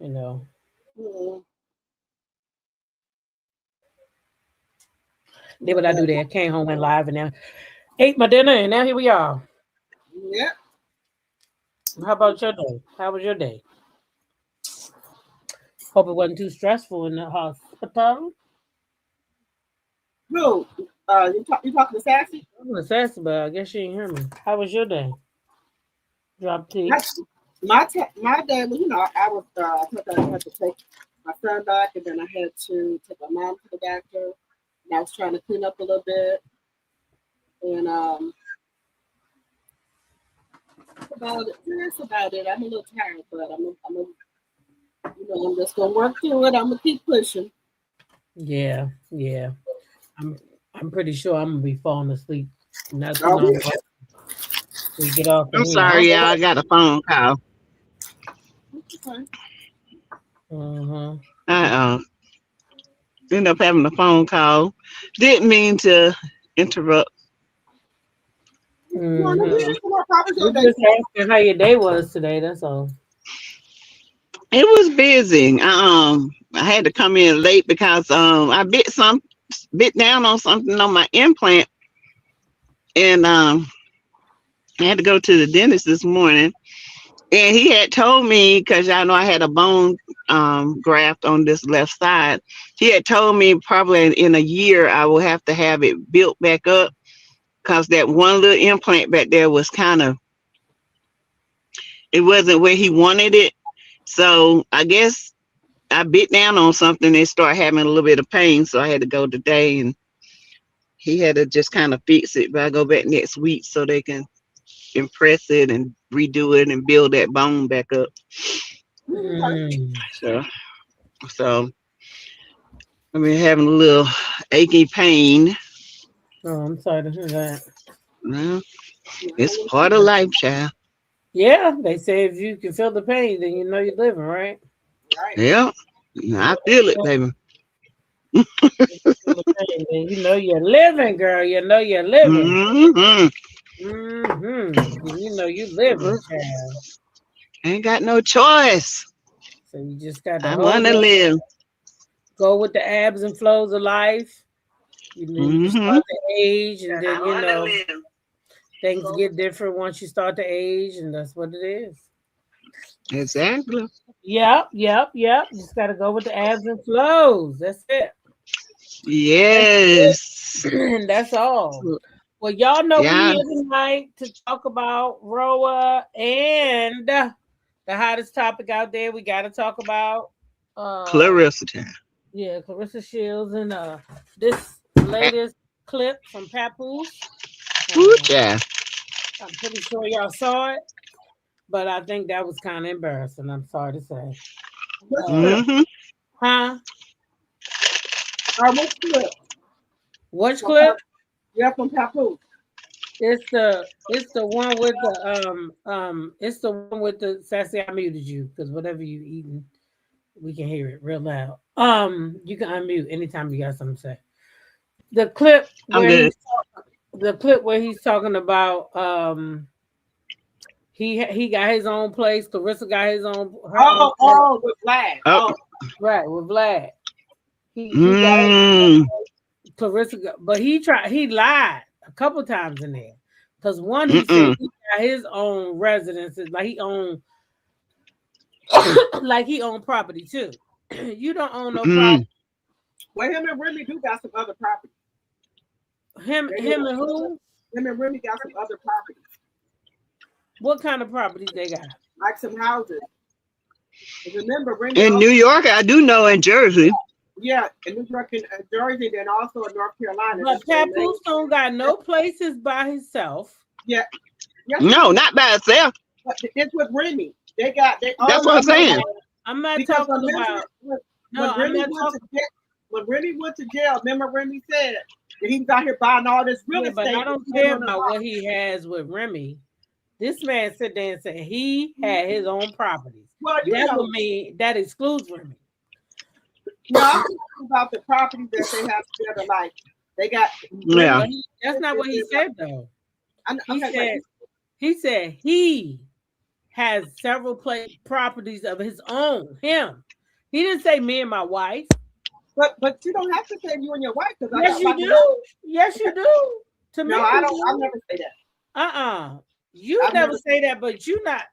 you know. Mm, Did what but I do there. Came home, went live, and now ate my dinner, and now here we are. yeah. How about your day? How was your day? Hope it wasn't too stressful in the hospital. Who? You talking to Sassy? I'm gonna say it, but I guess you didn't hear me. How was your day? Drop T. My day was, I was I took I had to take my son back, and then I had to take my mom to the doctor, and I was trying to clean up a little bit, and that's about it. I'm a little tired, but I'm just gonna work through it. I'm gonna keep pushing. Yeah, yeah. I'm I'm pretty sure I'm gonna be falling asleep not too Oh, long after we get off of I'm here. I don't sorry, know y'all. I got a phone call. okay. what. I ended up having a phone call. Didn't mean to interrupt. No, no, we Mm-hmm. ain't gonna talk We your day. just asking how your day was today. That's all. It was busy. I had to come in late because I bit down on something on my implant, and I had to go to the dentist this morning. And he had told me, because y'all know I had a bone graft on this left side. He had told me probably in a year I will have to have it built back up because that one little implant back there was kind of, it wasn't where he wanted it. So I guess I bit down on something and started having a little bit of pain. So I had to go today, and he had to just kind of fix it. But I go back next week so they can impress it and redo it and build that bone back up. Mm. So, so I've been having a little achy pain. Oh, I'm sorry to hear that. Well, it's No, part of life, child. Yeah, they say if you can feel the pain, then you know you're living, right? right. Yeah, I feel it, baby. Feel the pain, then you know you're living, girl. You know you're living. Hmm. You know you living, child. Ain't got no choice. So you just got to I hold want to up, live. go with the ebbs and flows of life. You know, you Hmm. start to age, and then I you want to know live. things get different once you start to age, and that's what it is. Exactly. Yep. Just got to go with the ebbs and flows. That's it. That's Yes. it. And that's all. Well, y'all know we Yeah, here tonight to talk about Roa and the hottest topic out there. We got to talk about, uh, Clarissa time. yeah, Clarissa Shields and this latest clip from Papoose. Ooh, Uh, child. I'm pretty sure y'all saw it, but I think that was kind of embarrassing. I'm sorry to say. Which Uh, clip? Hmm. huh? Which clip? Which From clip? yeah, from Papoose. It's the one with the it's the one with the sassy. I muted you because whatever you eating, we can hear it real loud. You can unmute anytime you got something to say. The clip I'm where good. he's talking about he got his own place. Clarissa got her own place. With Vlad. Oh. Oh, Right with Vlad. He got Mm. Clarissa, but he lied a couple times in there. Because one, he said Mm-mm. he got his own residences, like he owned like he owned property too. You don't own no Mm. property. well, him and Remy do got some other property. They do. Him and who? Him and Remy got some other properties, What kind of properties they got? like some houses. 'Cause remember, Remy In New also, York, I do know in Jersey. yeah, in New York and Jersey, then also in North Carolina. But That's where they Papoose don't got no places by himself. yeah, yes, he No, do. not by itself. But it's with Remy. They That's all what of I'm them got saying. like, I'm not because talking about no, When I'm Remy not went to talking jail, remember Remy said that he was out here buying all this real yeah, but I estate with don't his name care on the about block. what he has with Remy. This man sit there and said he had his own properties. Well, That would mean that excludes Remy. no, I'm talking about the properties that they have together. Like they got Yeah. Remy. But that's not what he said though. He Okay, but said he has several properties of his own. Him. He didn't say me and my wife. But you don't have to say you and your wife because Yes, you do. Yes, you do. To me, no, I don't. I'll never say that. You never say that, but you not.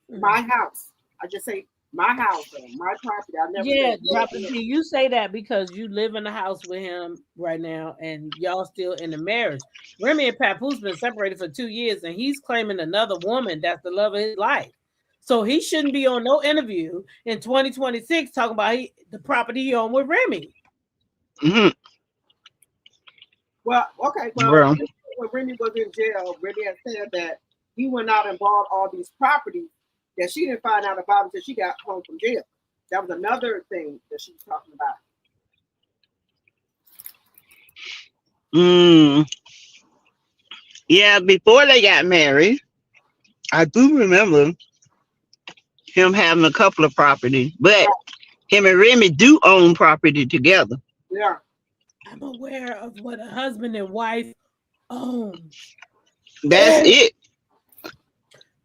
My house. I just say my house or my property. I never. Yeah, property. You say that because you live in the house with him right now, and y'all still in the marriage. Remy and Papoose been separated for 2 years, and he's claiming another woman that's the love of his life. So he shouldn't be on no interview in 2026 talking about the property he owned with Remy. Mm-hmm. Well, okay. Well, when Remy was in jail, Remy had said that he went out and bought all these properties that she didn't find out about until she got home from jail. That was another thing that she was talking about. Yeah, before they got married, I do remember him having a couple of properties, but him and Remy do own property together. Yeah. I'm aware of what a husband and wife own. That's it.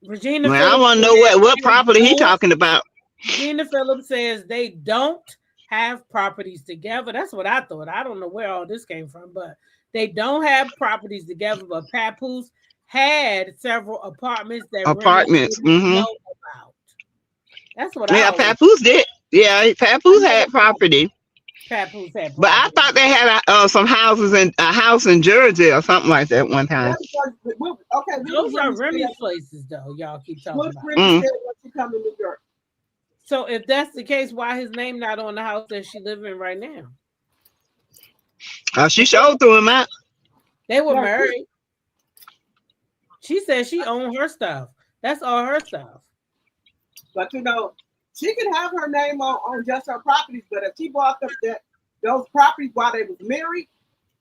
Regina I want to know what property he talking about. Regina Phillips says they don't have properties together. That's what I thought. I don't know where all this came from, but they don't have properties together. But Papoose had several apartments that apartments know about. That's what Papoose did. Yeah, Papoose had property. Papoose had property. But I thought they had some houses in a house in Jersey or something like that one time. Okay, those are Remy's places, though. Y'all keep talking about. Remy said when she come to New York. So if that's the case, why his name not on the house that she live in right now? She showed through him out. They were married. She said she owned her stuff. That's all her stuff. But you know, she can have her name on just her properties. But if she bought those properties while they was married,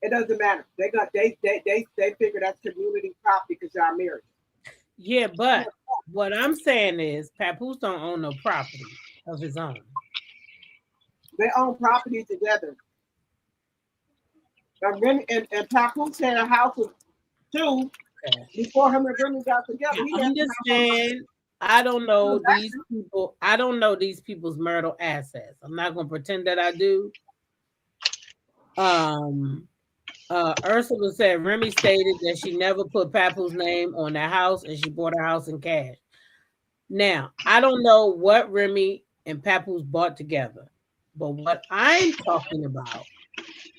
it doesn't matter. They figure that's community property because y'all married. Yeah, but what I'm saying is Papoose don't own no property of his own. They own property together. And Papoose had a house too before him and Remy got together. I understand. I don't know these people. I don't know these people's marital assets. I'm not going to pretend that I do. Ursula said Remy stated that she never put Papoose name on the house and she bought her house in cash. Now, I don't know what Remy and Papoose bought together, but what I'm talking about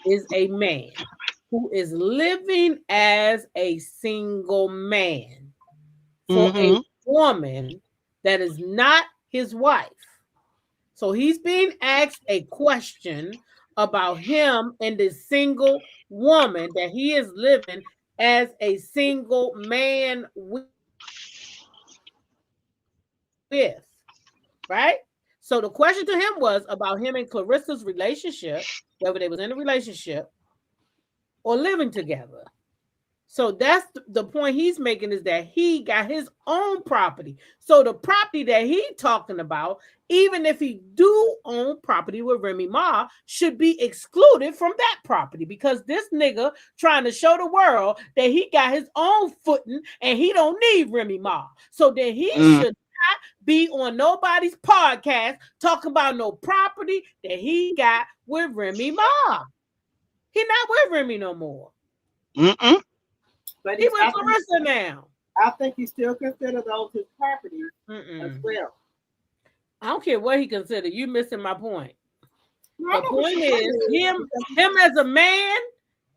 is a man who is living as a single man for a woman that is not his wife. So he's being asked a question about him and this single woman that he is living as a single man with, right? So the question to him was about him and Clarissa's relationship, whether they was in a relationship or living together. So that's the point he's making, is that he got his own property. So the property that he's talking about, even if he do own property with Remy Ma, should be excluded from that property, because this nigga trying to show the world that he got his own footing and he don't need Remy Ma. So then he should not be on nobody's podcast talking about no property that he got with Remy Ma. He not with Remy no more. But he with Clarissa now. I think he still consider those his properties as well. I don't care what he considered. You missing my point. The point is him as a man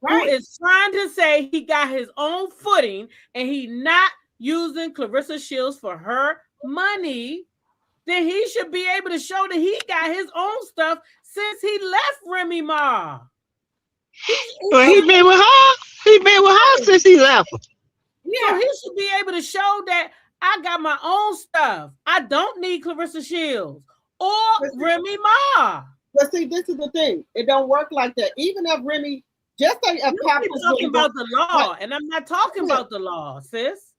who is trying to say he got his own footing and he not using Clarissa Shields for her money, then he should be able to show that he got his own stuff since he left Remy Ma. Well, he been with her. He been with her since he left her. Yeah, so he should be able to show that I got my own stuff. I don't need Clarissa Shields or Remy Ma. But see, this is the thing. It don't work like that. Even if Remy, just say if Papoose talking about the law, and I'm not talking about the law, sis.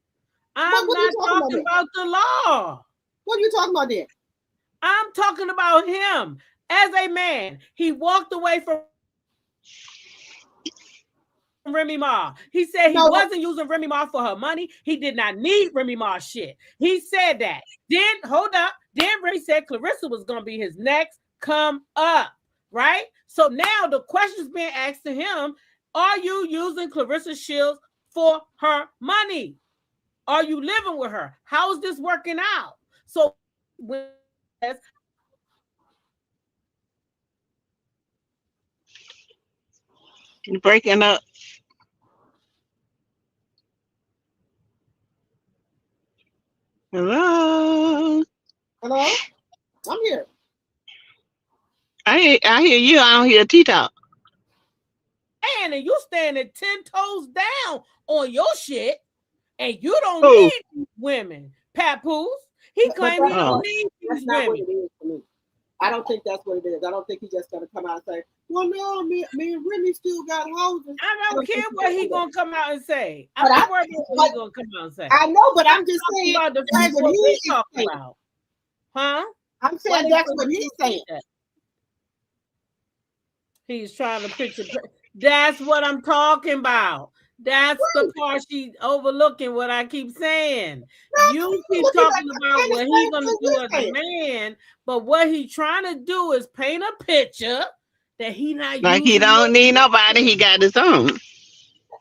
I'm not talking about the law. What are you talking about then? I'm talking about him as a man. He walked away from Remy Ma. He said he No. wasn't using Remy Ma for her money. He did not need Remy Ma's shit. He said that. Then, hold up. Then Remy said Clarissa was going to be his next come up, right? So now the question's being asked to him, are you using Clarissa Shields for her money? Are you living with her? How is this working out? So when You're breaking up. Hello. Hello? I'm here. I hear you. I don't hear T-Talk. and you standing 10 toes down on your shit, and you don't Who? need these women, Papoose. He claimed he don't need That's these not what women. it is for me. I don't think that's what it is. I don't think he's just gonna come out and say, "Well, no, me and Remy still got houses." I don't care what he gonna come out and say. But I'm not worried about what he gonna come out and say. I know, but I'm just I'm saying about the that's people what they he's talking saying. about. Huh? I'm saying that's what he's saying. He's trying to picture. That's what I'm talking about. That's the part she's overlooking. What I keep saying. You keep talking about what he's gonna do as a man, but what he's trying to do is paint a picture that he not Like he don't need nobody. He got his own.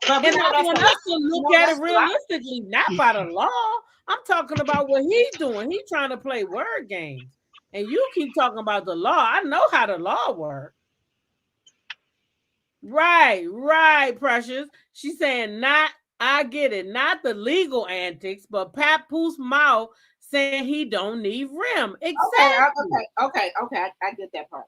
But And I want us to look at it that's right. realistically, not by the law. I'm talking about what he's doing. He's trying to play word games. And you keep talking about the law. I know how the law works. Right, Precious. She's saying not, I get it, not the legal antics, but Papoose mouth saying he don't need Rim. Exactly. Okay. I get that part.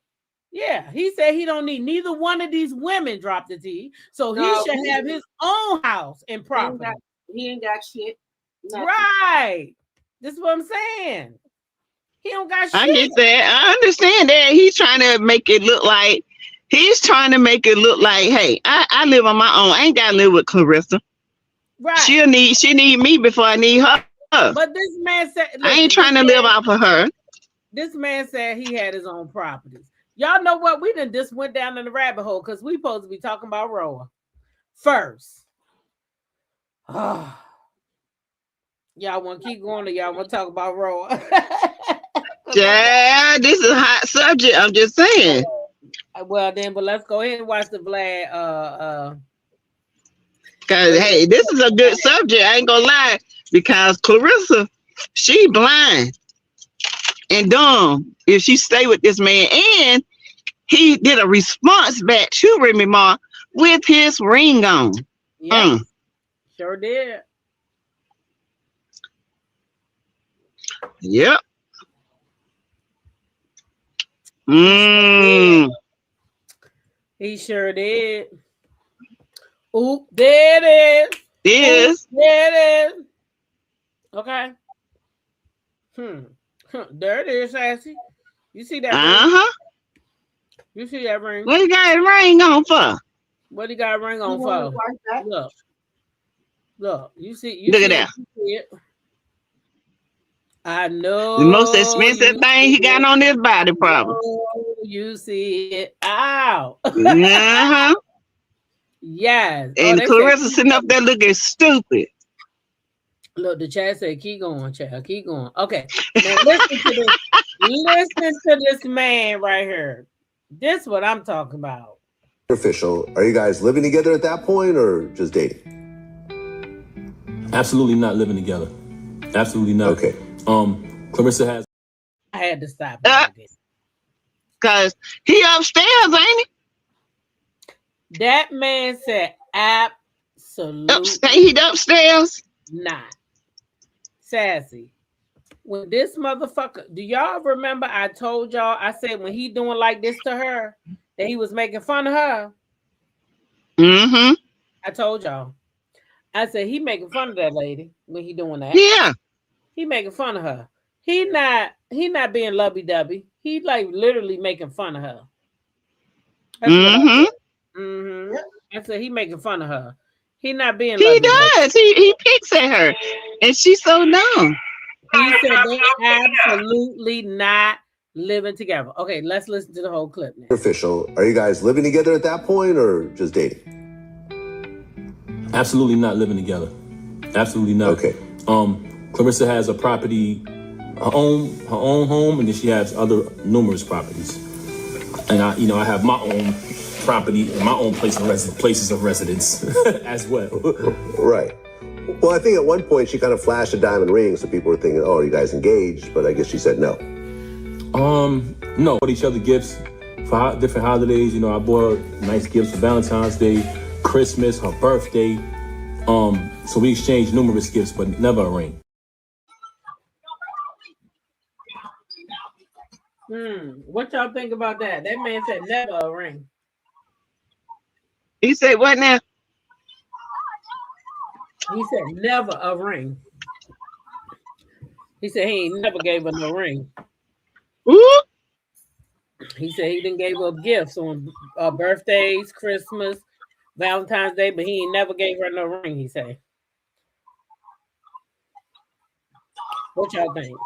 Yeah, he said he don't need neither one of these women, drop the T. So he should have his own house and property. He ain't got shit. Nothing. Right. This is what I'm saying. He don't got shit. I get that. I understand that. He's trying to make it look like hey, I live on my own. I ain't gotta live with Clarissa. Right. She need me before I need her. But this man said, listen, I ain't trying to live off of her. This man said he had his own properties. Y'all know what? We done just went down in the rabbit hole because we supposed to be talking about Roa first. Y'all want to keep going or y'all want to talk about Roa? Yeah, this is a hot subject. I'm just saying. Well, then, but let's go ahead and watch the Vlad. Cause hey, this is a good subject. I ain't gonna lie. Because Clarissa, she blind and dumb if she stay with this man. And he did a response back to Remy Ma with his ring on. Yeah, sure did. Yep. He sure did. Oop, there it is. There it is. Okay. There it is, Sassy. You see that ring? You see that ring? What he got his ring on for? What he got a ring on for? Look. You see? Look at that. It. I know. The most expensive thing he got on his body, probably. You see it. Ow. Yes. And Clarissa sitting up there looking stupid. Look, the chat said, keep going, child. Keep going. Okay. Now listen to this. Listen to this man right here. This is what I'm talking about. Official. Are you guys living together at that point or just dating? Absolutely not living together. Absolutely not. Okay. Clarissa has. I had to stop. Cause he upstairs, ain't he? That man said absolutely. He upstairs. Not. Sassy. When this motherfucker, do y'all remember I told y'all, I said when he doing like this to her, that he was making fun of her? I told y'all. I said he making fun of that lady when he doing that. Yeah. He making fun of her. He not being lovey-dovey. He like literally making fun of her. I said he making fun of her. He not being He does. He picks at her. And she's so dumb. He said they're absolutely not living together. Okay, let's listen to the whole clip now. Official. Are you guys living together at that point or just dating? Absolutely not living together. Absolutely not. Okay. Clarissa has a property, her own home, and then she has other numerous properties. And I have my own property and my own places of residence as well. Right. Well, I think at one point she kind of flashed a diamond ring, so people were thinking, "Oh, are you guys engaged?" But I guess she said no. No, bought each other gifts for different holidays. I bought her nice gifts for Valentine's Day, Christmas, her birthday. So we exchanged numerous gifts, but never a ring. What y'all think about that? That man said never a ring. He said what now? He said never a ring. He said he ain't never gave her no ring. Ooh. He said he didn't gave her gifts on birthdays, Christmas, Valentine's Day, but he ain't never gave her no ring, he said. What y'all think?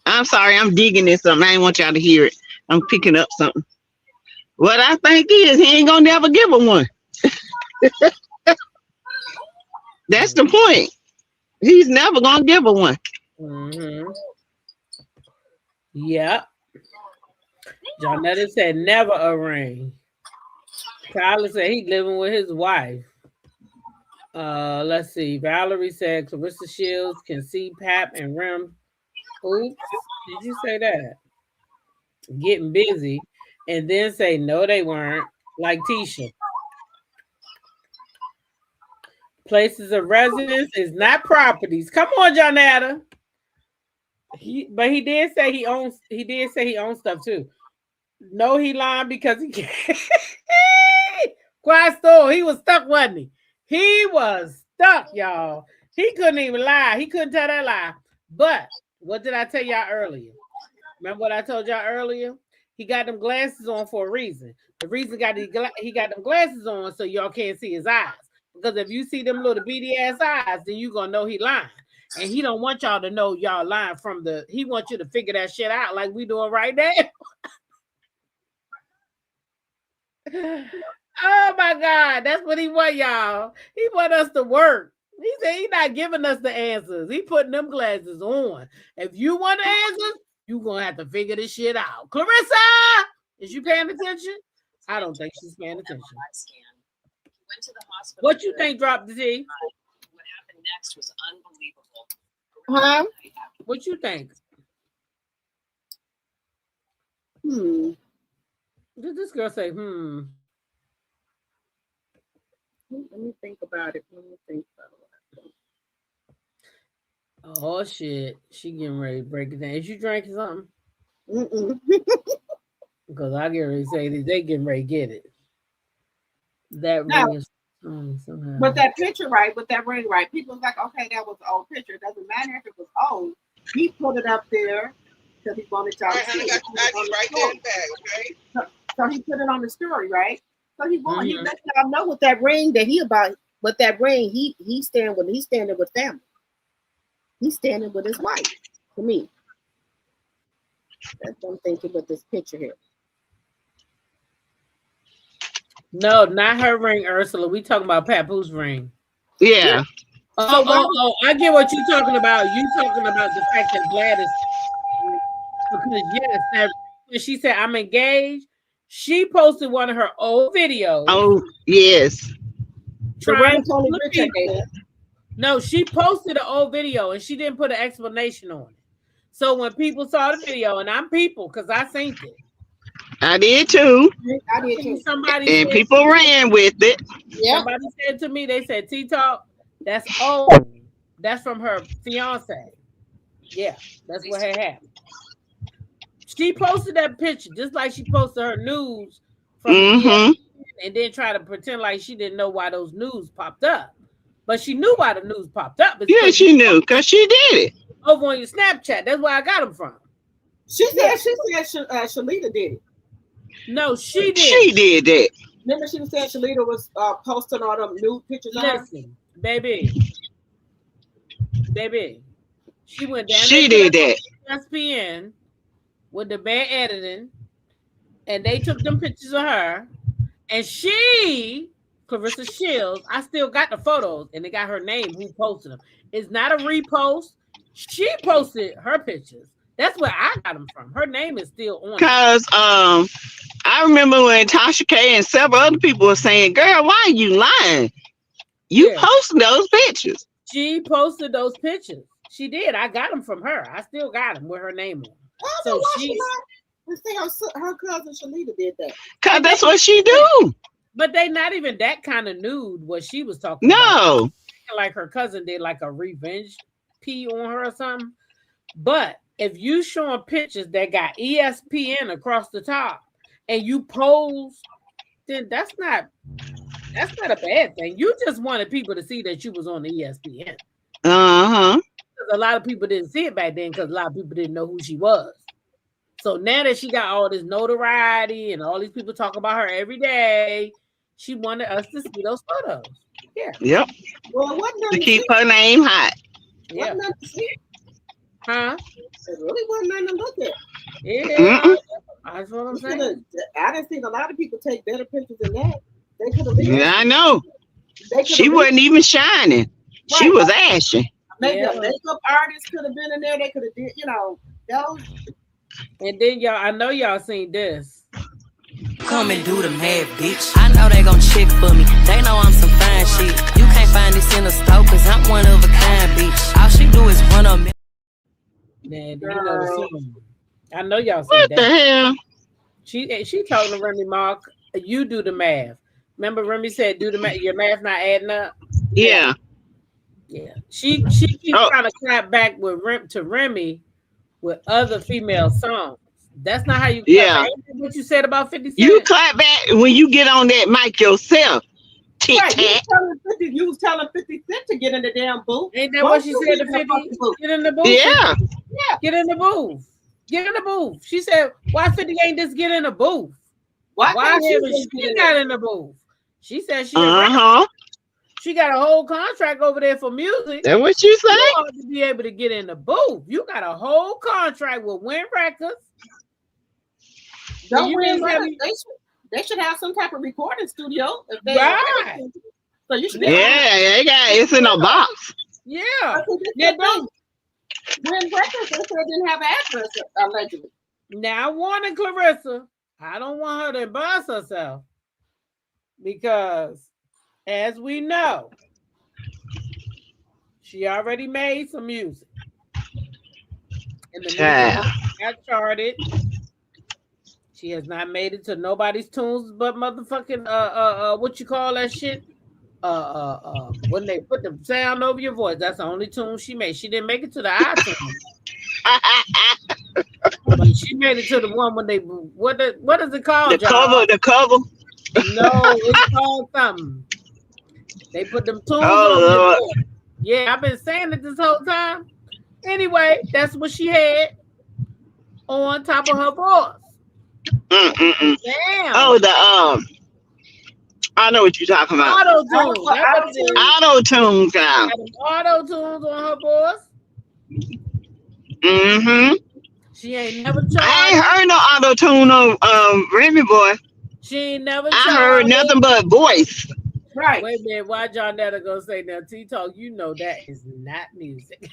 I'm sorry, I'm digging in something. I didn't want y'all to hear it. I'm picking up something. What I think is he ain't gonna never give her one. That's the point. He's never gonna give her one. Yep. Jonetta said never a ring. Tyler said he living with his wife. Let's see. Valerie said Clarissa Shields can see Pap and Rem. Oops, did you say that? Getting busy, and then say no, they weren't. Like Tisha. Places of residence is not properties. Come on, Jonetta. But he did say he owns. He did say he owns stuff too. No, he lied because he can't. Quiet store. He was stuck, wasn't he? He was stuck, y'all. He couldn't even lie. He couldn't tell that lie. But what did I tell y'all earlier? Remember what I told y'all earlier? He got them glasses on for a reason. The reason he got them glasses on so y'all can't see his eyes. Because if you see them little beady ass eyes, then you gonna know he lying. And he don't want y'all to know y'all lying from the. He wants you to figure that shit out like we doing right now. Oh my God, that's what he want, y'all. He want us to work. He said he's not giving us the answers. He putting them glasses on. If you want the answers, you're going to have to figure this shit out. Clarissa, is you paying attention? I don't think she's paying attention. What you think, Drop the T? What happened next was unbelievable. Huh? What you think? Did this girl say, Let me think about it. Oh, shit. She getting ready to break it down. Is you drinking something? Because I get ready to say that they getting ready to get it. That ring is somehow. But that picture, right? With that ring, right? People was like, okay, that was an old picture. It doesn't matter if it was old. He put it up there because he wanted y'all to see it. Right there in the bag, okay? So he put it on the story, right? So he let y'all know with that ring that he about. With that ring, he's standing with family. He's standing with his wife. To me, that's what I'm thinking with this picture here. No, not her ring, Ursula. We talking about Papoose ring. Yeah. Oh, I get what you're talking about. You talking about the fact that Gladys, because yes, when she said I'm engaged, she posted one of her old videos. Oh, yes. No, she posted an old video and she didn't put an explanation on it. So when people saw the video, and I'm people because I seen it. I did too. Somebody and people ran with it. Yeah. Somebody said to me, they said, T-Talk, that's old. That's from her fiance. Yeah, that's what had happened. She posted that picture just like she posted her news from the and then try to pretend like she didn't know why those news popped up. But she knew why the news popped up. Yeah, she knew because she did it. Over on your Snapchat. That's where I got them from. She said Shalita did it. No, she did. She did that. Remember she said Shalita was posting all them nude pictures of her? Listen, baby. She went down. She did that. ESPN with the bad editing, and they took them pictures of her And Clarissa Shields, I still got the photos, and they got her name who posted them. It's not a repost. She posted her pictures. That's where I got them from. Her name is still on it. Because I remember when Tasha K and several other people were saying, girl, why are you lying? You posted those pictures. She posted those pictures. She did. I got them from her. I still got them with her name on. So she her cousin Shalita did that. Because that's what she do. But they not even that kind of nude what she was talking about. No. Like her cousin did like a revenge pee on her or something. But if you showing pictures that got ESPN across the top and you pose, then that's not a bad thing. You just wanted people to see that you was on the ESPN. Uh-huh. A lot of people didn't see it back then because a lot of people didn't know who she was. So now that she got all this notoriety and all these people talk about her every day, she wanted us to see those photos. Yeah. Yep. Well, it wasn't To keep her name hot. Yeah. Huh? It really wasn't nothing to look at. Yeah. That's what I'm saying. I didn't see a lot of people take better pictures than that. They could have been. Yeah, I know. She wasn't even shining. Right. She was ashy. Maybe a makeup artist could have been in there. They could have did, those. And then y'all, I know y'all seen this. Come and do the math, bitch. I know they gon' check for me. They know I'm some fine shit. You can't find this in the store, cause I'm one of a kind, bitch. All she do is run on me. Man, you know the song. I know y'all seen what that. The hell? She talking to Remy Mark. You do the math. Remember Remy said, "Do the math. Your math not adding up." Yeah. Yeah. She keeps trying to clap back with Remy with other female songs. That's not how you clap back. What you said about 50 Cent. You clap back when you get on that mic yourself. Right, you was telling 50 Cent to get in the damn booth. Ain't that what she said to 50? Get in the booth. Yeah. Get in the booth. Get in the booth. She said, why 50 ain't just get in the booth? Why haven't she got in the booth? She said she she got a whole contract over there for music. That's what you say? You ought to be able to get in the booth. You got a whole contract with Win Records. They should have some type of recording studio. If they so you should it's in a box. Yeah. They don't. Win Records, they didn't have an address, allegedly. Now, warning Clarissa, I don't want her to embarrass herself because, as we know, she already made some music. And the music got charted. She has not made it to nobody's tunes but motherfucking what you call that shit? When they put the sound over your voice, that's the only tune she made. She didn't make it to the iTunes. But she made it to the one when they what is it called? The cover. No, it's called something. They put them tunes on your voice. Yeah, I've been saying it this whole time. Anyway, that's what she had on top of her voice. Damn. Oh, I know what you're talking about. Auto-tune. Auto-tune sound. Auto-tunes on her voice. Mm-hmm. She ain't never tried. I ain't heard no auto-tune on Remy Boy. She ain't never I heard nothing but voice. Right. Wait a minute. Why John Netta gonna say now? T-Talk, you know that is not music.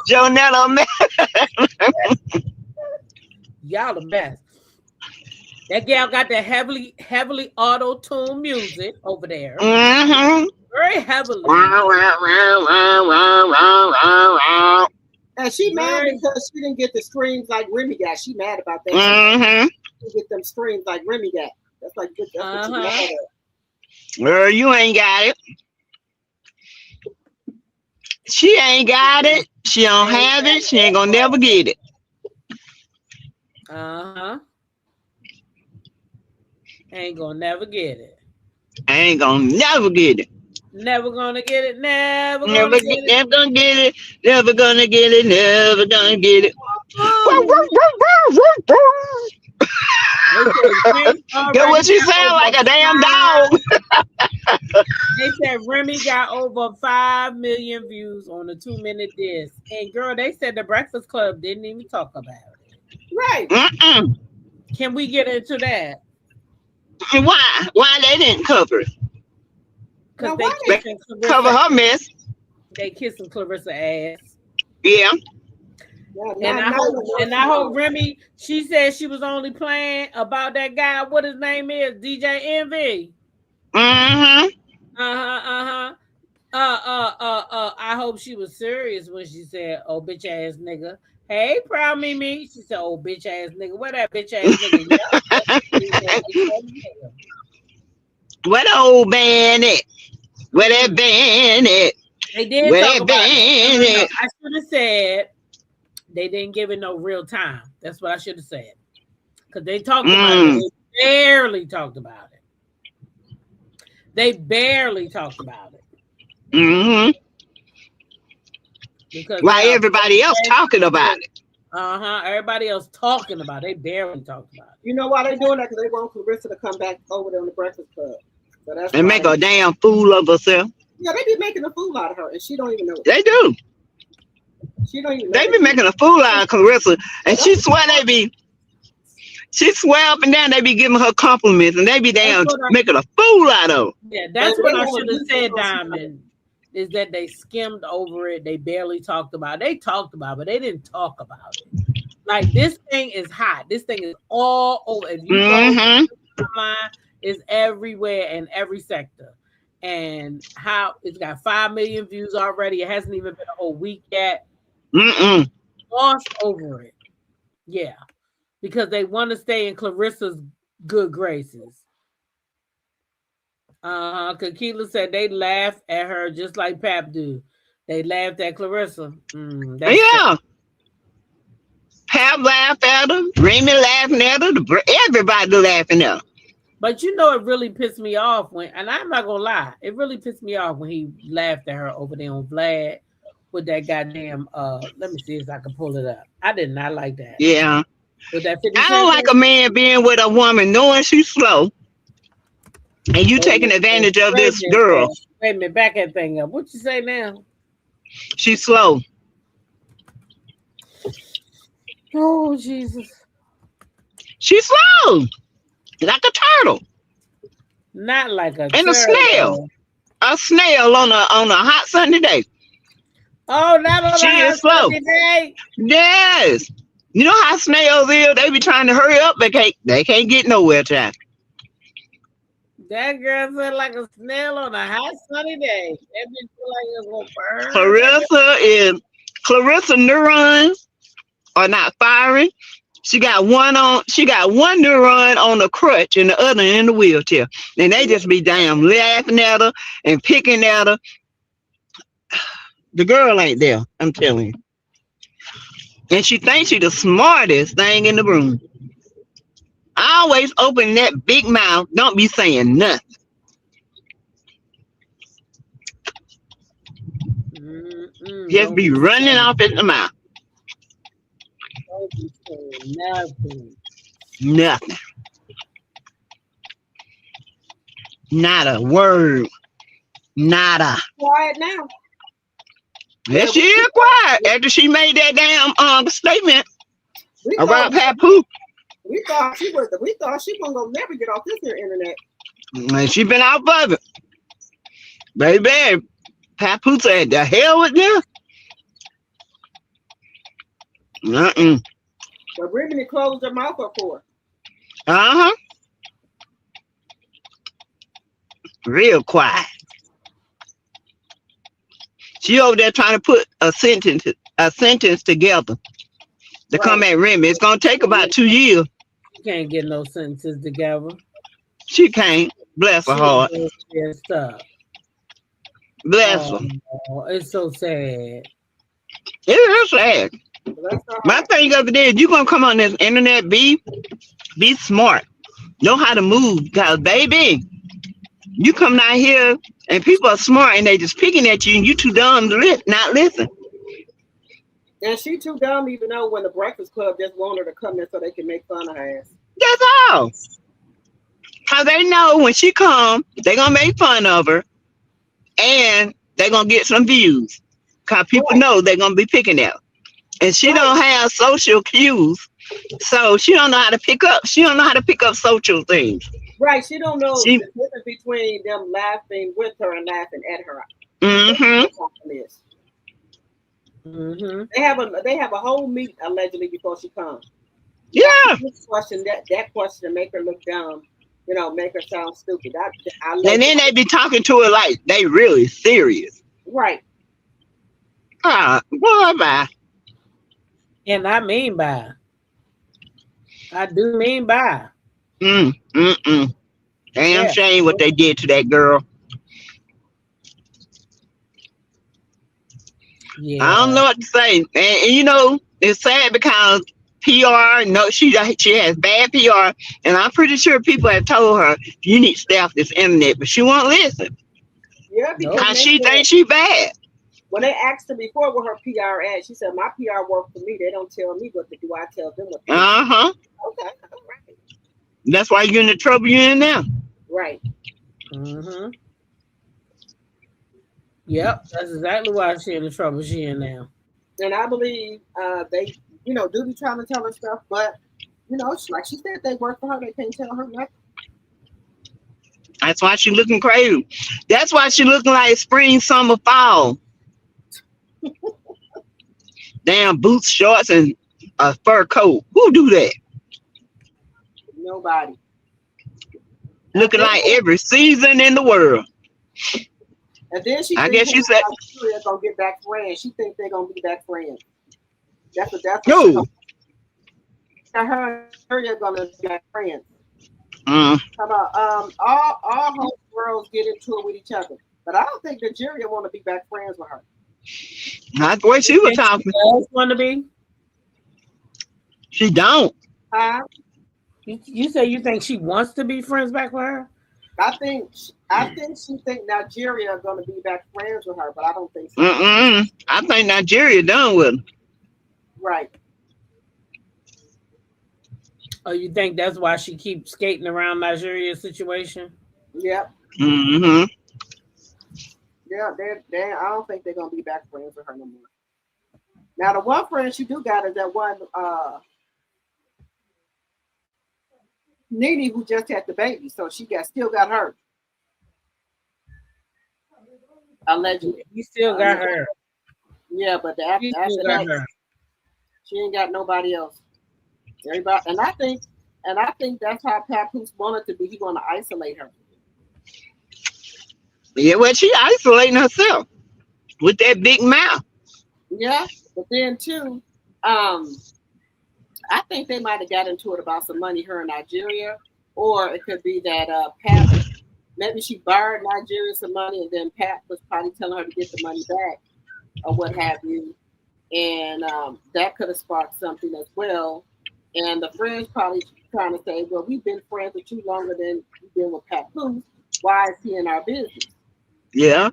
Jonetta, man. Y'all the best. That gal got that heavily auto-tune music over there. Mm-hmm. Very heavily. And she mad because she didn't get the streams like Remy got. She mad about that. Mm-hmm. She get them streams like Remy got. That's like that's what she mad at. Well, you ain't got it. She ain't got it. She don't have it. She ain't gonna never get it. Ain't gonna never get it. Ain't gonna never get it. Never gonna get it. Never gonna get it. Never gonna get it. Never gonna get it. Never gonna get it. Get what you sound like a damn dog. They said Remy got over 5 million views on a 2-minute disc. And girl, they said the Breakfast Club didn't even talk about it. Right. Mm-mm. Can we get into that? Why? Why they didn't cover it? Because Now, they why kissing Cover Clarissa. her mess. They kissing Clarissa ass. Yeah. And I hope Remy. She said she was only playing about that guy. What his name is? DJ Envy. Mm-hmm. I hope she was serious when she said, "Oh, bitch ass nigga." Hey, proud Mimi. She said, "Oh, bitch ass nigga." Where that bitch ass nigga? Yeah. Where the old band at? Where that band at? They did Where talk that about band it. No. at? I should have said they didn't give it no real time. That's what I should have said. Because they talked about it. They barely talked about it. They barely talked about it. Mm-hmm. Because why everybody else talking about it? Everybody else talking about it. They barely talked about it. You know why they doing that? Because they want Clarissa to come back over there on the Breakfast Club. So that's and make a damn fool of herself. Yeah, they be making a fool out of her, and she don't even know it. They do. She don't even know They be making a fool out of Clarissa, and she swear she swear up and down they be giving her compliments, and they be damn making a fool out of her. Yeah, that's what I should have said, Diamond. Is that they skimmed over it. They barely talked about it. They talked about it, but they didn't talk about it. Like, this thing is hot. This thing is all over. If you go online, it's everywhere in every sector. And how it's got 5 million views already. It hasn't even been a whole week yet. Lost over it. Yeah. Because they want to stay in Clarissa's good graces. Kakila said they laugh at her just like Pap do. They laughed at Clarissa. Yeah. Pap laughed at her. Remy laughing at her. Everybody laughing at her. But you know, it really pissed me off when, and I'm not gonna lie, it really pissed me off when he laughed at her over there on Vlad with that goddamn. Let me see if I can pull it up. I did not like that. Yeah. With that I don't like a man being with a woman knowing she's slow. And you taking advantage of this girl. Wait a minute, back that thing up. What you say now? She's slow. Oh, Jesus. She's slow. Like a turtle. Not like a and turtle. A snail. A snail on a hot sunny day. Oh, not on she a hot is slow. Sunny day? Yes. You know how snails is? They be trying to hurry up. They can't get nowhere, child. That girl said like a snail on a hot sunny day. That bitch feel like it's gonna burn. Clarissa neurons are not firing. She got one neuron on the crutch and the other in the wheelchair. And they just be damn laughing at her and picking at her. The girl ain't there, I'm telling you. And she thinks she's the smartest thing in the room. Always open that big mouth. Don't be saying nothing. Just be running off at the mouth. Don't be saying nothing. Nothing. Not a word. Nada. Quiet now. Yes, she is quiet after she made that damn statement about Papoose. We thought she wasn't gonna never get off this here internet. And she been out of it. Baby, Papoose said, the hell with them? But Brittany closed her mouth up for her. Real quiet. She over there trying to put a sentence together to come at Remy. It's gonna take about 2 years. She can't get no sentences together. She can't. Bless her heart. Bless her. It's so sad. It is sad. My thing over there is you gonna come on this internet, be smart. Know how to move. Because baby, you come down here and people are smart and they just picking at you and you too dumb to not listen. And she too dumb to even know when the Breakfast Club just want her to come in so they can make fun of her ass. That's all. How they know when she come, they gonna make fun of her and they gonna get some views. Cause people know they're gonna be picking at her. And she don't have social cues So she don't know how to pick up. She don't know how to pick up social things. Right. She don't know the difference between them laughing with her and laughing at her. Mm-hmm. Mm-hmm. They have a whole meet allegedly before she comes. Yeah. Question that question to make her look dumb, make her sound stupid. And then they be talking to her like they really serious. Right. Boy, bye. And I mean by. I do mean by. Damn shame what they did to that girl. Yeah. I don't know what to say. And it's sad because PR, no, she has bad PR, and I'm pretty sure people have told her you need to stay off this internet, but she won't listen. Yeah, because she thinks she bad. When they asked her before what her PR at, she said, "My PR work for me. They don't tell me what to do. I tell them what to do." Okay, all right. That's why you're in the trouble you're in now. Right. Mm-hmm. Yep, that's exactly why she's in the trouble she in now. And I believe they, do be trying to tell her stuff, but like she said, they work for her. They can't tell her nothing. That's why she looking crazy. That's why she looking like spring, summer, fall. Damn boots, shorts, and a fur coat. Who do that? Nobody. Looking like every season in the world. And then I guess you said they're gonna get back friends. She thinks they're gonna be back friends. That's what no. Her are gonna be back friends. How about all home girls get into it with each other, but I don't think Nigeria want to be back friends with her. That's the way she was talking. She does want to be. She don't. Huh? You say you think she wants to be friends back with her? I think she think Nigeria are going to be back friends with her, but I don't think so. I think Nigeria done with her. Right. Oh, you think that's why she keeps skating around Nigeria's situation? Yep. Mm-hmm. Yeah, I don't think they're gonna be back friends with her no more. Now, the one friend she do got is that one Nene who just had the baby, so she still got her. Allegedly. You still got her. Yeah, but after that, she ain't got nobody else. Everybody, and I think that's how Papoose wanted to be. He want to isolate her. Yeah, well, she isolating herself with that big mouth. Yeah, but then too, I think they might have got into it about some money her in Nigeria, or it could be that Pat, maybe she borrowed Nigeria some money, and then Pat was probably telling her to get the money back, or what have you, and that could have sparked something as well. And the friends probably trying to say, well, we've been friends for too longer than we've been with Papoose. Why is he in our business? Yeah.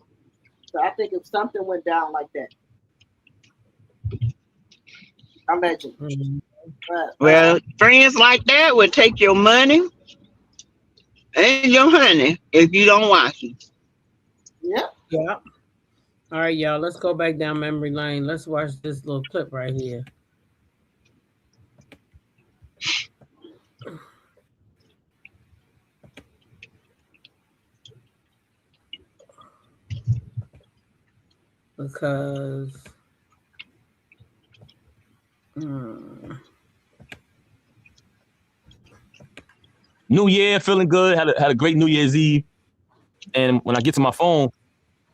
So I think if something went down like that, allegedly. Mm-hmm. But, well, friends like that would take your money and your honey if you don't watch it. Yep. Yeah. All right, y'all. Let's go back down memory lane. Let's watch this little clip right here. Because New Year, feeling good. Had a great New Year's Eve. And when I get to my phone,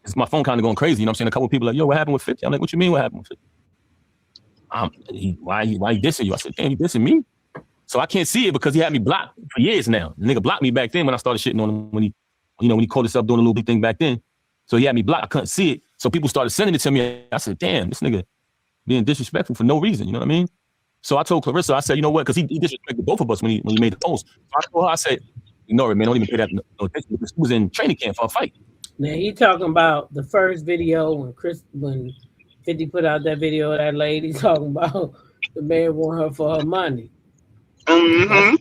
it's my phone kind of going crazy. You know what I'm saying? A couple of people are like, yo, what happened with 50? I'm like, what you mean what happened with 50? Why he dissing you? I said, damn, he dissing me? So I can't see it because he had me blocked for years now. The nigga blocked me back then when I started shitting on him when he called himself doing a little big thing back then. So he had me blocked. I couldn't see it. So people started sending it to me. I said, damn, this nigga being disrespectful for no reason. You know what I mean? So I told Clarissa, I said, you know what? Because he disrespected both of us when he made the post. So I told her, I said, ignore it, man. Don't even pay that no attention because he was in training camp for a fight. Now he talking about the first video when 50 put out that video of that lady talking about the man want her for her money. Mm-hmm.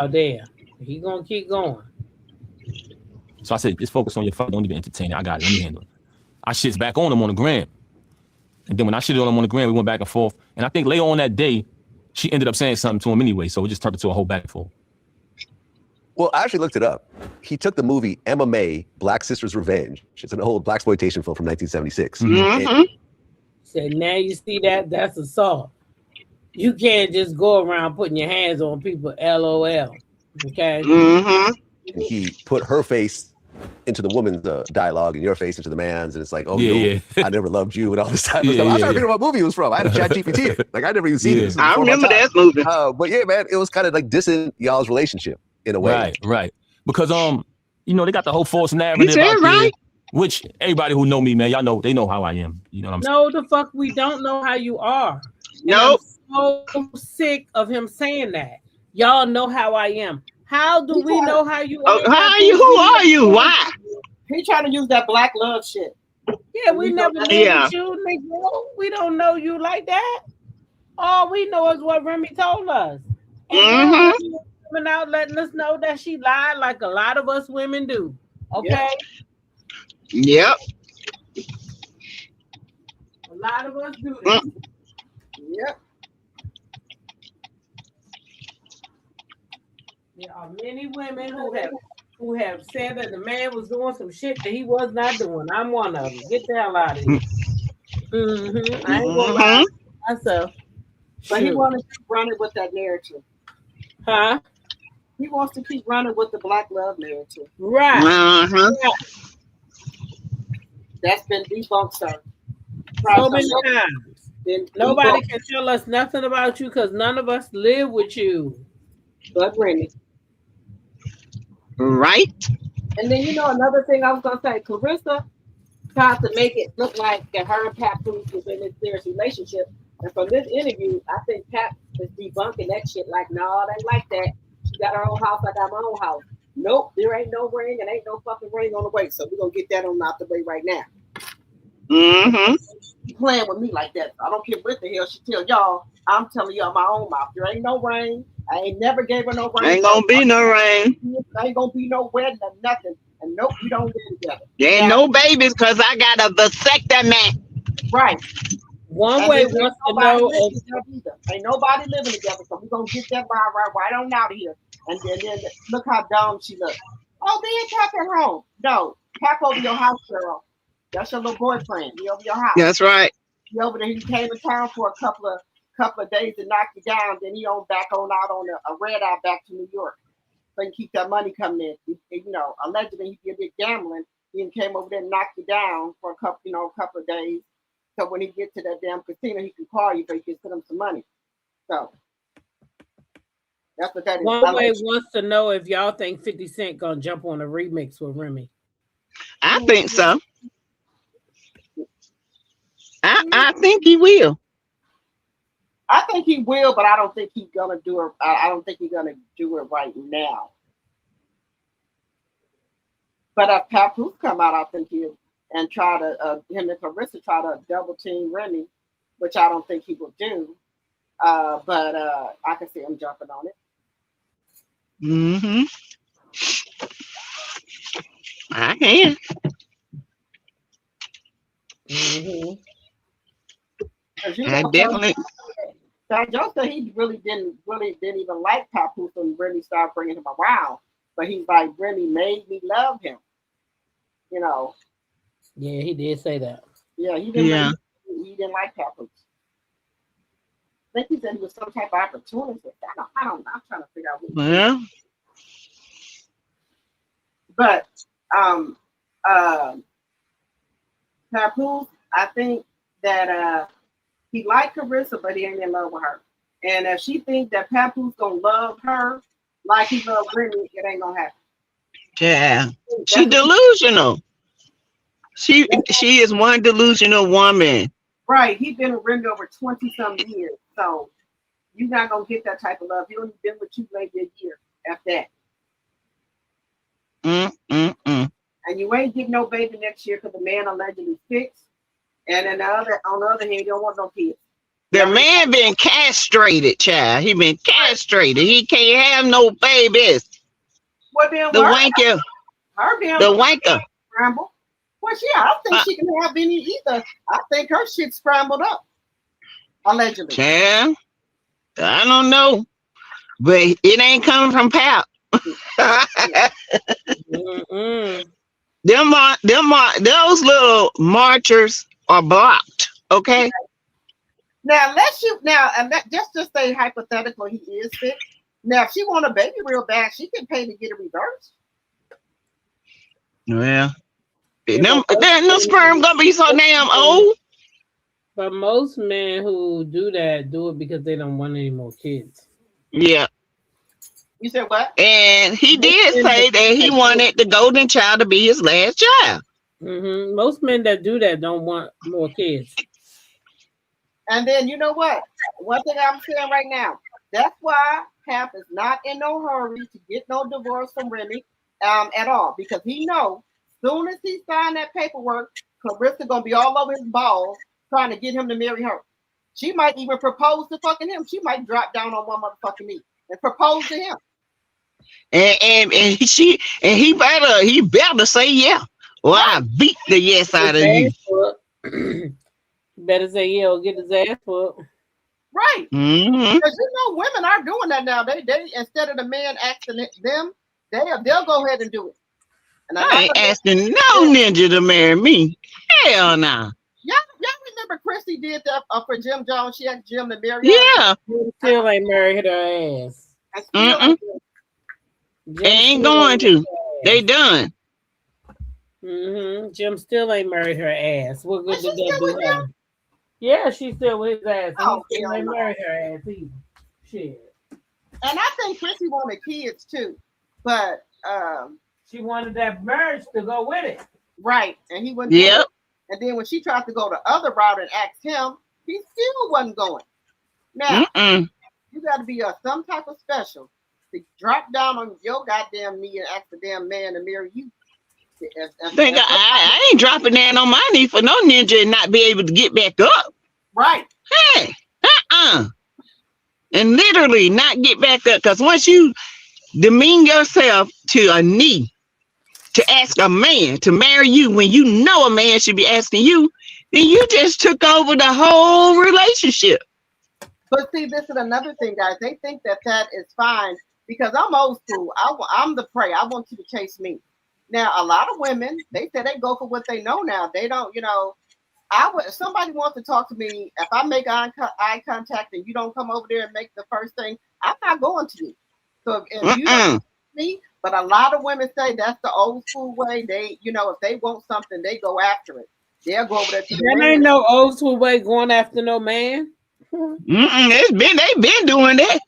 Out there. He gonna keep going. So I said, just focus on your fight. Don't even entertain it. I got it. Let me handle it. I shits back on him on the gram. And then when I shitted on him on the gram, we went back and forth. And I think later on that day, she ended up saying something to him anyway. So it just turned into a whole back and forth. Well, I actually looked it up. He took the movie MMA, Black Sister's Revenge. It's an old blaxploitation film from 1976. So now you see that's assault. You can't just go around putting your hands on people, LOL. Okay. And he put her face into the woman's dialogue and your face into the man's, and it's like, oh no, I never loved you and all this type of stuff. I was trying to figure out what movie it was from. I had to chat GPT. Like I never even seen it. I remember that movie. But yeah, man, it was kind of like dissing y'all's relationship in a way. Right. Because you know, they got the whole false narrative out there, right? Which everybody who know me, man, y'all know, they know how I am. You know what I'm saying? No, the fuck we don't know how you are. No. I'm so sick of him saying that. Y'all know how I am. How do we know how you are? How are you? Who are you? Why? He trying to use that black love shit. Yeah, we never knew you, nigga. We don't know you like that. All we know is what Remy told us. And coming out letting us know that she lied like a lot of us women do. Okay? Yep. A lot of us do this. Yep. There are many women who have said that the man was doing some shit that he was not doing. I'm one of them. Get the hell out of here. I ain't gonna lie to myself. But he wants to keep running with that narrative. Huh? He wants to keep running with the black love narrative. Right. Yeah. That's been debunked, sir. So many times. Nobody can tell us nothing about you because none of us live with you. But Remy. Right. And then, you know, another thing I was going to say, Clarissa tried to make it look like that her and Papoose was in this serious relationship. And from this interview, I think Pap is debunking that shit like, no, it ain't like that. She got her own house, I got my own house. Nope, there ain't no ring and ain't no fucking ring on the way. So we're going to get that on out the way right now. She playing with me like that. I don't care what the hell she tell y'all. I'm telling y'all my own mouth. There ain't no ring. I ain't never gave her no ring. Ain't gonna be no ring. Ain't gonna be no wedding or nothing. And nope, we don't live together. There ain't no babies because I got a vasectomy. Right. One way wants to know. Ain't nobody living together, so we're gonna get that right on out of here. And then look how dumb she looks. Oh, man, Pap at home. No, Pap over your house, girl. That's your little boyfriend. He over your house. That's right. He over there. He came to town for a couple of days and knocked you down. Then he on back on out on a red eye back to New York. So he keep that money coming in. You know, allegedly he did gambling. He came over there and knocked you down for a couple of days. So when he gets to that damn casino, he can call you so he can put him some money. So that's what that is. One way wants to know if y'all think 50 Cent gonna jump on a remix with Remy. I think so. I think he will. I think he will, but I don't think he's gonna do it. I don't think he's gonna do it right now. But if Papoose come out, I think he'll and try to him and Clarissa try to double team Remy, which I don't think he will do. But I can see him jumping on it. I can. I definitely. Joe said he really didn't even like Papoose and Remy started bringing him around, but he's like, Remy made me love him. You know. Yeah, he did say that. Yeah, he didn't. He didn't like Papoose. I think he said he was some type of opportunist. I don't know. I'm trying to figure out what. Well. But Papoose, I think that he liked Clarissa, but he ain't in love with her. And if she thinks that Papoose gonna love her like he loved Remy, it ain't gonna happen. Yeah, she delusional. She is one delusional woman. Right. He's been with Remy over 20-some years. So you're not gonna get that type of love. He only been with you maybe a year after that. And you ain't getting no baby next year because the man allegedly fixed. And then on the other hand, you don't want no kids. The man been castrated, child. He been castrated. He can't have no babies. Well, then the wanker. The wanker. Scramble. Well, yeah, I don't think she can have any either. I think her shit's scrambled up. Allegedly. Yeah. I don't know, but it ain't coming from Pap. Mm-mm. Those little marchers are blocked. Okay. Now, unless you now, and that, just say hypothetical, he is sick. Now, if she want a baby real bad, she can pay to get it reversed. Well, Yeah, no sperm gonna be so damn old. but most men who do that do it because they don't want any more kids. Yeah. You said what? And he did say that he wanted the golden child to be his last child. Mm-hmm. Most men that do that don't want more kids. And then you know what? One thing I'm saying right now, that's why Pap is not in no hurry to get no divorce from Remy at all, because he knows soon as he signed that paperwork, Clarissa gonna be all over his balls trying to get him to marry her. She might even propose to fucking him. She might drop down on one motherfucking knee and propose to him. And he better say yeah. Or I beat the yes out of you. Better say yeah or get his ass whooped. Right. Mm-hmm. Because you know women are doing that now. They instead of the man asking them, they'll go ahead and do it. And I ain't asking no ninja to marry me. Hell no. Y'all remember Chrissy did that for Jim Jones? She asked Jim to marry her. Yeah. Still ain't married her ass. They ain't going to. They done. Mm-hmm. Jim still ain't married her ass. What good did that do her? Him? Yeah, she's still with his ass. Oh, He still ain't married her ass either. Shit. And I think Chrissy wanted kids too, but she wanted that marriage to go with it. Right, and he wouldn't. Yep. And then when she tried to go the other route and ask him, he still wasn't going. Now you got to be some type of special to drop down on your goddamn knee and ask the damn man to marry you. I ain't dropping down on my knee for no ninja and not be able to get back up. Right. Hey, and literally not get back up, because once you demean yourself to a knee to ask a man to marry you when you know a man should be asking you, then you just took over the whole relationship. But see, this is another thing, guys. They think that is fine because I'm old school. I'm the prey. I want you to chase me. Now, a lot of women, they say they go for what they know now. They don't, if somebody wants to talk to me, if I make eye contact and you don't come over there and make the first thing, I'm not going to you. So if you don't me, but a lot of women say that's the old school way. They, if they want something, they go after it. They'll go over there to there ain't no old school way going after no man. They've been doing that.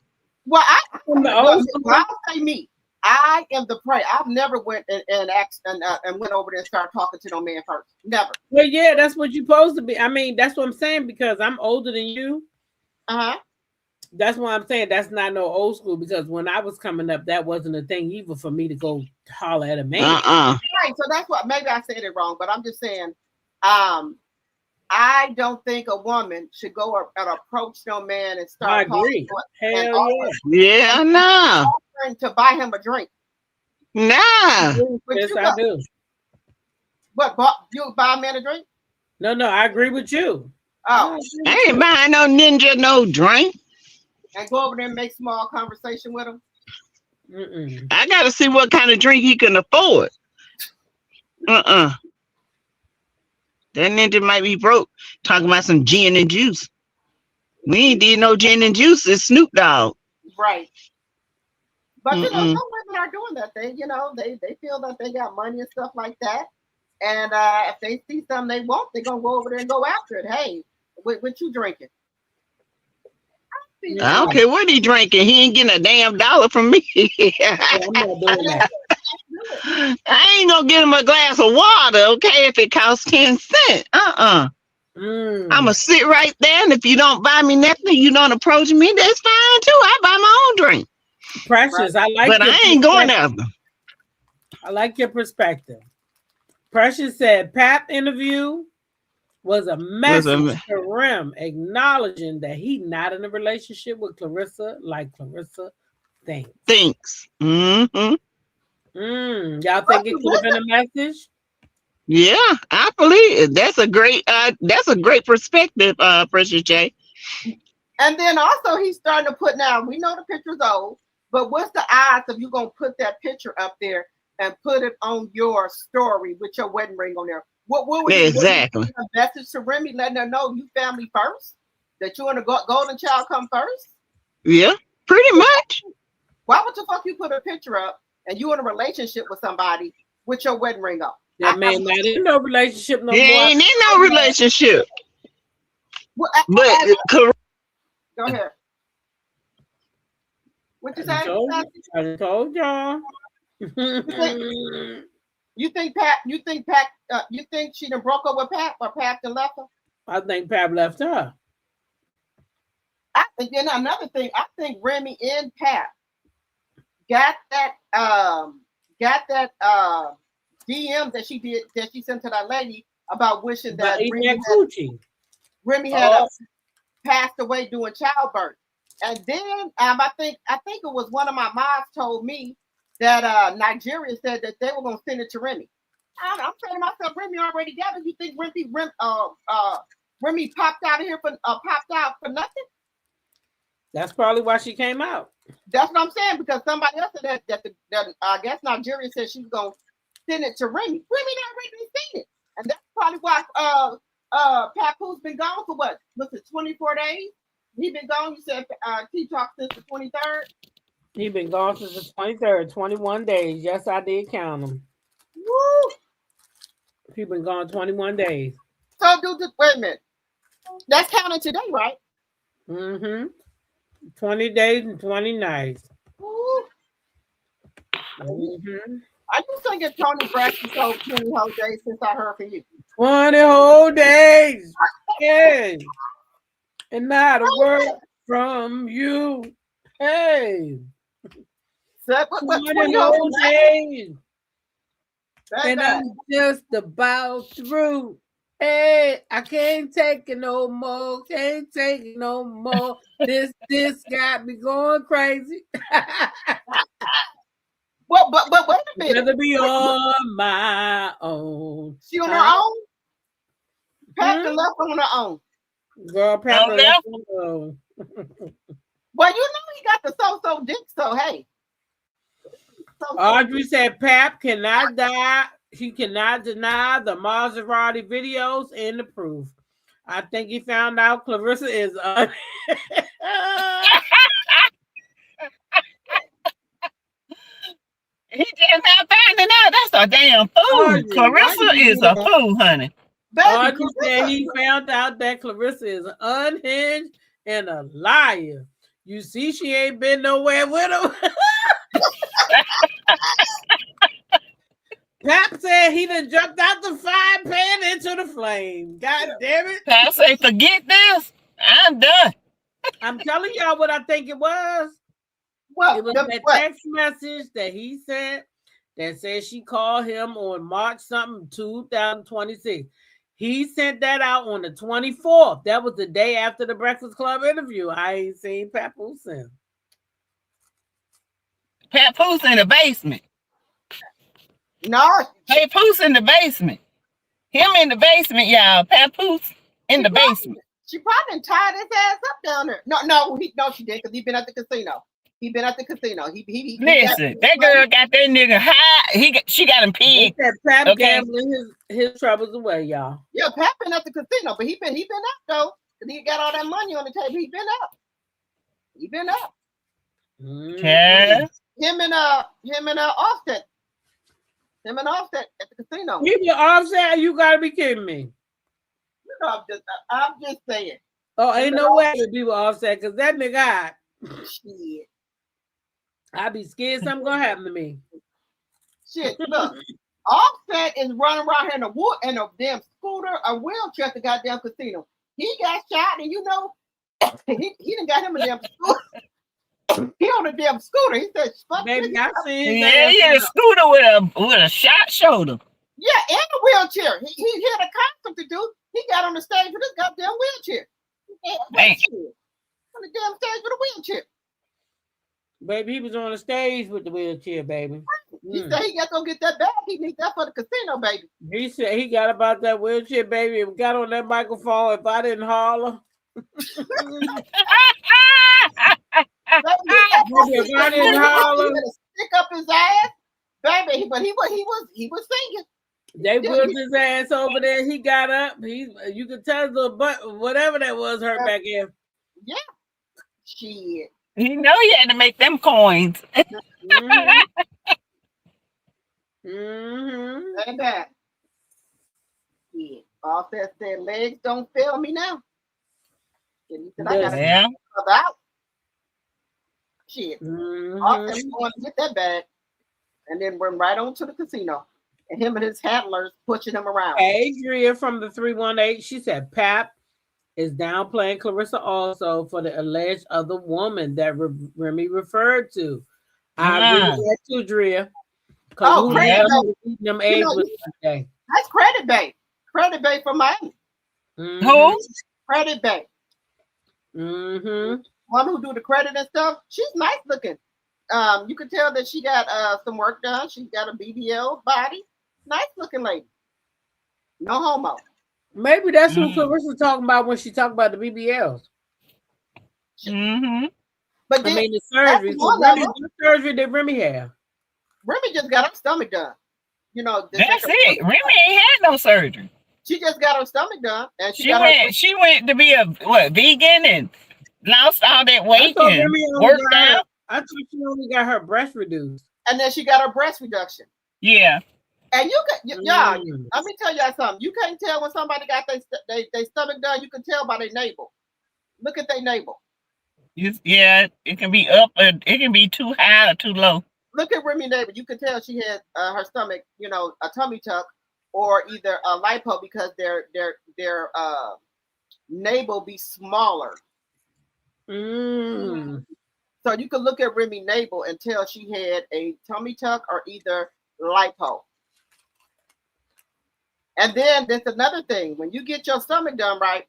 Well, I'll say me. I am the prey. I've never went and asked and went over there and started talking to no man first. Never. Well, yeah, that's what you're supposed to be. I mean, that's what I'm saying, because I'm older than you. That's why I'm saying that's not no old school, because when I was coming up, that wasn't a thing either for me to go holler at a man. Right. So that's what, maybe I said it wrong, but I'm just saying, I don't think a woman should go and approach no man and start. I agree. Hell yeah. No. To buy him a drink. Nah. Yes, I do. What? You buy a man a drink? No, I agree with you. Oh, I ain't buying no ninja no drink. And go over there and make small conversation with him. I gotta see what kind of drink he can afford. That ninja might be broke. Talking about some gin and juice. We ain't did no gin and juice. It's Snoop Dogg. Right. But some women are doing that. They feel that they got money and stuff like that. And if they see something they want, they're gonna go over there and go after it. Hey, what you drinking? I don't care what he drinking. He ain't getting a damn dollar from me. I'm not doing that. I ain't gonna get him a glass of water, okay, if it costs 10 cents. I'ma sit right there, and if you don't buy me nothing, you don't approach me, that's fine too. I buy my own drink. Precious, I like. But I ain't going after. I like your perspective. Precious said Pap interview was a message to Rem acknowledging that he not in a relationship with Clarissa like Clarissa thinks. Y'all think it could have been a message? Yeah, I believe it. That's a great perspective, Precious J. And then also he's starting to put now. We know the picture's old, but what's the odds of you gonna put that picture up there and put it on your story with your wedding ring on there? What would exactly a message to Remy letting her know you family first, that you want a golden child come first? Yeah, pretty much. Why would the fuck you put a picture up and you in a relationship with somebody with your wedding ring on? That man not in no relationship no He more. ain't in no relationship. Well, But go ahead. What you say? I told y'all. You think she done broke up with Pat or Pat done left her? I think Pat left her. And then another thing, I think Remy and Pat got that DM that she sent to that lady about wishing that Remy had passed away doing childbirth. And then I think it was one of my moms told me that Nigeria said that they were gonna send it to Remy. I'm saying to myself, Remy already got it. You think Remy popped out for nothing? That's probably why she came out. That's what I'm saying, because somebody else said that I guess Nigeria said she was gonna send it to Remy. Remy already seen it, and that's probably why Papoose been gone for what? Was it 24 days? He been gone. You said he talked since the 23rd. He been gone since the 23rd, 21 days. Yes, I did count him. Woo! He been gone 21 days. So wait a minute. That's counting today, right? Mm-hmm. 20 days and 20 nights. Woo. Mm-hmm. I just think it's Tony Braxton told 20 whole days since I heard from you. 20 whole days. Hey. And not a word from you. Hey. 20 whole days. And I'm just about through. Hey, I can't take it no more. Can't take it no more. This got me going crazy. Well, but wait a minute. Rather be on my own. She on her own? Pat left on her own. Girl, Pat left on her own. Well, you know he got the so-so dick, so hey. Audrey said Pap cannot die. He cannot deny the Maserati videos and the proof. I think he found out Clarissa is He just not finding out. That's a damn fool. Clarissa is a fool, honey. Audrey said he found out that Clarissa is unhinged and a liar. You see, she ain't been nowhere with him. Pap said he done jumped out the frying pan into the flame. God damn it. Pap say, forget this. I'm done. I'm telling y'all what I think it was. Well, it was that text message that he sent that said she called him on March 2026. He sent that out on the 24th. That was the day after the Breakfast Club interview. I ain't seen Papoose since. Papoose in the basement. No. Papoose in the basement. Him in the basement, y'all. Papoose in the basement. She probably tied his ass up down there. No, she did, because he been at the casino. He been at the casino. Listen, that girl got that nigga high. She got him pegged. Pap gambling his troubles away, y'all. Yeah, Pap been at the casino, but he been up though. Cause he got all that money on the table. He been up. Okay. Him and Offset. Him and Offset at the casino. You be Offset? You gotta be kidding me. You know, I'm just saying. Oh, ain't no way to be with Offset, because that nigga hot. Shit. I be scared something gonna happen to me. Shit, look. Offset is running around here in a damn scooter, a wheelchair at the goddamn casino. He got shot, and you know, he done got him a damn scooter. He on a damn scooter. He said, "Fuck baby, I seen that. Yeah, he a scooter with a shot shoulder. Yeah, and a wheelchair. He had a concert to do. He got on the stage with his goddamn wheelchair. On the damn stage with a wheelchair. Baby, he was on the stage with the wheelchair, baby. He said he got to go get that bag. He needs that for the casino, baby. He said he got about that wheelchair, baby, and got on that microphone. If I didn't holler. Stick up his ass, baby. But he was singing. They whipped his ass over there. He got up. You could tell his little butt, whatever that was, hurt back here. Yeah. Shit. He know he had to make them coins. And that. Yeah. Offset said, legs don't fail me now. And he said, I gotta out. Shit. Offset going to get that bag. And then went right on to the casino. And him and his handlers pushing him around. Adria from the 318, she said, Pap is downplaying Clarissa also for the alleged other woman that Remy referred to. I agree with that too, Drea. Oh, them eggs with day. That's Credit Bay. Credit Bay from Miami. Who? Credit Bay. One who do the credit and stuff. She's nice looking. You could tell that she got some work done. She's got a BBL body. Nice looking lady. No homo. Maybe that's what Clarissa's talking about when she talked about the BBLs. But I mean the surgery. What surgery did Remy have? Remy just got her stomach done. You know, that's it. Remy ain't had no surgery. She just got her stomach done, and she went to be a vegan and lost all that weight and worked out. I thought she only got her breast reduced, and then she got her breast reduction. Yeah. And you can, let me tell y'all something. You can't tell when somebody got their stomach done. You can tell by their navel. Look at their navel. Yeah, it can be up, and it can be too high or too low. Look at Remy's navel. You can tell she had her stomach, you know, a tummy tuck or either a lipo because their navel be smaller. So you can look at Remy's navel and tell she had a tummy tuck or either lipo. And then there's another thing. When you get your stomach done right,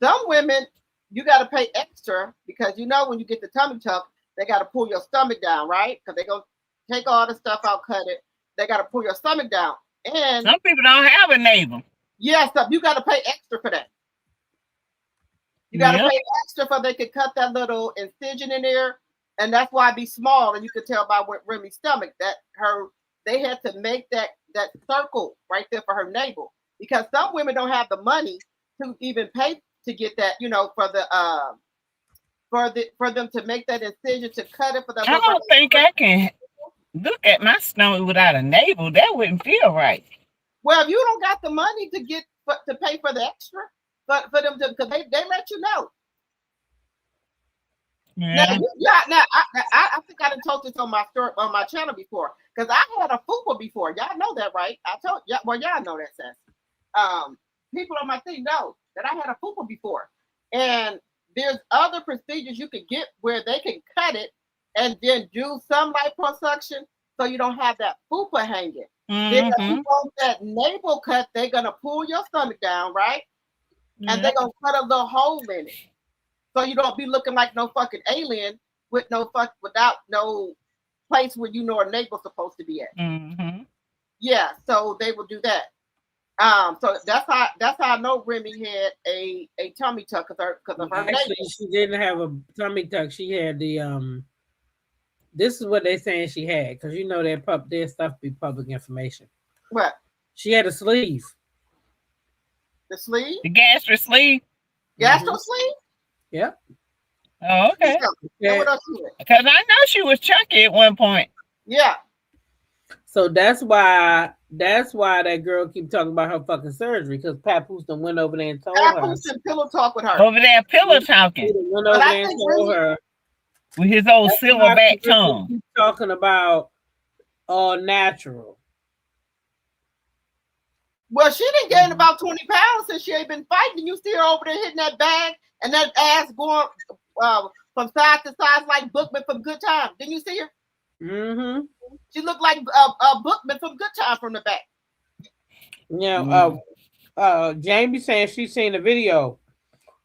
some women, you got to pay extra because, you know, when you get the tummy tuck, they got to pull your stomach down, right? Because they're going to take all the stuff out, cut it. They got to pull your stomach down. And some people don't have a navel. Yes, you got to pay extra for that. You got to pay extra for they could cut that little incision in there. And that's why it be small. And you could tell by Remy's stomach that they had to make that circle right there for her navel because some women don't have the money to even pay to get that, you know, for them to make that incision to cut it for that. I don't think I can look at my stomach without a navel. That wouldn't feel right. Well, if you don't got the money to pay for the extra, but for them to, because they let you know. Yeah. Now, I think I done told this on my story on my channel before because I had a fupa before. Y'all know that, right? I told y'all. Well, y'all know that, Sass. People on my thing know that I had a fupa before, and there's other procedures you could get where they can cut it and then do some liposuction so you don't have that fupa hanging. Then if you want that navel cut, they're gonna pull your stomach down, right? And they're gonna cut a little hole in it. So you don't be looking like no fucking alien without no place where you know a navel's supposed to be at. Yeah, so they will do that. So that's how I know Remy had a tummy tuck because of her navel. She didn't have a tummy tuck. She had the This is what they're saying she had because you know their stuff be public information. What? She had a sleeve. The sleeve? The gastric sleeve. Gastro sleeve? Yep. Oh, okay. Yeah. Because I know she was chunky at one point. Yeah. So that's why that girl keep talking about her fucking surgery because Papoose done went over there and told her. Papoose and pillow talk with her. Over there, pillow talking. Went over there and told her with his old silverback tongue. Keep talking about all natural. Well, she didn't gain about 20 pounds since she ain't been fighting. You see her over there hitting that bag and that ass going from side to side like Bookman from Good Time. Didn't you see her? She looked like Bookman from Good Time from the back. Yeah. Jamie saying she's seen a video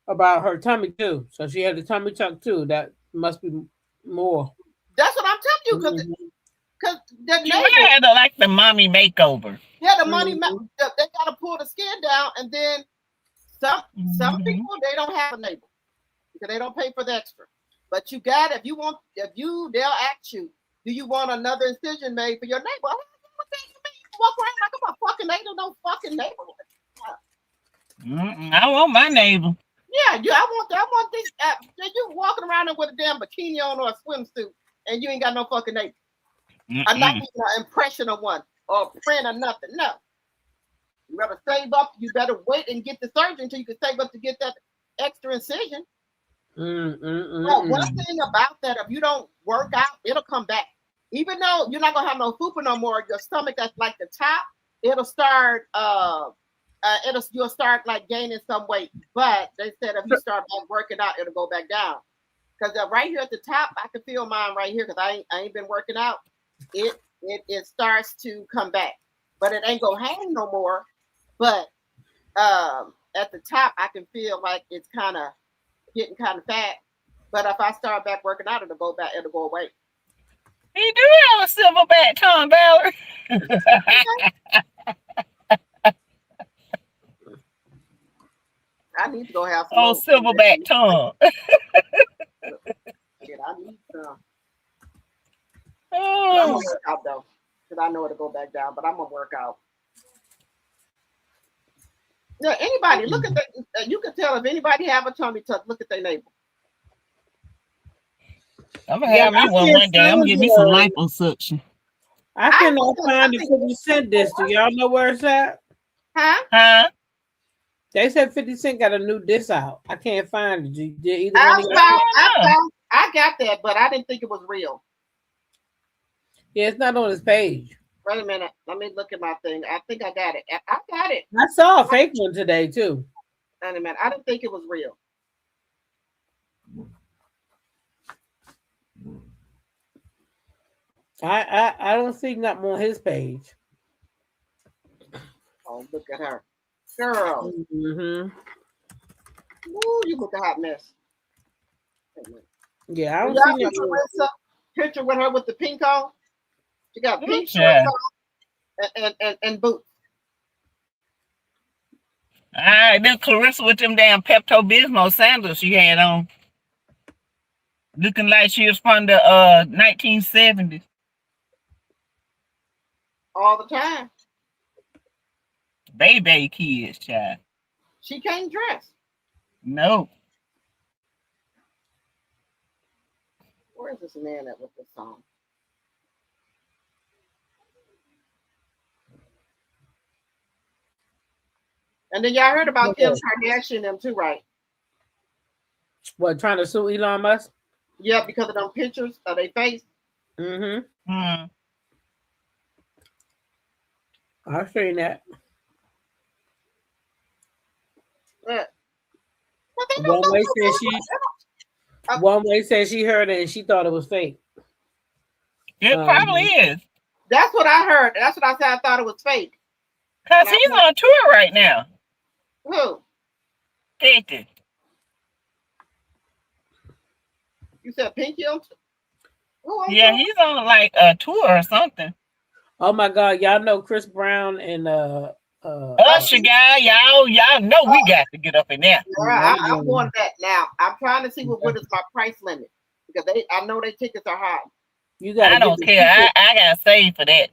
about her tummy too. So she had the tummy tuck too. That must be more. That's what I'm telling you because she had like the mommy makeover. Yeah, the money they gotta pull the skin down and then Some people they don't have a neighbor because they don't pay for the extra. But you got they'll ask you, do you want another incision made for your neighbor? What the hell you mean? You walk around like I'm a fucking neighbor, no fucking neighbor. I want my neighbor. Yeah, I want this. You walking around there with a damn bikini on or a swimsuit, and you ain't got no fucking neighbor. I'm not even an impression of one or a print or nothing. No. You better save up. You better wait and get the surgery until you can save up to get that extra incision. Well, one thing about that, if you don't work out, it'll come back. Even though you're not gonna have no fupa no more, your stomach that's like the top, it'll start. You'll start like gaining some weight. But they said if you start working out, it'll go back down. Because right here at the top, I can feel mine right here because I ain't been working out. It starts to come back, but it ain't gonna hang no more. But at the top, I can feel like it's kind of getting kind of fat. But if I start back working out, it'll go back. It'll go away. He do have a silverback tongue, Valerie. I need to go have some. Oh, silverback tongue. Shit, I need some. Oh. I'm gonna work out though, because I know it'll go back down. But I'm gonna work out. Yeah, anybody look at that. You can tell if anybody have a tummy tuck. Look at their neighbor. I'm gonna have me one day. I'm gonna get me some liposuction. I cannot find the 50 Cent disc. Do y'all know where it's at? Huh? They said 50 Cent got a new disc out. I can't find it. Did either I got that, but I didn't think it was real. Yeah, it's not on his page. Wait a minute. Let me look at my thing. I think I got it. I got it. I saw a fake one today too. Wait a minute. I didn't think it was real. I don't see nothing on his page. Oh, look at her. Girl. Ooh, you look a hot mess. Yeah, I don't see nothing. Picture with her with the pink on. She got pink shorts on and boots. All right, then Clarissa with them damn Pepto-Bismol sandals she had on. Looking like she was from the 1970s. All the time. Baby kids, child. She can't dress. No. Where is this man at with this song? And then y'all heard about Kim Kardashian and them too, right? What, trying to sue Elon Musk? Yeah, because of them pictures of their face. I've seen that. One way said she heard it and she thought it was fake. It probably is. That's what I heard. That's what I said. I thought it was fake. Because he's on tour right now. Who? 50. You said Pinky on tour? Yeah, he's on like a tour or something. Oh my God, y'all know Chris Brown and Usher guy, y'all know we got to get up in there. I want that now. I'm trying to see what is my price limit because I know their tickets are high. I don't care. I gotta save for that.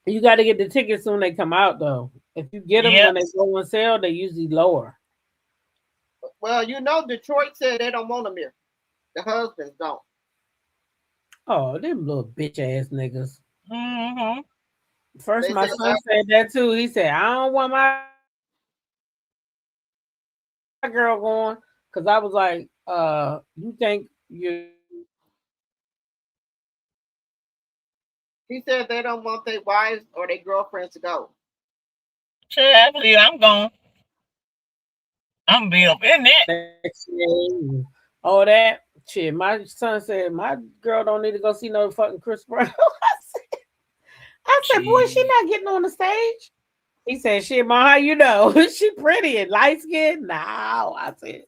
You got to get the tickets when they come out, though. If you get them when they go on sale, they usually lower. Well, you know, Detroit said they don't want them here. The husbands don't. Oh, them little bitch ass niggas. First, my son said that too. He said, "I don't want my girl going," because I was like, "You think you?" He said they don't want their wives or their girlfriends to go. Sure, I believe I'm going. I'm gonna be up in that. Oh, that shit. My son said my girl don't need to go see no fucking Chris Brown. I said, boy, she not getting on the stage. He said, shit, Ma, how you know? She pretty and light skinned. No, I said,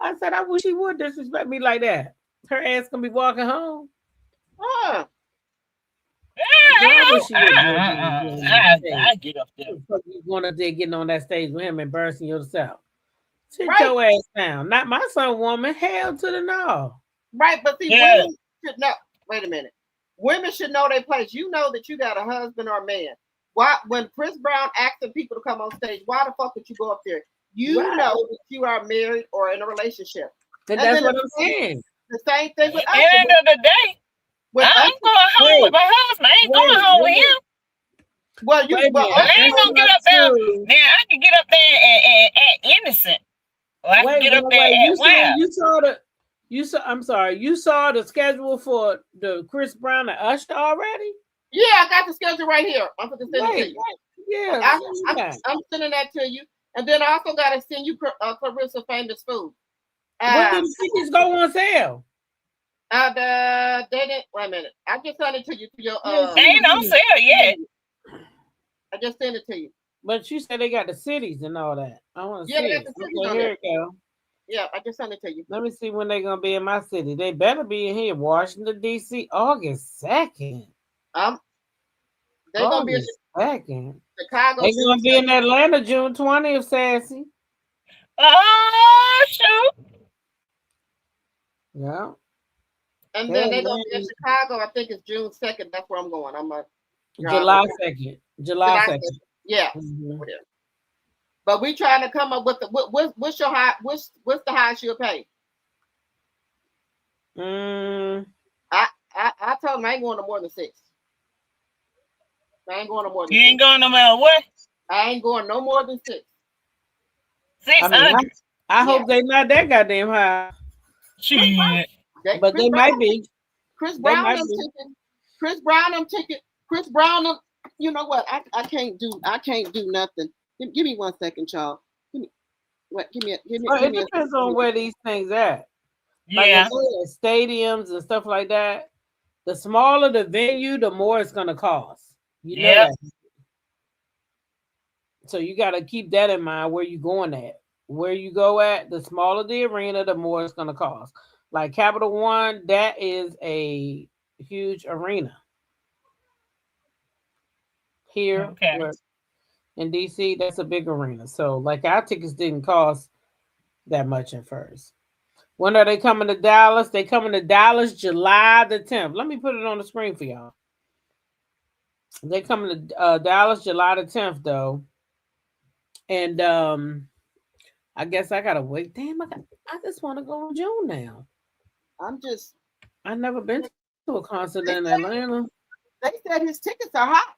I wish she would disrespect me like that. Her ass gonna be walking home. Huh. I get up there. You going up there getting on that stage with him, embarrassing yourself. Sit Right. your ass down. Not my son, woman. Hell to the no. Right, but see, Yeah. women should know. Wait a minute. Women should know their place. You know that you got a husband or a man. Why, when Chris Brown asking people to come on stage, why the fuck would you go up there? You Right. know that you are married or in a relationship. And And that's then what the I'm same- saying. The same thing with At us. the end of the day, With I'm us, going home with my husband. I ain't going home with him. well, you Wait a well, minute. But I ain't That's gonna get not up there. true. Now I can get up there and act innocent. Or I can get up there and act wild. I'm sorry. You saw the schedule for the Chris Brown and Usher already? yeah, I got the schedule right here. I'm going to send it to you. Yeah. I'm sending that to you, and then I also got to send you Clarissa famous food. When did the tickets go on sale? They didn't. Wait a minute. I just sent it to you to your. They ain't on sale yet. I just sent it to you. But you said they got the cities and all that. I want to Yeah, see they it. got the cities Okay, on here there. it go. Yeah, I just sent it to you. Let me see when they're gonna be in my city. They better be in here, Washington D.C. August 2nd. They're gonna be in August 2nd. Chicago. They're gonna be in Atlanta June 20th, Sassy. Oh shoot! Yeah. And then they're gonna be in Chicago. I think it's June 2nd. That's where I'm going. I'm like July 2nd. July 2nd. Yeah. Mhm. But we trying to come up with the what's your high? What's the highest you'll pay? I told him I ain't going no more than 6. I ain't going no more than You ain't going no more what? I ain't going no more than 6. 600. I hope they not that goddamn high. Shit. But they might be. Chris Brown them ticket. Chris Brown them ticket. Chris Brown them. You know what? I can't do nothing. Give me 1 second, y'all. Give me. It depends on where these things at. Yeah. Like stadiums and stuff like that. The smaller the venue, the more it's gonna cost. You know that. So you got to keep that in mind where you going at. Where you go at, the smaller the arena, the more it's gonna cost. Like Capital One, that is a huge arena. Here in DC, that's a big arena. So like our tickets didn't cost that much at first. When are they coming to Dallas? They coming to Dallas July the 10th. Let me put it on the screen for y'all. They coming to Dallas July the 10th though. And I guess I gotta wait. Damn, I just want to go in June now. I've never been to a concert in Atlanta. They said his tickets are hot.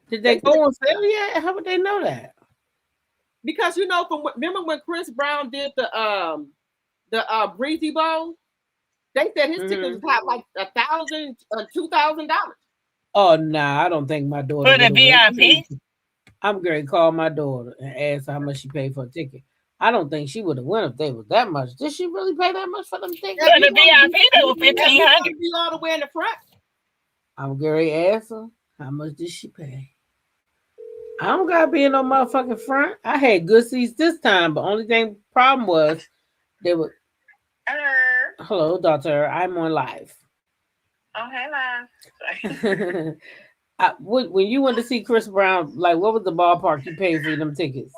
Did they go on sale yet? How would they know that? Because remember when Chris Brown did the Breezy Bowl? They said his tickets was hot like $1,000, $2,000. Oh nah, I don't think my daughter for the VIP. I'm going to call my daughter and ask how much she paid for a ticket. I don't think she would have went if they was that much. Did she really pay that much for them tickets? For the VIP, they were $1,500. Be all the way in the front. I'm going to ask her how much did she pay. I don't gotta be in no motherfucking front. I had good seats this time, but only problem was they were. Hello, doctor. I'm on live. Oh, hey, live. When you went to see Chris Brown, like what was the ballpark you paid for them tickets?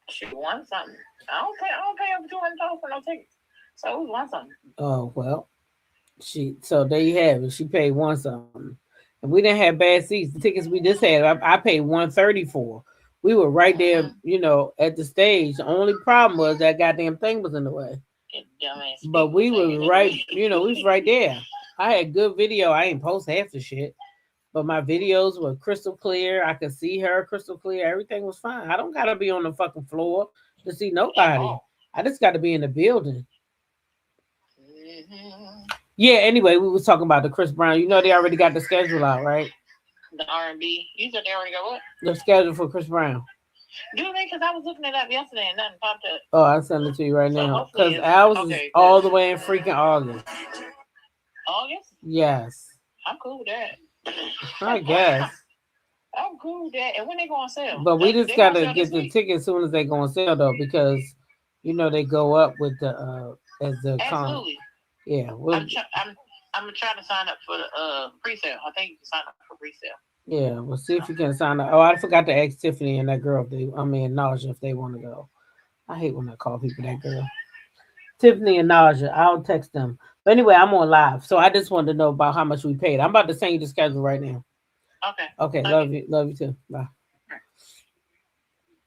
She won something. I don't pay up $200 for no tickets. So it was one something. Oh well, so there you have it. She paid one something. And we didn't have bad seats. The tickets we just had, I paid $130 for. We were right there, at the stage. The only problem was that goddamn thing was in the way. But we were right, we was right there. I had good video. I ain't post half the shit, but my videos were crystal clear. I could see her crystal clear. Everything was fine. I don't gotta be on the fucking floor to see nobody. I just gotta be in the building. Yeah, anyway, we was talking about the Chris Brown. They already got the schedule out, right? The R&B. You said they already got what? The schedule for Chris Brown. Do they? Because I was looking it up yesterday and nothing popped up. Oh, I'll send it to you right now. Because ours is all the way in freaking August. August? Yes. I'm cool with that. I guess. I'm cool with that. And when they go on sale? But we just got to get the tickets as soon as they go on sale, though, because, they go up with the, as the Absolutely. Yeah, I'm gonna try to sign up for the pre-sale. I think you can sign up for pre-sale. Yeah, we'll see if you can sign up. Oh, I forgot to ask Tiffany and that girl if they, Nausea, if they want to go. I hate when I call people that girl. Tiffany and Nausea, I'll text them. But anyway, I'm on live, so I just wanted to know about how much we paid. I'm about to send you the schedule right now. Okay. Okay, love you too. Bye.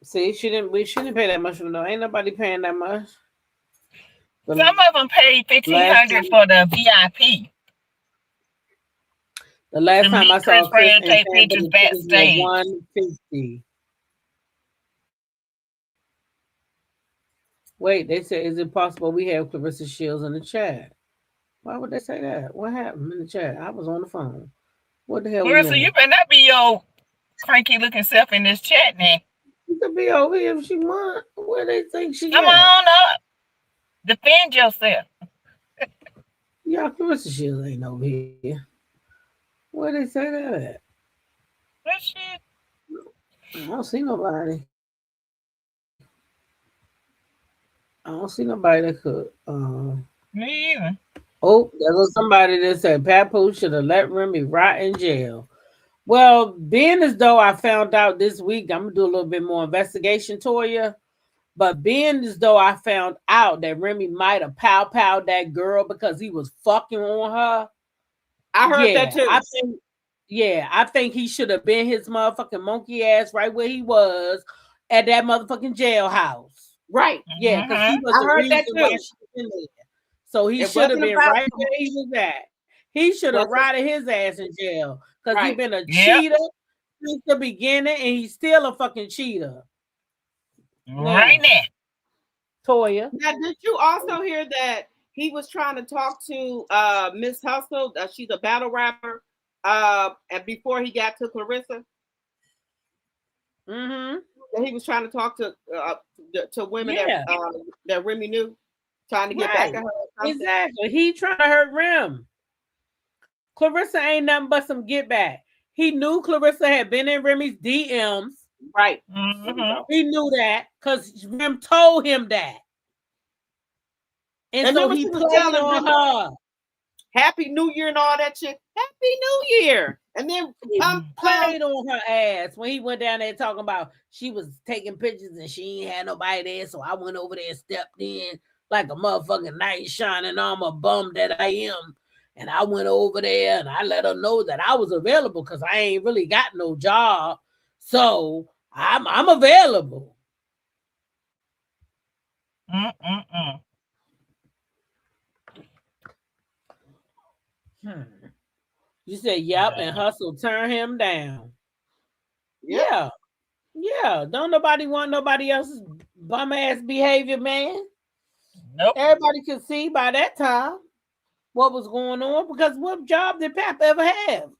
See, we shouldn't pay that much for no. Ain't nobody paying that much. Some of them paid $1,500 for the VIP. The last time I saw Chris and take pictures backstage. $150. Wait, they said, is it possible we have Clarissa Shields in the chat? Why would they say that? What happened in the chat? I was on the phone. What the hell? Clarissa, you better not be your cranky looking self in this chat now. You could be over here if she want. Where they think she Come on up. Defend yourself. Yeah, Clarissa Shields ain't over here. Where they say that at? What shit? I don't see nobody. I don't see nobody that could. Me either. Oh, there was somebody that said Papoose should have let Remy rot in jail. Well, being as though I found out this week, I'm gonna do a little bit more investigation, Toya. But being as though I found out that Remy might have pow-powed that girl because he was fucking on her. I heard that too. I think he should have been his motherfucking monkey ass right where he was at that motherfucking jailhouse. Right. Yeah, because he was the reason why she was in there. So he should have been right where he was at. He should have rotted his ass in jail because he's been a cheater since the beginning, and he's still a fucking cheater. Right now. Toya. Now, did you also hear that he was trying to talk to Miss Hustle? She's a battle rapper. And before he got to Clarissa, he was trying to talk to women that Remy knew, trying to get back at her. Exactly. He trying to hurt Rem. Clarissa ain't nothing but some get back. He knew Clarissa had been in Remy's DMs. Right. He knew that because Rem told him that. And so he played on her. Happy New Year and all that shit. Happy New Year. And then he played on her ass when he went down there talking about she was taking pictures and she ain't had nobody there. So I went over there and stepped in like a motherfucking knight in shining armor bum that I am. And I went over there and I let her know that I was available because I ain't really got no job. So I'm available. You said, yep, and Hustle turn him down. Yeah. Don't nobody want nobody else's bum ass behavior, man. Nope. Everybody could see by that time what was going on because what job did Pap ever have?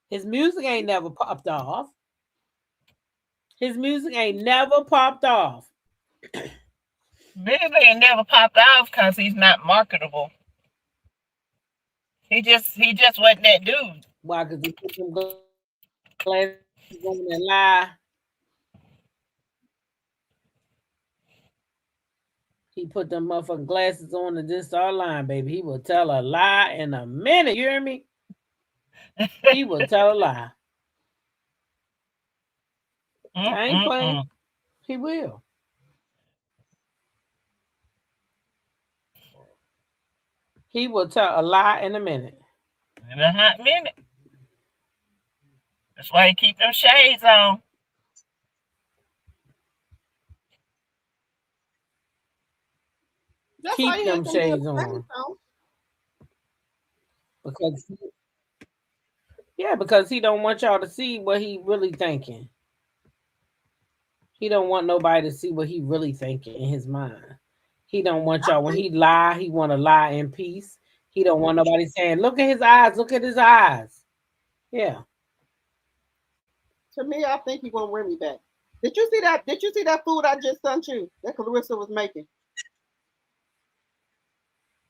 His music ain't never popped off. Maybe ain't never popped off because he's not marketable. He just wasn't that dude. Why? Because he put some glasses on and lie. He put them motherfucking glasses on and just start lying, baby. He will tell a lie in a minute. You hear me? He will tell a lie. I ain't playing. He will. He will tell a lie in a minute. In a hot minute. That's why he keep them shades on. Keep them shades on. Because he don't want y'all to see what he really thinking. He don't want nobody to see what he really thinking in his mind. He don't want y'all, when he lie, he want to lie in peace. He don't want nobody saying, look at his eyes, look at his eyes. Yeah. To me, I think he want Remy back. Did you see that food I just sent you that Clarissa was making?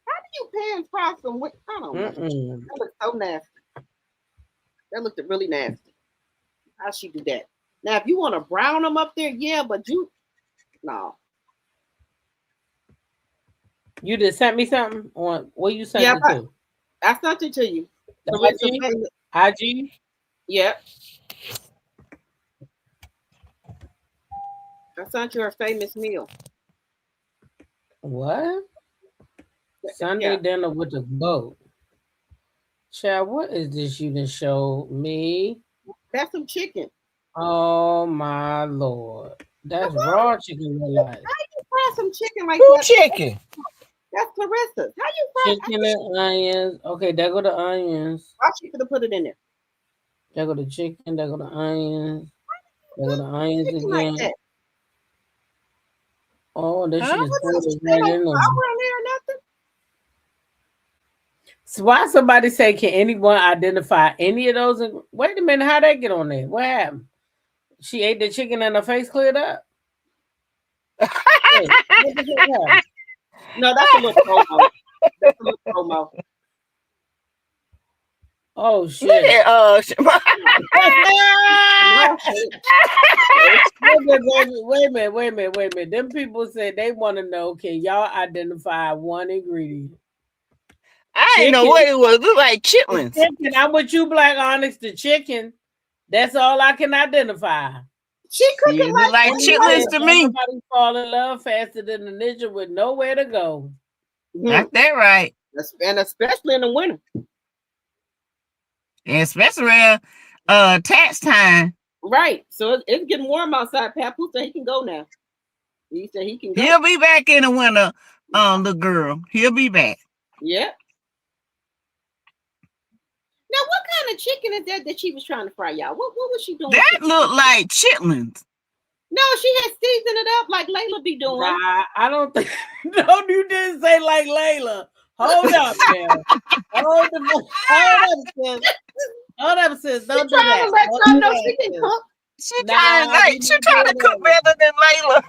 How do you pan fry some? I don't know. That looked so nasty. That looked really nasty. How she do that? Now, if you want to brown them up there, yeah, but no. You just sent me something on what you sent it to? I sent it to you. IG? Yep. I sent you her famous meal. What? Sunday Yeah. dinner with the goat. Child, what is this you done showed me? That's some chicken. Oh my lord. That's raw chicken realize. How you fry some chicken like Who that? chicken? That's Clarissa's. How you fry Chicken and onions. Okay, there go the onions. Why she could have put it in there? There go the chicken, there go the onions. There go the Put onions chicken like again. that. Oh, then she Huh? just What's poured up? it They right don't in there. flour in there or nothing? So why somebody say, can anyone identify any of those? Wait a minute, how they get on there? What happened? She ate the chicken and her face cleared up? Wait, what the heck happened? No, that's a little promo. That's a little promo. Oh Look shit. at No shit. Wait a minute. Them people said they want to know, can y'all identify one ingredient? I didn't know what it was. Look like The chitlins. chicken. I'm with you, Black Onyx. The chicken. That's all I can identify. She cooking It look like And he chitlins said, to me. Nobody fall in love faster than the ninja with nowhere to go. Got that right. And especially in the winter. And especially around tax time. Right. So it's getting warm outside. Papoose said he can go now. He said he can go. He'll be back in the winter, the girl. He'll be back. Yeah. Now, what kind of chicken is that she was trying to fry, y'all? What was she doing? That looked like chitlins. No, she had seasoned it up like Layla be doing. Nah, I don't think. No, you didn't say like Layla. Hold up, man. Hold up, sis. Don't do that. Trying to let y'all know she can cook. She trying to cook better than Layla.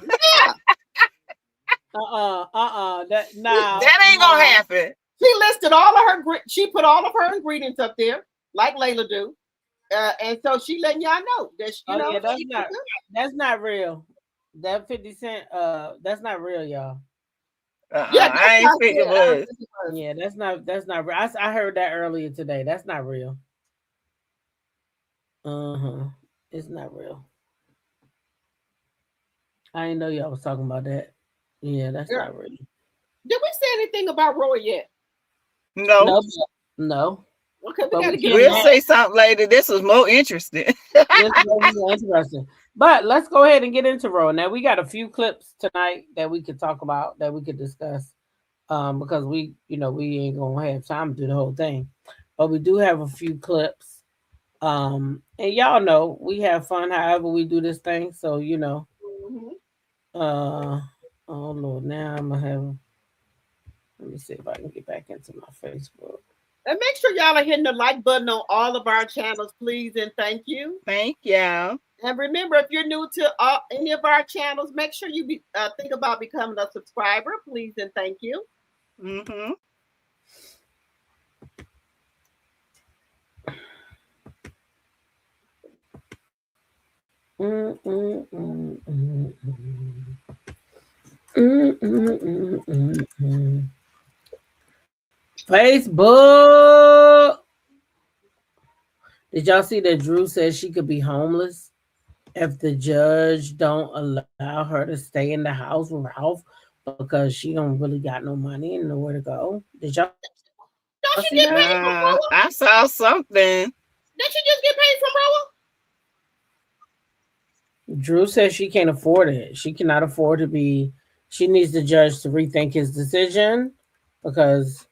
That ain't gonna happen. She listed all of her. She put all of her ingredients up there, like Layla do, and so she letting y'all know that that's not real. That 50 cent, that's not real, y'all. Yeah, I ain't think it was. Yeah, that's not real. I heard that earlier today. That's not real. It's not real. I didn't know y'all was talking about that. Yeah, that's not real. Did we say anything about Roy yet? No. Okay, we'll say something later. This was more interesting. This was more interesting. But let's go ahead and get into Roy. Now we got a few clips tonight that we could talk about, that we could discuss. Because we ain't gonna have time to do the whole thing. But we do have a few clips. And y'all know we have fun however we do this thing. So oh Lord, now I'm gonna have. Let me see if I can get back into my Facebook. And make sure y'all are hitting the like button on all of our channels, please, and thank you. Thank y'all. And remember, if you're new to any of our channels, make sure you think about becoming a subscriber, please, and thank you. Mm-hmm. Facebook. Did y'all see that Drew says she could be homeless if the judge don't allow her to stay in the house with Ralph because she don't really got no money and nowhere to go? Did y'all see that? I saw something. Did she just get paid from Roa? Drew says she can't afford it. She cannot afford to be. She needs the judge to rethink his decision because,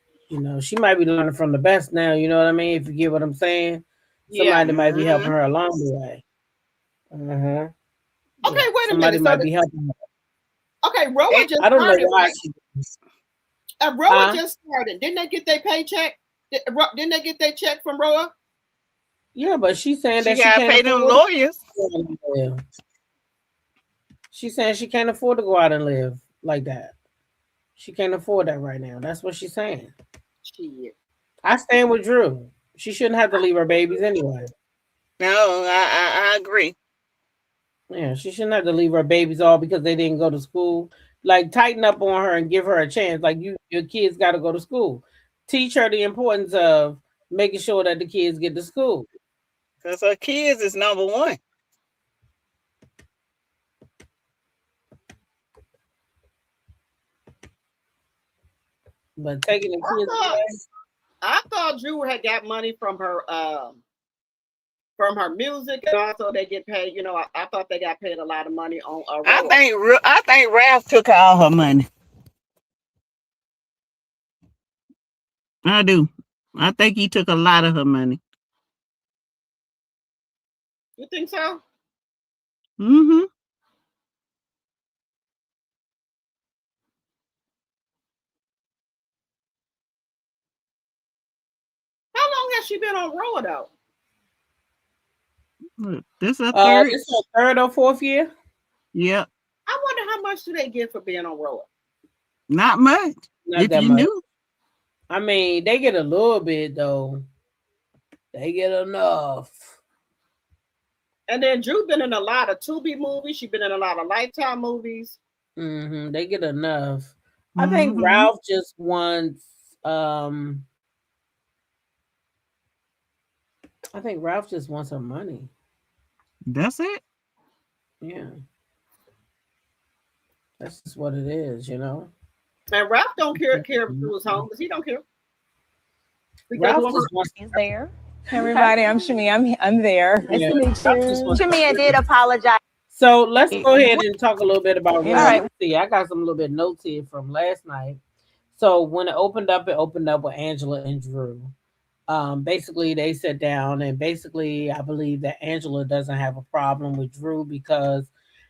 she might be learning from the best now. You know what I mean? If you get what I'm saying. Somebody might be helping her along the way. Okay, wait a Somebody minute. might be helping her. Okay, Roa just I don't started. know why. Roa just started. Didn't they get their paycheck? Didn't they get their check from Roa? Yeah, but she's saying that she got to pay them lawyers. She's saying she can't afford to go out and live like that. She can't afford that right now. That's what she's saying. I stand with Drew. She shouldn't have to leave her babies anyway. No, I agree. Yeah, she shouldn't have to leave her babies all because they didn't go to school. Like, tighten up on her and give her a chance. Like, your kids got to go to school. Teach her the importance of making sure that the kids get to school. Because her kids is number one. But taking the kids away. I thought Drew had got money from her music, and also they get paid. You know, I thought they got paid a lot of money on. I think Ralph took all her money. I do. I think he took a lot of her money. You think so? Mm-hmm. How long has she been on Roller though? This is third. This is her third or fourth year. Yep. I wonder how much do they get for being on Roller? Not much. Not if that you much. knew. I mean, they get a little bit though. They get enough. And then Drew been in a lot of Tubi movies. She's been in a lot of Lifetime movies. Mm-hmm. They get enough. I think Ralph just wants. I think Ralph just wants her money. That's it. Yeah. That's just what it is, you know. And Ralph don't care if Drew was home because he don't care. Ralph just wants He's there. Everybody, I'm Shami. I'm there. Yeah. Nice to meet you. Shami, I did apologize. So let's go ahead and talk a little bit about Roller. All right. See, I got some little bit notes here from last night. So when it opened up with Angela and Drew. Basically they sat down and basically I believe that Angela doesn't have a problem with Drew because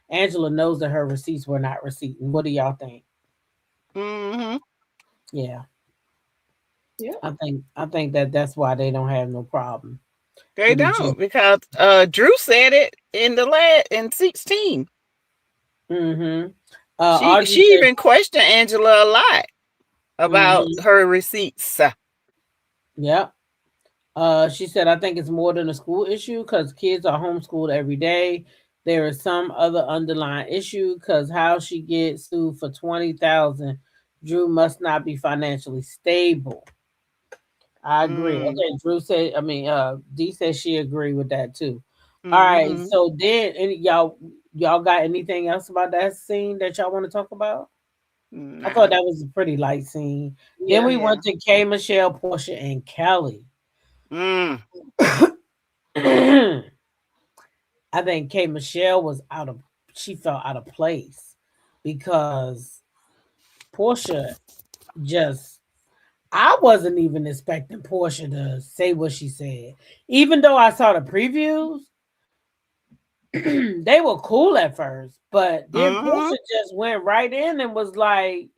Angela knows that her receipts were not receipts. What do y'all think? Mm-hmm. Yeah. Yeah. I think that's why they don't have no problem. They don't because Drew said it in 16. Mm-hmm. She even questioned Angela a lot about her receipts. Yep. She said, I think it's more than a school issue because kids are homeschooled every day. There is some other underlying issue because how she gets sued for $20,000, Drew must not be financially stable. I agree. Okay, Drew said, D said she agreed with that too. All right. So then y'all got anything else about that scene that y'all want to talk about? I thought that was a pretty light scene. Yeah, then we went to K, Michelle, Portia, and Kelly. I think K Michelle she felt out of place because Portia I wasn't even expecting Portia to say what she said. Even though I saw the previews, they were cool at first, but then Portia just went right in and was like,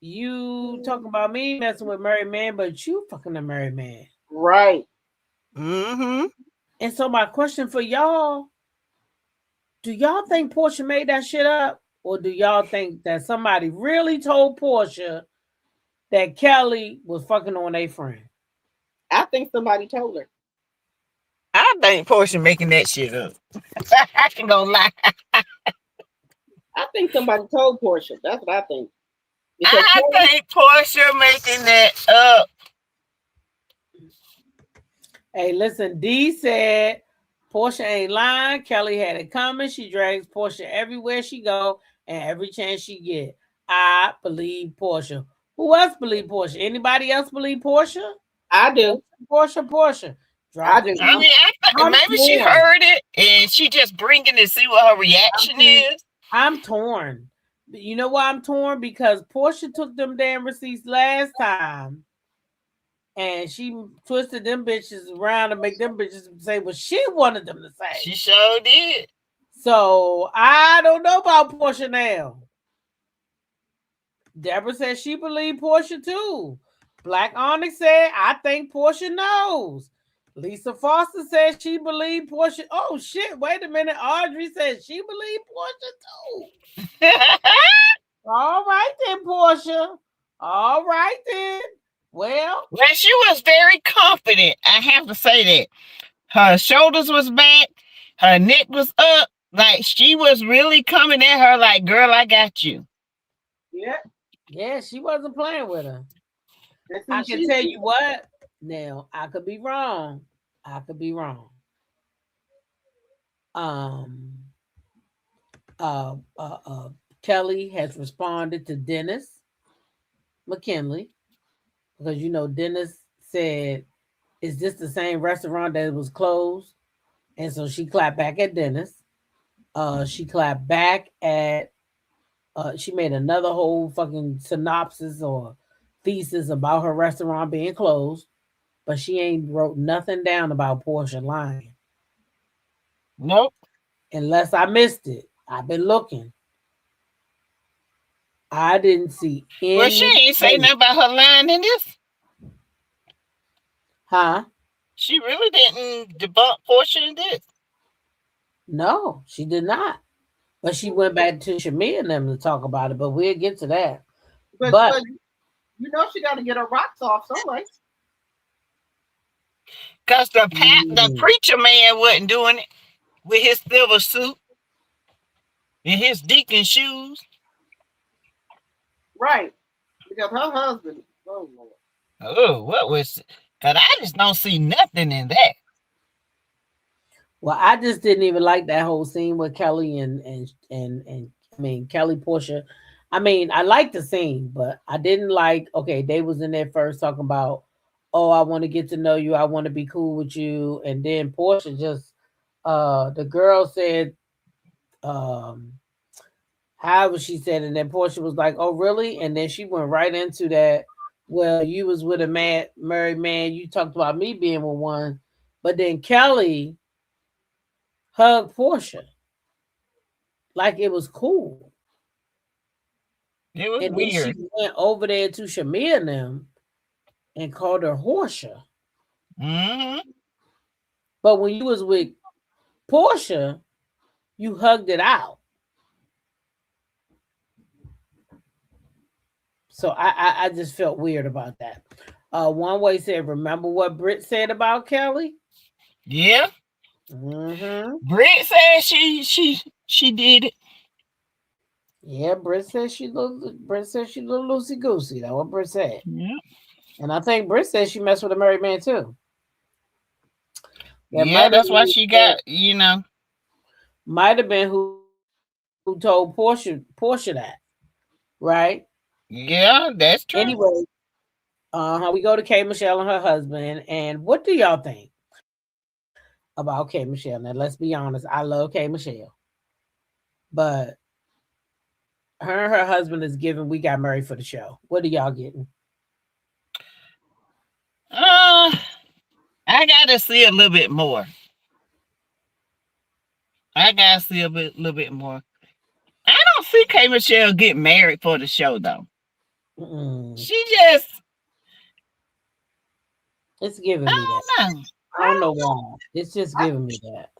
you talking about me messing with married man, but you fucking a married man. Right. And so my question for y'all, do y'all think Portia made that shit up? Or do y'all think that somebody really told Portia that Kelly was fucking on a friend? I think somebody told her. I think Portia making that shit up. I can go lie. I think somebody told Portia. That's what I think. I think Portia making that up. Hey, listen, D said Portia ain't lying. Kelly had it coming. She drags Portia everywhere she go and every chance she get. I believe Portia. Who else believe Portia? Anybody else believe Portia? I do. Portia. I do. I mean, maybe she heard it and she just bringing to see what her reaction is. I'm torn. You know why I'm torn? Because Portia took them damn receipts last time. And she twisted them bitches around to make them bitches say what she wanted them to say. She sure did. So I don't know about Portia now. Deborah said she believed Portia too. Black Onyx said, I think Portia knows. Lisa Foster said she believed Portia. Oh shit, wait a minute. Audrey said she believed Portia too. All right then, Portia. All right then. Well, she was very confident. I have to say that. Her shoulders was back. Her neck was up. Like she was really coming at her like, girl, I got you. Yeah. Yeah, she wasn't playing with her. I can tell you what. Now, I could be wrong. I could be wrong. Um, uh, uh, uh, Kelly has responded to Dennis McKinley because Dennis said, "Is this the same restaurant that was closed?" And so she clapped back at Dennis. She clapped back at. She made another whole fucking synopsis or thesis about her restaurant being closed, but she ain't wrote nothing down about Portia lying. Nope. Unless I missed it. I've been looking. I didn't see Well, she any. ain't say nothing about her lying in this. Huh? She really didn't debunk Portia in this. No, she did not. But she went back to Shamir and them to talk about it, but we'll get to that. But she got to get her rocks off someway. Because the preacher man wasn't doing it with his silver suit and his deacon shoes. Right. Because her husband, oh Lord. Oh, what was? Because I just don't see nothing in that. Well, I just didn't even like that whole scene with Kelly and I mean Kelly Portia. I mean, I liked the scene, but I didn't like. Okay, they was in there first talking about, oh, I want to get to know you, I want to be cool with you, and then Portia just, the girl said, however she said, and then Portia was like, oh, really? And then she went right into that. Well, you was with a married man. You talked about me being with one, but then Kelly hugged Portia like it was cool. It was And weird. then she went over there to Shamir and them and called her Horsha. Mm-hmm. But when you was with Portia, you hugged it out. So I just felt weird about that. One way said, remember what Britt said about Kelly? Yeah. Mm-hmm. Britt said she did it. Yeah, Britt said she little loosey goosey. That's what Britt said. Yeah. And I think Britt said she messed with a married man too. Yeah, that's why she got, might have been who told Portia that, right? Yeah, that's true. Anyway, we go to K Michelle and her husband, and what do y'all think about K Michelle? Now, let's be honest, I love K Michelle, but her and her husband is giving "We Got Married for the Show." What are y'all getting? I gotta see a little bit more. Little bit more. I don't see K Michelle get married for the show though. She just, it's giving me that. I don't know why. It's just giving me that.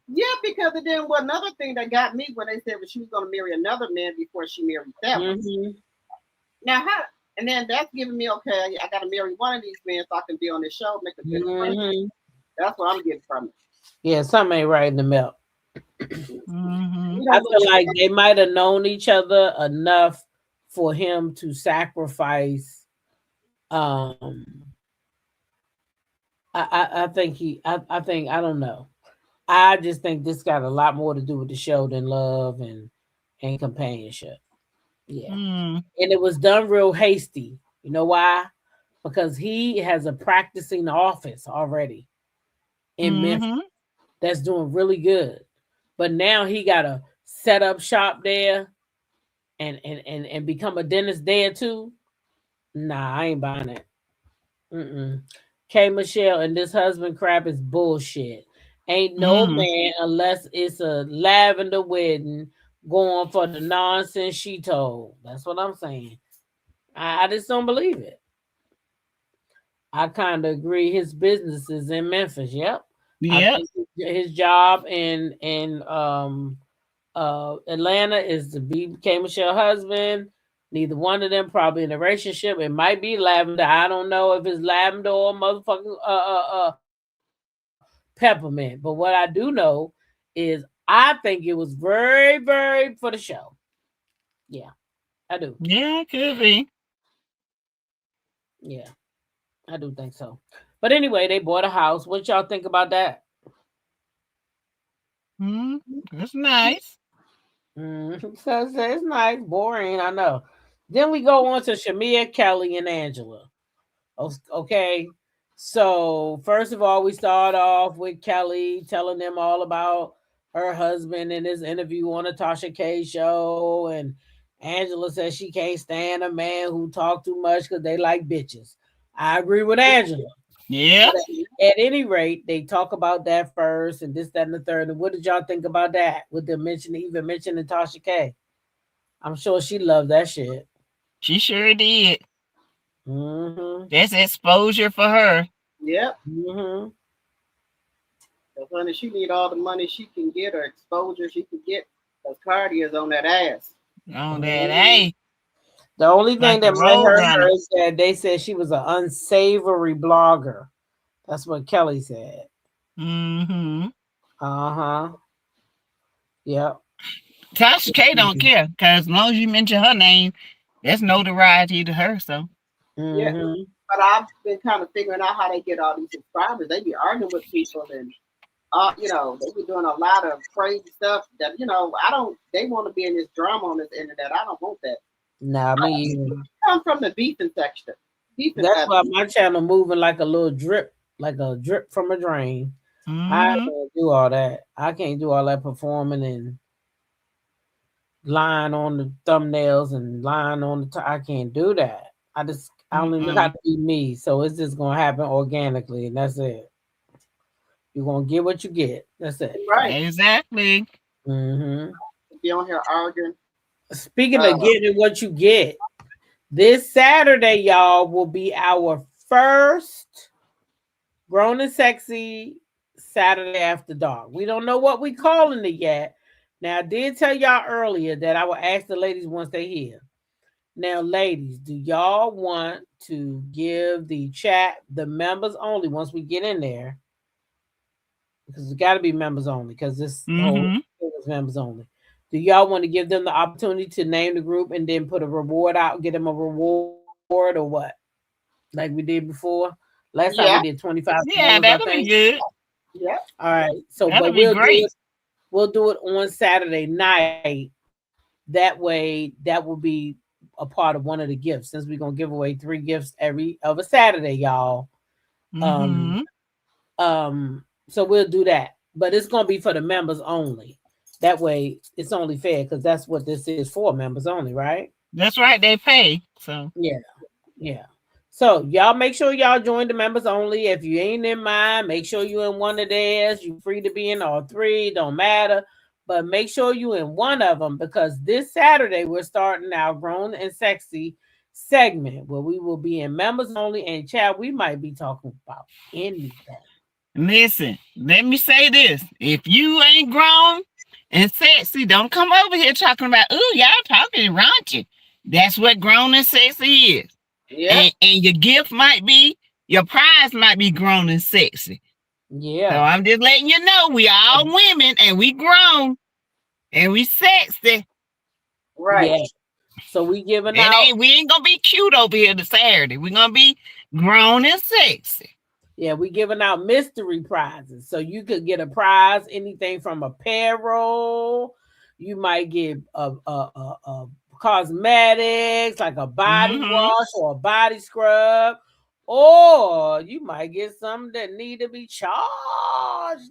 Yeah, because it then was another thing that got me when they said she was going to marry another man before she married that one. Now, and then that's giving me, okay, I got to marry one of these men so I can be on this show, make a difference. That's what I'm getting from it. Yeah, something ain't right in the milk. I feel like they might have known each other enough for him to sacrifice. I think I don't know. I just think this got a lot more to do with the show than love and companionship. Yeah. And it was done real hasty. You know why? Because he has a practicing office already in Memphis that's doing really good. But now he got to set up shop there and become a dentist there too. Nah, I ain't buying it. K Michelle and this husband crap is bullshit. Ain't no man unless it's a lavender wedding going for the nonsense she told. That's what I'm saying. I just don't believe it. I kind of agree. His business is in Memphis. Yep. Yeah. His job in Atlanta is to be K Michelle husband. Neither one of them probably in a relationship. It might be lavender. I don't know if it's lavender or motherfucking peppermint. But what I do know is I think it was very, very for the show. Yeah, I do. Yeah, it could be. Yeah, I do think so. But anyway, they bought a house. What y'all think about that? That's nice. So it's nice, boring, I know. Then we go on to Shamia, Kelly, and Angela. Okay. So first of all, we start off with Kelly telling them all about her husband in his interview on the Tasha K show, and Angela says she can't stand a man who talk too much because they like bitches. I agree with Angela. Yeah. At any rate, they talk about that first, and this, that, and the third. And what did y'all think about that? With them even mentioning Tasha K? I'm sure she loved that shit. She sure did. Mm-hmm. That's exposure for her. Yep. Mm-hmm. So, honey, she need all the money she can get or exposure she can get because Cardi is on that ass. On that, hey. The only thing Like that a might hurt roadrunner. her is that they said she was an unsavory blogger. That's what Kelly said. Mm-hmm. Uh-huh. Yep. Tasha K don't care because as long as you mention her name, that's notoriety to her. So Yeah. Mm-hmm. But I've been kind of figuring out how they get all these subscribers. They be arguing with people and you know, they be doing a lot of crazy stuff that, you know, they want to be in this drama on this internet. I don't want that. Nah, me either. Come from the beefing section. That's why my channel moving like a little drip, like a drip from a drain. I can't do all that. I can't do all that performing and lying on the thumbnails and lying on the I can't do that. I only know how to be me. So it's just gonna happen organically, and that's it. You're gonna get what you get. That's it. Right. exactly. Mm-hmm. Be on here arguing. Speaking of getting what you get, this Saturday, y'all, will be our first Grown and Sexy Saturday After Dark. We don't know what we calling it yet. Now, I did tell y'all earlier that I will ask the ladies once they hear. Now, ladies, do y'all want to give the chat the members only once we get in there? Because it's got to be members only because this whole thing is members only. Do y'all want to give them the opportunity to name the group and then put a reward out, get them a reward or what? Like we did before? Last time we did 25. Yeah, that'll be good. Yeah. All right. So, that'll but be great. We'll do it on Saturday night. That way, that will be a part of one of the gifts since we're gonna give away 3 gifts every other Saturday, y'all. So we'll do that, but it's gonna be for the members only. That way, it's only fair because that's what this is for, members only, right? That's right. They pay. So yeah. So y'all make sure y'all join the members only. If you ain't in mine, make sure you in one of theirs. You're free to be in all 3, don't matter. But make sure you in one of them because this Saturday we're starting our Grown and Sexy segment where we will be in members only and chat. We might be talking about anything. Listen, let me say this. If you ain't grown and sexy, don't come over here talking about, oh, y'all talking raunchy. That's what grown and sexy is. Yeah. And your gift might be, your prize might be grown and sexy. Yeah. So I'm just letting you know we all women and we grown and we sexy. Right. Yeah. So we giving out. We ain't gonna be cute over here this Saturday. We're gonna be grown and sexy. Yeah, we giving out mystery prizes. So you could get a prize, anything from apparel. You might get a cosmetics like a body wash or a body scrub. Or you might get something that need to be charged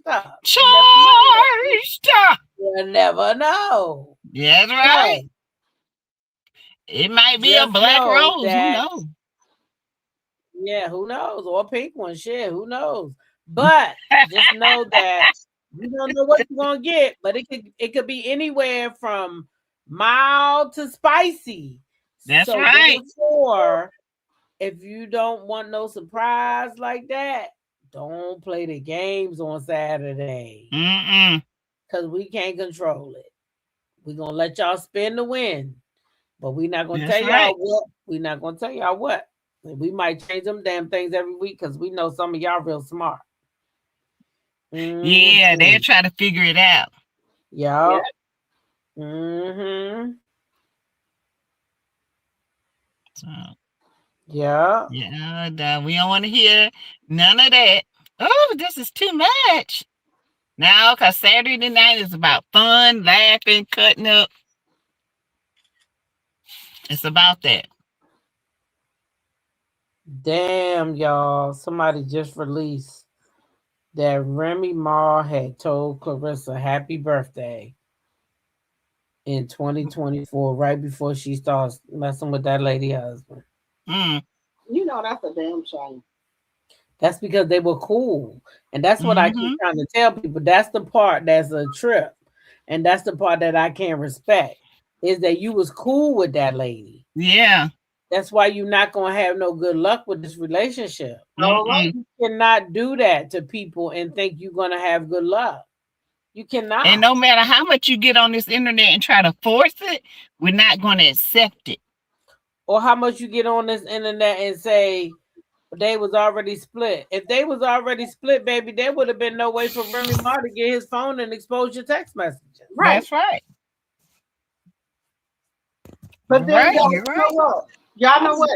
up. Charged up. You never know. Yeah, that's right. So, it might be a black rose. Who knows? Yeah, who knows? Or a pink one. Shit, who knows? But just know that you don't know what you're gonna get, but it could be anywhere from mild to spicy. That's right. Therefore, if you don't want no surprise like that, don't play the games on Saturday. Because we can't control it. We're gonna let y'all spin the win. But we're not gonna tell y'all what. We're not gonna tell y'all what. We might change them damn things every week because we know some of y'all real smart. Yeah, they'll try to figure it out. Yeah. Yeah. Yeah, we don't want to hear none of that. Oh, this is too much. Now, because Saturday night is about fun, laughing, cutting up. It's about that. Damn, y'all. Somebody just released that Remy Ma had told Clarissa happy birthday in 2024, right before she starts messing with that lady husband. Mm. You know that's a damn shame. That's because they were cool. And that's what I keep trying to tell people. That's the part that's a trip. And that's the part that I can't respect. Is that you was cool with that lady. Yeah. That's why you're not going to have no good luck with this relationship. Mm-mm. You cannot do that to people and think you're going to have good luck. You cannot. And no matter how much you get on this internet and try to force it, we're not going to accept it. Or how much you get on this internet and say they was already split. If they was already split, baby, there would have been no way for Remy Ma to get his phone and expose your text messages. Right. That's right. But then right, y'all you're know right. what? Y'all know what?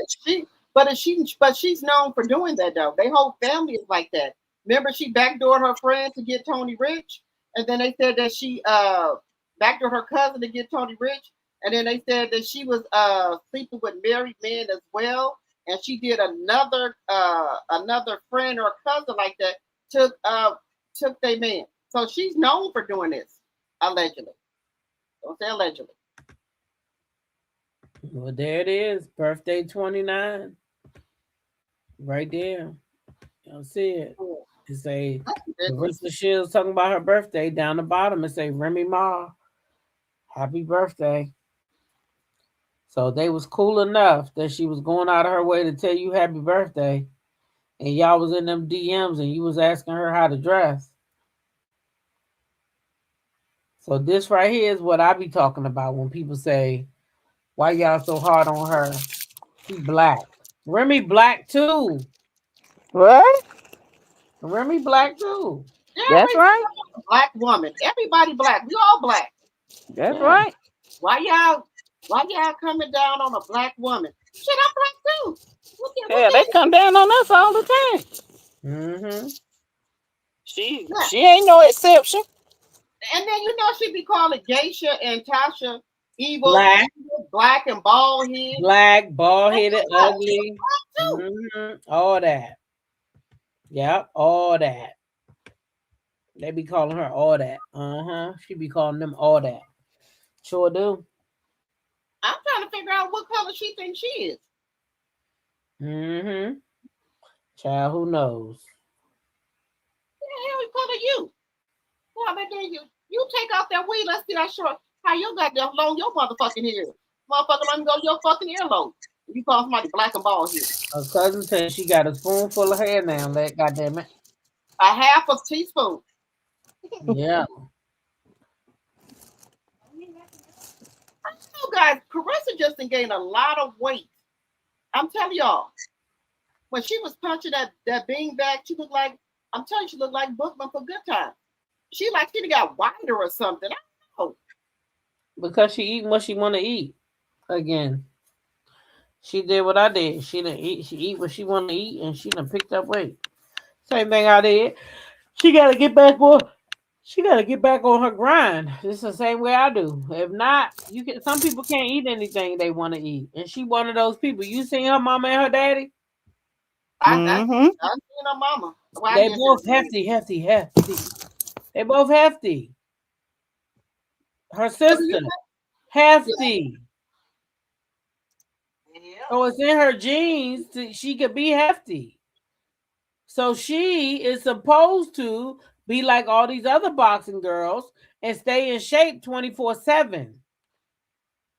She's known for doing that though. Their whole family is like that. Remember, she backdoored her friend to get Tony rich, and then they said that she backdoored her cousin to get Tony rich, and then they said that she was sleeping with married men as well, and she did another friend or cousin like that took their man. So she's known for doing this allegedly. Don't say allegedly. Well, there it is. Birthday 29. Right there. You'll see it. It say Clarissa Shields talking about her birthday. Down the bottom, it say Remy Ma. Happy birthday. So they was cool enough that she was going out of her way to tell you happy birthday. And y'all was in them DMs and you was asking her how to dress. So this right here is what I be talking about when people say, why y'all so hard on her? She black. Remy black too. What? Remy black too. That's right. Black woman. Everybody black. We all black. That's right. Why y'all coming down on a black woman? Shit, I'm black too. Yeah, they come down on us all the time. Mm-hmm. She ain't no exception. And then she be calling Geisha and Tasha evil, black and bald headed. Black, bald headed, ugly. Mm-hmm. All that. Yep, all that. They be calling her all that. She be calling them all that. Sure do. I'm trying to figure out what color she thinks she is. Mm-hmm. Child, who knows? What the hell color you? Well, I mean, you take off that weed. Let's see how you got that long your motherfucking hair. Motherfucker, let me go your fucking earlobe. You call somebody black and bald here. Her cousin said she got a spoonful of hair now. Goddamn it. A half a teaspoon. Yeah. I know, guys, Clarissa just gained a lot of weight. I'm telling y'all. When she was punching that bean bag, she looked like Bookman for Good Time. She got wider or something. I don't know. Because she eating what she want to eat. Again. She did what I did. She eat what she want to eat, and she done picked up weight. Same thing I did. She got to get back on her grind. It's the same way I do. If not, some people can't eat anything they want to eat, and she one of those people. You seen her mama and her daddy? I seen her mama. Well, they both hefty. They both hefty. Her sister, hefty. So it's in her genes. She could be hefty. So she is supposed to be like all these other boxing girls and stay in shape 24/7.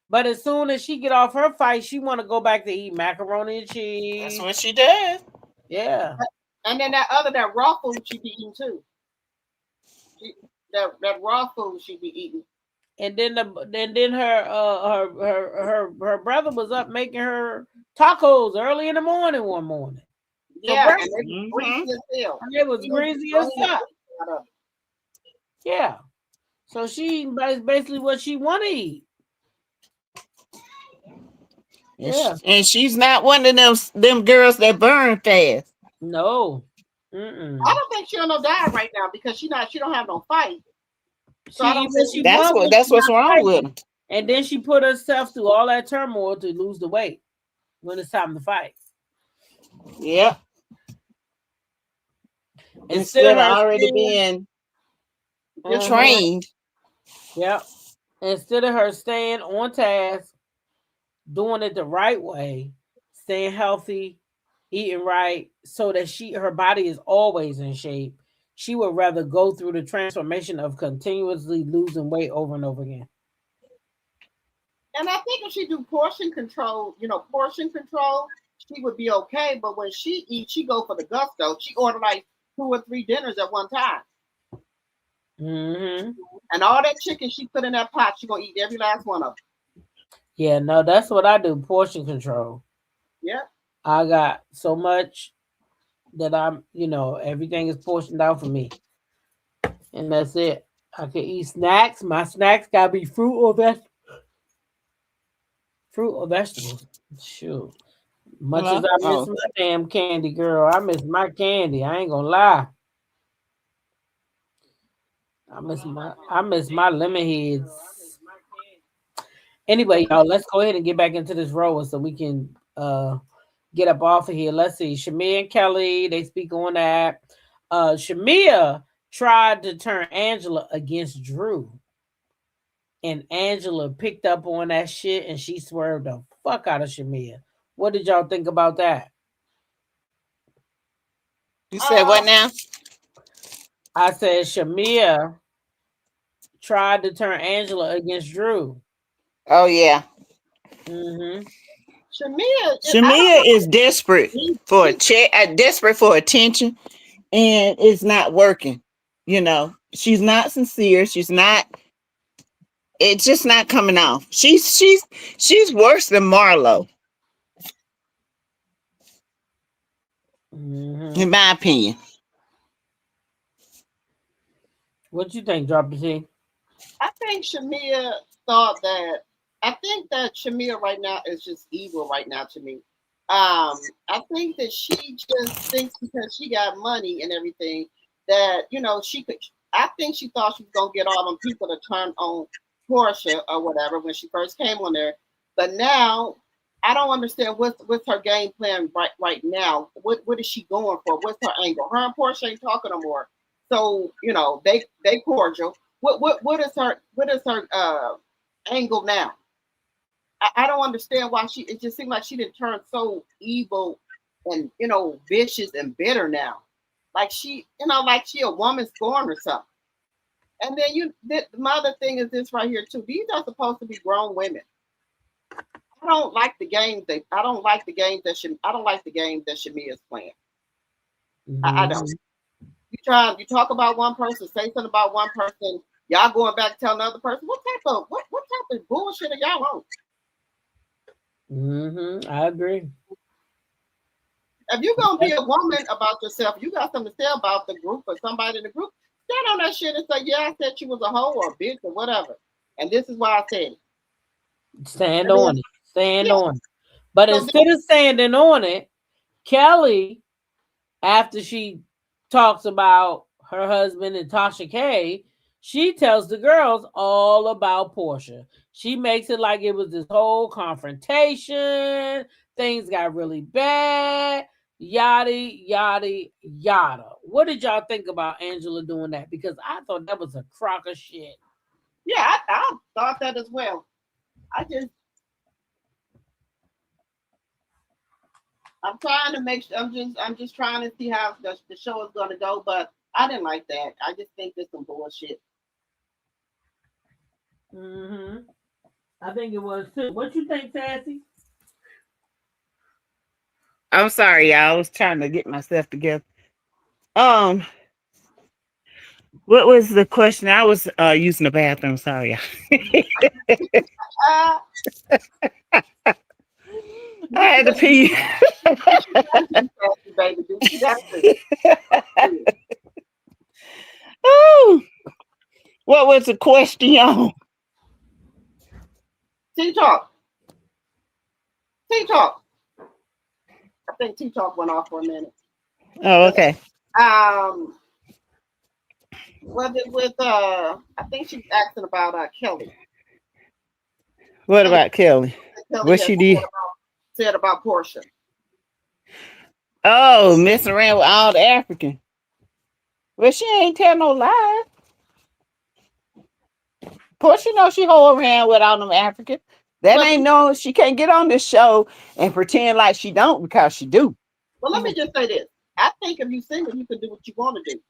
But as soon as she get off her fight, she want to go back to eat macaroni and cheese. That's what she does. Yeah. And then that raw food she be eating too. That raw food she be eating. And then her brother was up making her tacos early in the morning one morning. Yeah, and they greasy as hell. And it was greasy as fuck. Yeah. So she eating basically what she want to eat. Yeah. And she's not one of them girls that burn fast. No. I don't think she'll no die right now because she don't have no fight. So I don't think that's what's wrong with her. And then she put herself through all that turmoil to lose the weight when it's time to fight. Yep. Instead of already being trained. Yep. Instead of her staying on task, doing it the right way, staying healthy, eating right, so that her body is always in shape, she would rather go through the transformation of continuously losing weight over and over again. And I think if she do portion control, she would be okay. But when she eats, she go for the gusto. She order like 2 or 3 dinners at one time. Mm-hmm. And all that chicken she put in that pot, she gonna eat every last one of them. Yeah, no, that's what I do. Portion control. Yeah. I got so much that I'm, everything is portioned out for me. And that's it. I can eat snacks. My snacks gotta be fruit or vegetables. Shoot. Much as I miss my damn candy, girl. I miss my candy. I ain't gonna lie. I miss my lemon heads. Anyway, y'all, let's go ahead and get back into this role so we can get up off of here. Let's see. Shamia and Kelly, they speak on that. Shamia tried to turn Angela against Drew. And Angela picked up on that shit and she swerved the fuck out of Shamia. What did y'all think about that? You said what now? I said Shamia tried to turn Angela against Drew. Oh yeah. Mm-hmm. Shamia is desperate for desperate for attention, and it's not working. She's not sincere. She's not. It's just not coming off. She's worse than Marlo, in my opinion. What you think, Drop the T? I think Shamia Shamia right now is just evil right now to me. I think that she just thinks because she got money and everything that, she could. I think she thought she was going to get all them people to turn on Portia or whatever when she first came on there. But now I don't understand what's her game plan right now. What is she going for? What's her angle? Her and Portia ain't talking no more. So, they cordial. What is her angle now? I don't understand why it just seemed like she didn't turn so evil and vicious and bitter now. Like she a woman scorned or something. And then my other thing is this right here too. These are supposed to be grown women. I don't like the games that Shamia is playing. Mm-hmm. I don't. You talk about one person, say something about one person, y'all going back to tell another person. What type of bullshit are y'all on? Mm-hmm. I agree. If you're gonna be a woman about yourself, you got something to say about the group or somebody in the group. Stand on that shit and say, yeah, I said she was a hoe or a bitch or whatever. And this is why I said it. Stand on it. But instead of standing on it, Kelly, after she talks about her husband and Tasha K, she tells the girls all about Portia. She makes it like it was this whole confrontation. Things got really bad. Yada, yada, yada. What did y'all think about Angela doing that? Because I thought that was a crock of shit. Yeah, I thought that as well. I'm trying to I'm just trying to see how the show is going to go, but I didn't like that. I just think there's some bullshit. Mm-hmm. I think it was too. What you think, Sassy? I'm sorry, y'all. I was trying to get myself together. What was the question? I was using the bathroom. Sorry, y'all. I had to pee. Oh, what was the question? TikTok. T-Talk. I think T-Talk went off for a minute. Oh, okay. Was it with I think she's asking about Kelly. What about Kelly? Kelly What she did? Said about Portia. Oh, messing around with all the African. Well, she ain't tell no lie. Portia know she hold around with all them African. That ain't no, she can't get on this show and pretend like she don't because she do. Well, let me just say this. I think if you're single, you can do what you want to do.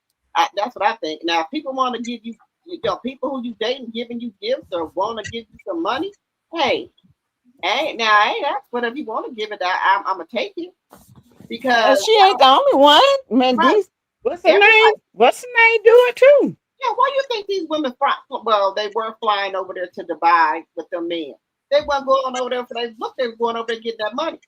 That's what I think. Now, if people want to give you, people who you dating giving you gifts or want to give you some money, hey, I ain't asked, but if you want to give it, I'm gonna take it because she ain't the only one. Man, right. What's her name? What's her name? Do it too. Yeah, why you think these women fly? Well, they were flying over there to Dubai with their men. They weren't going over there for they look. They were going over there to get that money.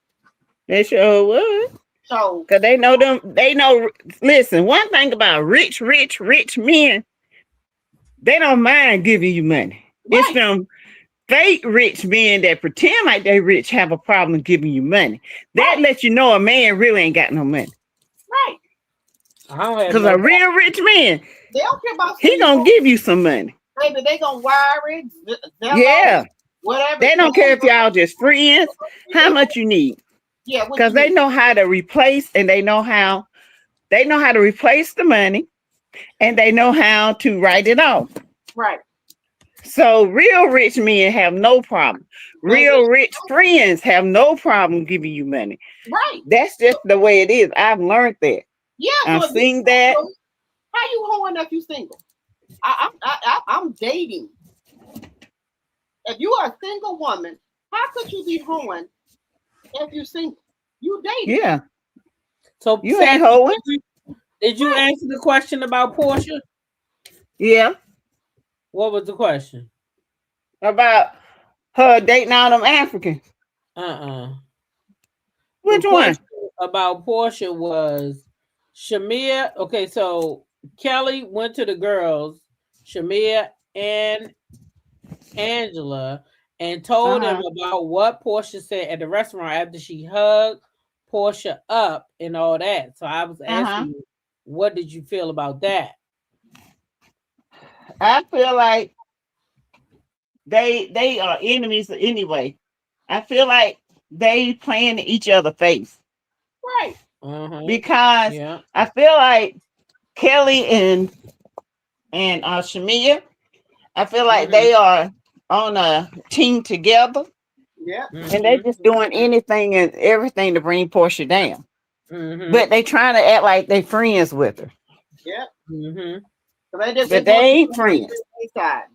They sure would. So, because they know them. They know. Listen, one thing about rich men, they don't mind giving you money. Right. It's them fake rich men that pretend like they rich have a problem giving you money. That lets you know a man really ain't got no money. Right. Because a real rich man, they don't care about he gonna give you some money. Maybe they gonna wire it. Yeah. Whatever. They don't care if y'all just friends. How much you need? Yeah. Because they know how to replace, and they know how to replace the money, and they know how to write it off. Right. So real rich men have no problem. Real rich friends have no problem giving you money. Right. That's just the way it is. I've learned that. Yeah. I've seen that. How you hoeing if you single? I'm dating. If you are a single woman, how could you be hoeing if you're single? You dating. Yeah. So you ain't hoeing. Did you answer the question about Portia? Yeah. What was the question? About her dating all them Africans. Which one? About Portia was Shamia. Okay, so Kelly went to the girls, Shamia and Angela, and told them about what Portia said at the restaurant after she hugged Portia up and all that. So I was asking you, what did you feel about that? I feel like they are enemies anyway. I feel like they playing each other face. Right. Because I feel like Kelly and Shamia, I feel like they are on a team together. Yeah. And they just doing anything and everything to bring Portia down. But they trying to act like they friends with her. Yeah. So but they ain't friends.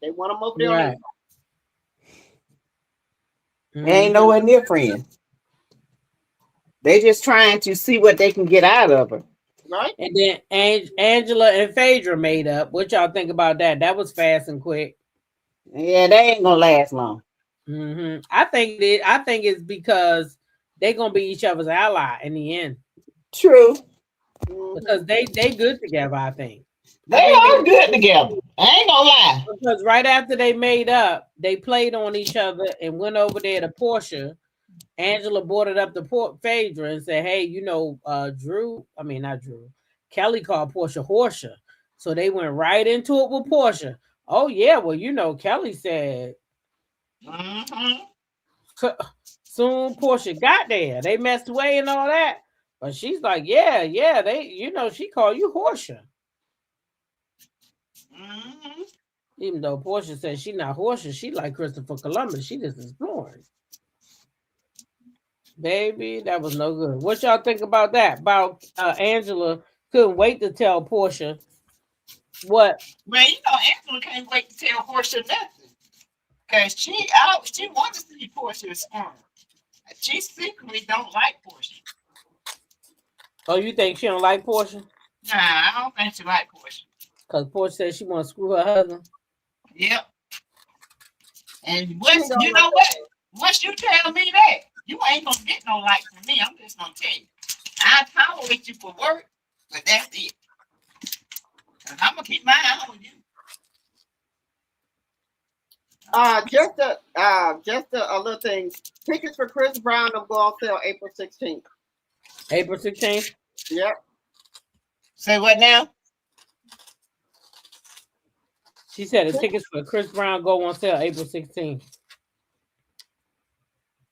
They want them over there. Right. They ain't nowhere near friends. They just trying to see what they can get out of her. Right. And then Angela and Phaedra made up. What y'all think about that? That was fast and quick. Yeah, they ain't gonna last long. I think it's because they're gonna be each other's ally in the end. True. Because they good together, I think. They are good together. I ain't gonna lie. Because right after they made up, they played on each other and went over there to Portia. Angela brought it up to Phaedra and said, hey, not Drew. Kelly called Portia Horsea. So they went right into it with Portia. Oh, yeah. Well, Kelly said, soon Portia got there. They messed away and all that. But she's like, yeah, they, she called you Horsea. Even though Portia said she not Horsea, she like Christopher Columbus. She just exploring. Baby, that was no good. What y'all think about that? About Angela couldn't wait to tell Portia what? Well, Angela can't wait to tell Portia nothing. Because she wants to see Portia's sperm. She secretly don't like Portia. Oh, you think she don't like Portia? Nah, I don't think she like Portia. Because Portia said she want to screw her husband. Yep. And you know what? Once you tell me that, you ain't gonna get no like from me. I'm just gonna tell you. I tolerate you for work, but that's it. And I'm gonna keep my eye on you. Just a little thing. tickets for Chris Brown will go on sale April 16th. April 16th? Yep. Say what now? She said the tickets for Chris Brown go on sale April 16th.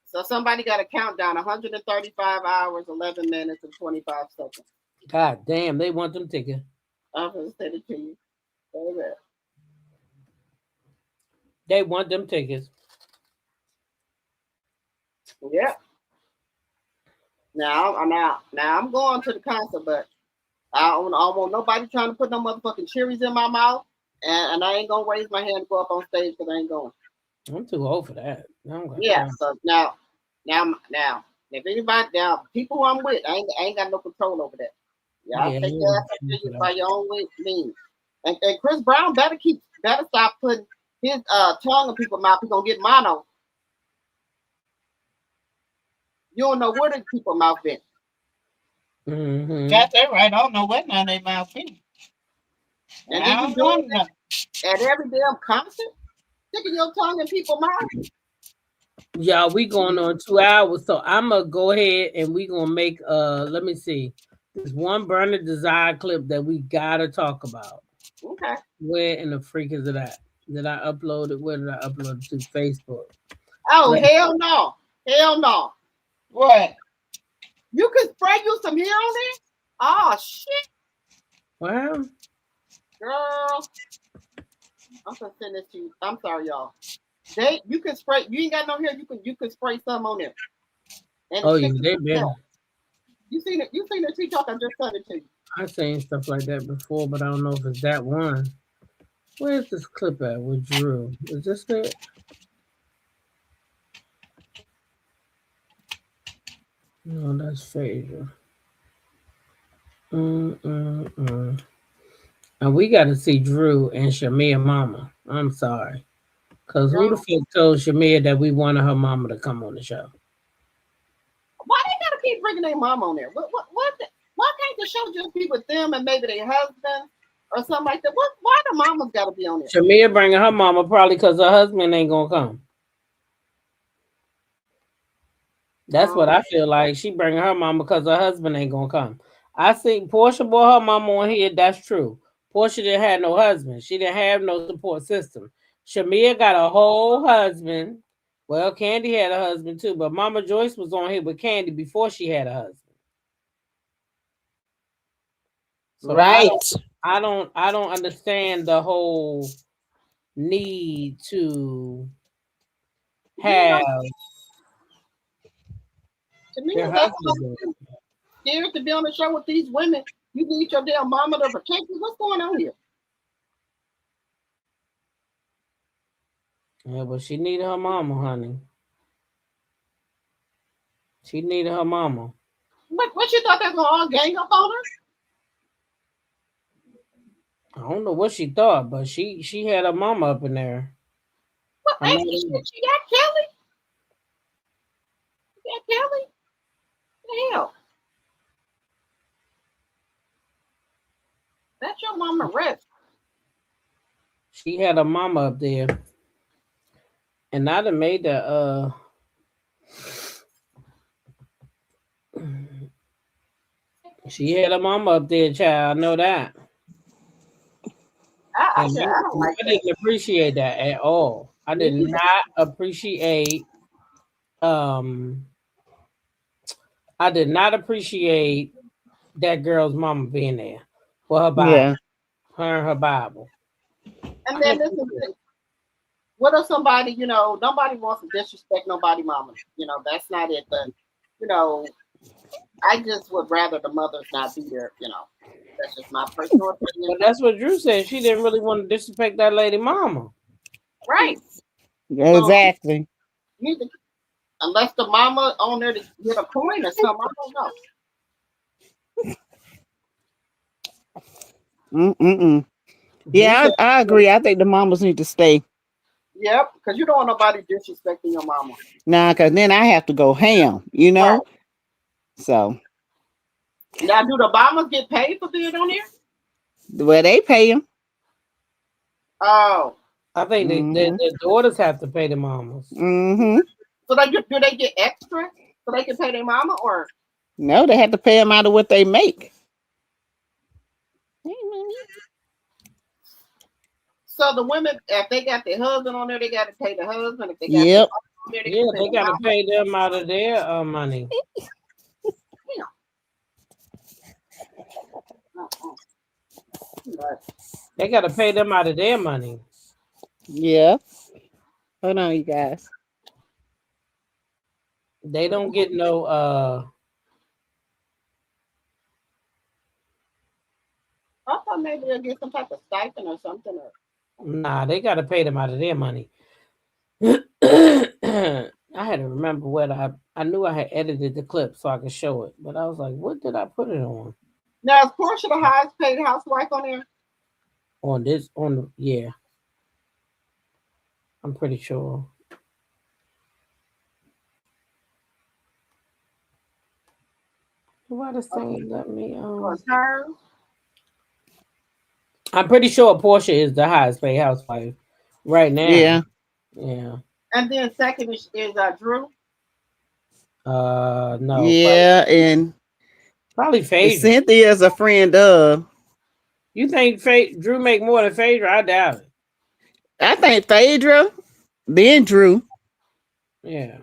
So somebody got a countdown, 135 hours, 11 minutes, and 25 seconds. God damn, they want them tickets. I'm going to send it to you. Baby. They want them tickets. Yep. Now I'm going to the concert, but I don't want nobody trying to put no motherfucking cherries in my mouth, and I ain't gonna raise my hand to go up on stage because I ain't going. I'm too old for that. Yeah. So now, if anybody people who I'm with, I ain't got no control over that. Y'all take that up by your own means. And Chris Brown better stop putting his tongue in people's mouth. He's gonna get mono. You don't know where the people's mouth been. Mm-hmm. Got that right. I don't know what none of their mouth been. And then you doing that at every damn concert, sticking your tongue in people's mouth. Y'all, we going on 2 hours, so I'm gonna go ahead and we gonna make let me see. There's one Burner Desire clip that we gotta talk about. Okay. Where in the freak is it at? Did I upload it? Where did I upload it to? Facebook. Oh, hell no. Hell no. What? You can spray you some hair on it? Oh shit. Wow. Girl. I'm gonna send this to you. I'm sorry, y'all. You can spray, you ain't got no hair, you can spray some on there. And oh yeah, they been. You seen the TikTok I just sent it to you. I've seen stuff like that before, but I don't know if it's that one. Where's this clip at with Drew? Is this it? No, that's Phaedra. And we got to see Drew and Shamia mama. I'm sorry. Because who the fuck told Shamia that we wanted her mama to come on the show? Why they got to keep bringing their mom on there? Why can't the show just be with them and maybe their husband or something like that? Why the mama's got to be on there? Shamia bringing her mama probably because her husband ain't going to come. That's what I feel like. She bringing her mama because her husband ain't going to come. I think Portia brought her mama on here. That's true. Portia didn't have no husband. She didn't have no support system. Shamia got a whole husband. Well, Candy had a husband too, but Mama Joyce was on here with Candy before she had a husband. So right. I don't understand the whole need to have to me, that's scared to be on the show with these women. You need your damn mama to protect you. What's going on here? Yeah, but she needed her mama, honey. She needed her mama. What you thought they was gonna all gang up on her? I don't know what she thought, but she had her mama up in there. What? She got Kelly? She got Kelly? What the hell? That's your mama rest. She had her mama up there. And I'd have made that she had her mama up there, child. I know that. I didn't appreciate that at all. I did not appreciate I did not appreciate that girl's mama being there for her Bible. Yeah. Her and her Bible. And then this is it. What if somebody, nobody wants to disrespect nobody mama. That's not it. But, I just would rather the mothers not be there, That's just my personal opinion. But that's what Drew said. She didn't really want to disrespect that lady mama. Right. Exactly. Unless the mama on there to get a coin or something, I don't know. Yeah, I agree. I think the mamas need to stay. Yep, because you don't want nobody disrespecting your mama. Nah, because then I have to go ham, Right. So. Now, do the mamas get paid for being on there? Well, they pay them. Oh. I think the daughters have to pay the mamas. Mm-hmm. So do they get extra so they can pay their mama, or no? They have to pay them out of what they make. So the women, if they got their husband on there, they got to pay the husband. If they got Yep. on there, They got to pay them out of their money. They got to pay them out of their money. Yeah. Hold on, you guys. They don't get no. I thought maybe they'll get some type of stipend or something. Nah, they got to pay them out of their money. I had to remember what I knew I had edited the clip so I could show it, but I was like, what did I put it on? Now, is Portia the highest paid housewife on there? Yeah. I'm pretty sure. Why the same? Let me. Her? I'm pretty sure Portia is the highest paid housewife right now. Yeah. Yeah. And then second is Drew. No. Yeah, and probably Phaedra. Cynthia's a friend of. You think Drew make more than Phaedra? I doubt it. I think Phaedra, then Drew. Yeah.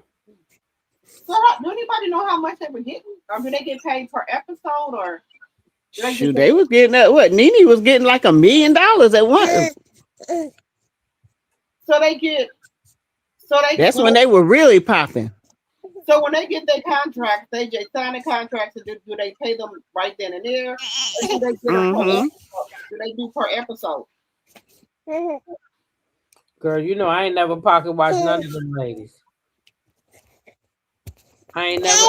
So, do anybody know how much they were getting? Or do they get paid per episode, or? Shoot, they was getting that. What Nene was getting like $1 million at once. So they get. That's when they were really popping. So when they get their contracts, they just sign the contracts. And do they pay them right then and there? Or do they get do they do per episode? Girl, you know I ain't never pocket watched none of them ladies. I ain't never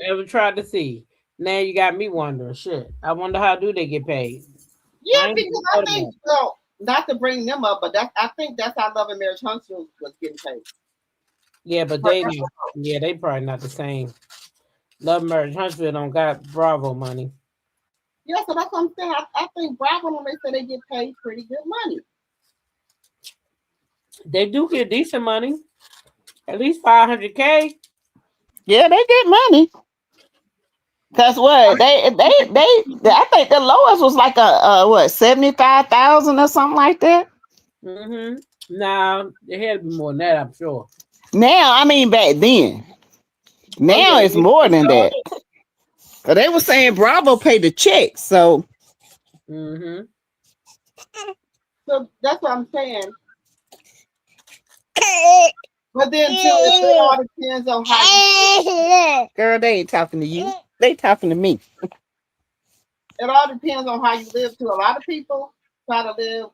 ever tried to see. Now you got me wondering. Shit, I wonder how do they get paid? Yeah, because I think not to bring them up, but I think that's how Love and Marriage Huntsville was getting paid. Yeah, but they probably not the same. Love and Marriage Huntsville don't got Bravo money. Yeah, so that's what I'm saying. I think Bravo, when they say they get paid pretty good money. They do get decent money. At least $500K. Yeah, they get money. Cause what they I think the lowest was like a 75,000 or something like that. Now it had to be more than that, I'm sure. Now, I mean back then. Now it's more than that. But they were saying Bravo paid the check, so. So that's what I'm saying. But then too, it all depends on how you. Girl, they ain't talking to you. They talking to me. It all depends on how you live too. A lot of people try to live,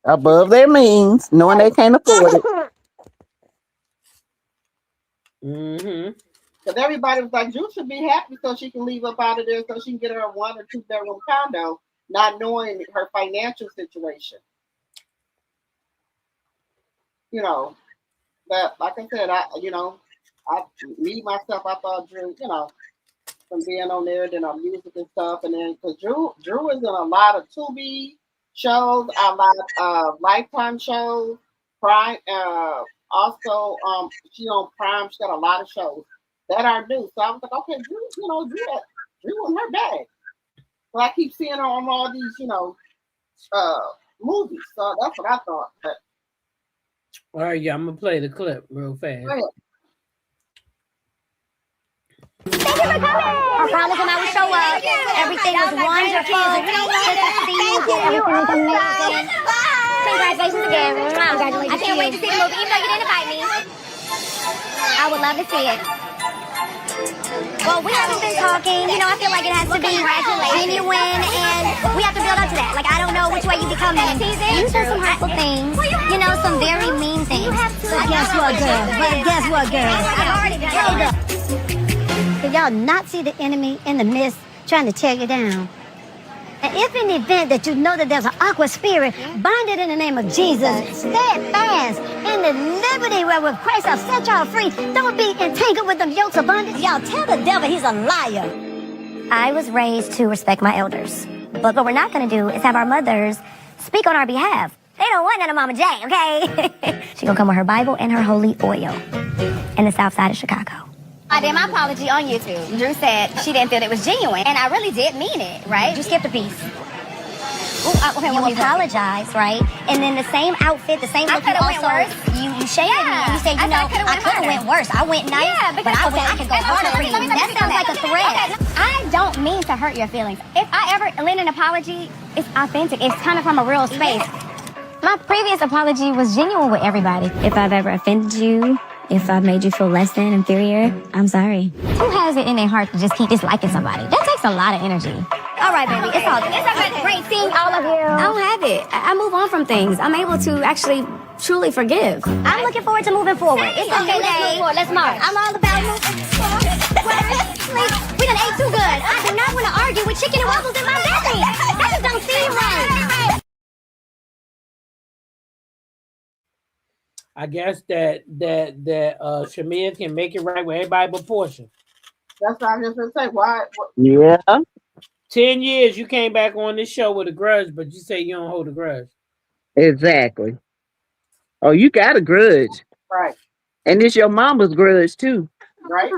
above their means, knowing they can't afford it. Because everybody was like, Drew should be happy so she can leave up out of there so she can get her a 1 or 2 bedroom condo, not knowing her financial situation. But like I said, I thought Drew, from being on there, then on music and stuff, and then because Drew is in a lot of Tubi shows, a lot of Lifetime shows, Prime. Also, she on Prime. She got a lot of shows that are new. So I was like, okay, Drew in her bag. So I keep seeing her on all these, movies. So that's what I thought. But all right, I'm gonna play the clip real fast. Thank you for coming. I promise when I would show up, everything was wonderful. Everything was amazing. Congratulations again. Congratulations. I can't wait to see the movie, even though you didn't invite me. I would love to see it. Well, we haven't been talking. I feel like it has to be genuine, and we have to build up to that. Like, I don't know which way you be coming. You said some hurtful things. Some very mean things. So guess what, girl? Hold up. Did y'all not see the enemy in the midst trying to tear you down? And if in the event that you know that there's an awkward spirit, bind it in the name of Jesus. Stand fast in the liberty wherewith Christ has set y'all free. Don't be entangled with them yokes of bondage. Y'all tell the devil he's a liar. I was raised to respect my elders. But what we're not going to do is have our mothers speak on our behalf. They don't want none of Mama J, okay? She gonna come with her Bible and her holy oil. in the south side of Chicago. I did my apology on YouTube. Drew said she didn't feel it was genuine, and I really did mean it, right? You skipped a piece. Okay, you apologized, right? And then the same outfit, the same look, you also, you shaded me, and you said, you know, I could have went worse. I went nice, but I could go harder for you. That sounds like a threat. I don't mean to hurt your feelings. If I ever lend an apology, it's authentic. It's kind of from a real space. My previous apology was genuine with everybody. If I've ever offended you, if I've made you feel less than, inferior, I'm sorry. Who has it in their heart to just keep disliking somebody? That takes a lot of energy. All right, baby, it's all good. It's great seeing all of you. I don't have it. I move on from things. I'm able to actually truly forgive. I'm looking forward to moving forward. It's okay, let's move forward. Let's march. I'm all about moving forward. We done ate too good. I do not want to argue with chicken and waffles in my belly. That just don't seem right. I guess that Shamia can make it right with everybody but Portia. That's what I was gonna say. Why? Yeah. 10 years you came back on this show with a grudge, but you say you don't hold a grudge. Exactly. Oh, you got a grudge. Right. And it's your mama's grudge too. Right.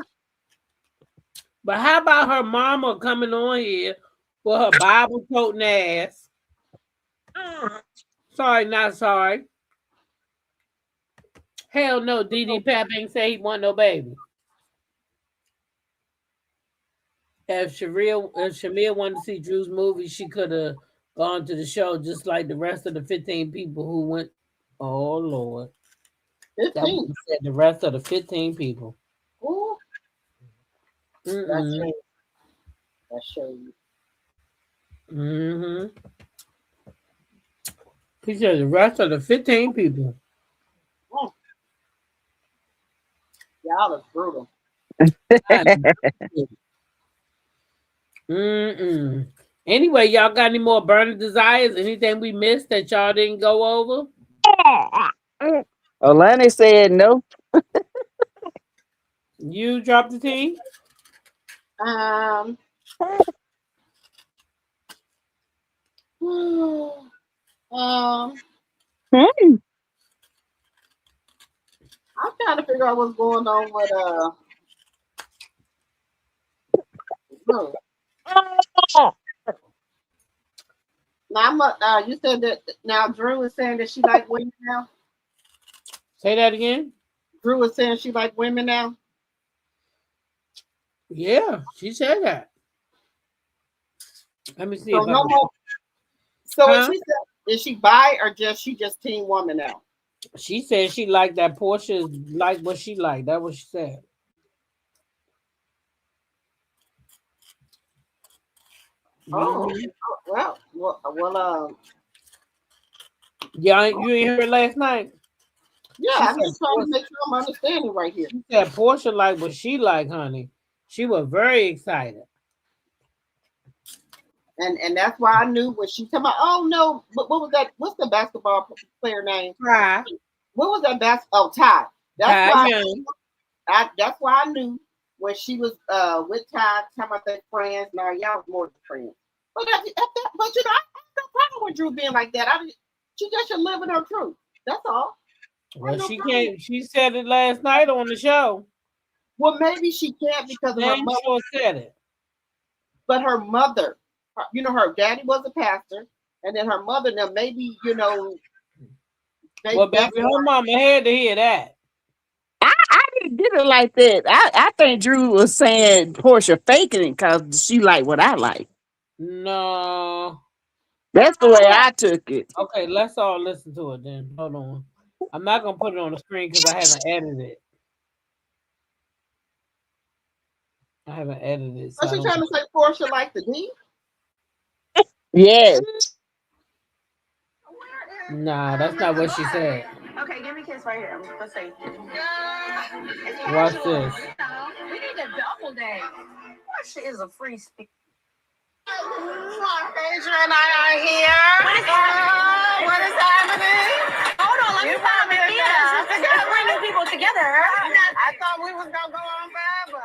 But how about her mama coming on here with her Bible toting ass? Sorry, not sorry. Hell no, DD Pap ain't say he want no baby. If Shamia wanted to see Drew's movie, she could have gone to the show just like the rest of the 15 people who went. Oh Lord. 15. That would said the rest of the 15 people. Ooh. That shows you. Mm-hmm. He said the rest of the 15 people. Oh. Y'all is brutal. Anyway, y'all got any more burning desires? Anything we missed that y'all didn't go over? Alani said no. You dropped the T? I'm trying to figure out what's going on with Now you said that now Drew is saying that she like women now. Say that again. Drew is saying she like women now. Yeah, she said that. Let me see. So no more. So is she bi or she just teen woman now? She said she liked that Portia like what she liked. That's what she said. Oh, well. Yeah, you ain't heard it last night. Yeah, I'm just trying to make sure I'm understanding right here. She said Portia like what she like, honey. She was very excited. And that's why I knew when she talking about, oh no, what was that? What's the basketball player name? Ty. What was that Ty. That's why I knew when she was with Ty, talking about their friends. Now y'all was more than friends. But you know, I have no problem with Drew being like that. She just should live in her truth. That's all. Well, she said it last night on the show. Well, maybe she can't because of her mother. Sure said it. But her mother, you know, her daddy was a pastor, and then her mother. Now maybe you know. Well, baby, her mama had to hear that. I didn't get it like that. I think Drew was saying Portia faking it because she like what I like. No. That's the way I took it. Okay, let's all listen to it then. Hold on. I'm not going to put it on the screen because I haven't edited it. So she trying to say Portia like the D? Yes. Nah, that's not what she said. Okay, give me a kiss right here. Let's see. Watch this. We need a double date. Portia is a free speaker. Phaedra and I are here. What is happening? Hold on, let me find me. Bring people together. I thought we was gonna go on forever.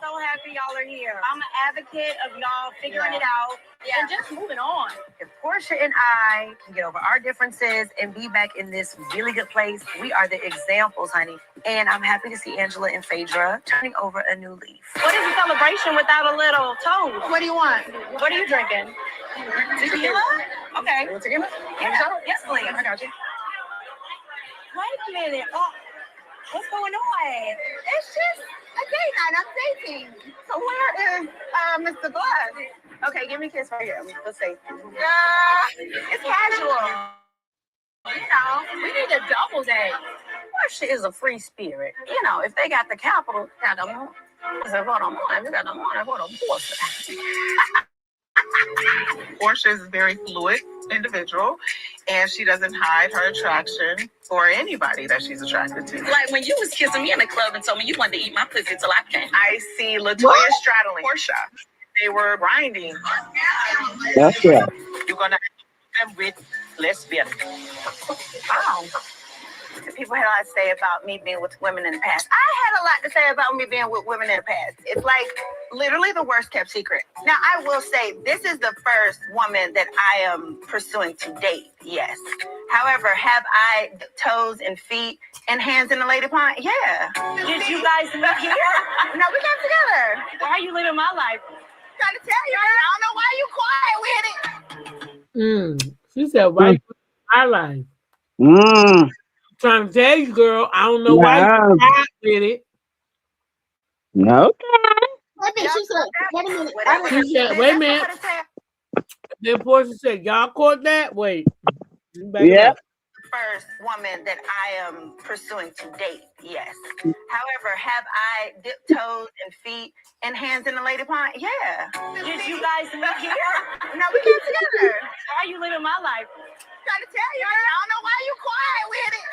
so happy y'all are here. I'm an advocate of y'all figuring it out and just moving on. If Portia and I can get over our differences and be back in this really good place, we are the examples, honey. And I'm happy to see Angela and Phaedra turning over a new leaf. What is a celebration without a little toast? What do you want? What are you drinking? Tequila? Okay. Tequila? Yes, please. I got you. Wait a minute. Oh, what's going on? It's just a date night. I'm dating. So where is Mr. Blood? Okay, give me a kiss right here. Let's see. It's casual. You know, we need a double date. Portia is a free spirit. You know, if they got the capital, got the money. I said, hold on, you got the money, hold on, Portia. Portia is a very fluid individual, and she doesn't hide her attraction for anybody that she's attracted to. Like when you was kissing me in the club and told me you wanted to eat my pussy till I came. I see Latoya straddling Portia. They were grinding. That's right. You're gonna have them with lesbian. Wow. People had a lot to say about me being with women in the past. I had a lot to say about me being with women in the past. It's like literally the worst kept secret. Now, I will say this is the first woman that I am pursuing to date, yes. However, have I toes and feet and hands in the lady pond? Yeah. Did you guys meet here? No, we got together. Why are you living my life? Trying to tell you, I don't know why you quiet with it. She said, why you my life? Trying to tell you, girl, I don't know why you quiet with it. No. She said, wait a minute. She said, wait a minute. Then Portia said, y'all caught that? Wait. Yeah. First woman that I am pursuing to date, yes. However, have I dipped toes and feet and hands in the lady pond? Yeah. Did you guys meet here? No, we got together. Why are you living my life? Trying to tell you, I don't know why you quiet with it.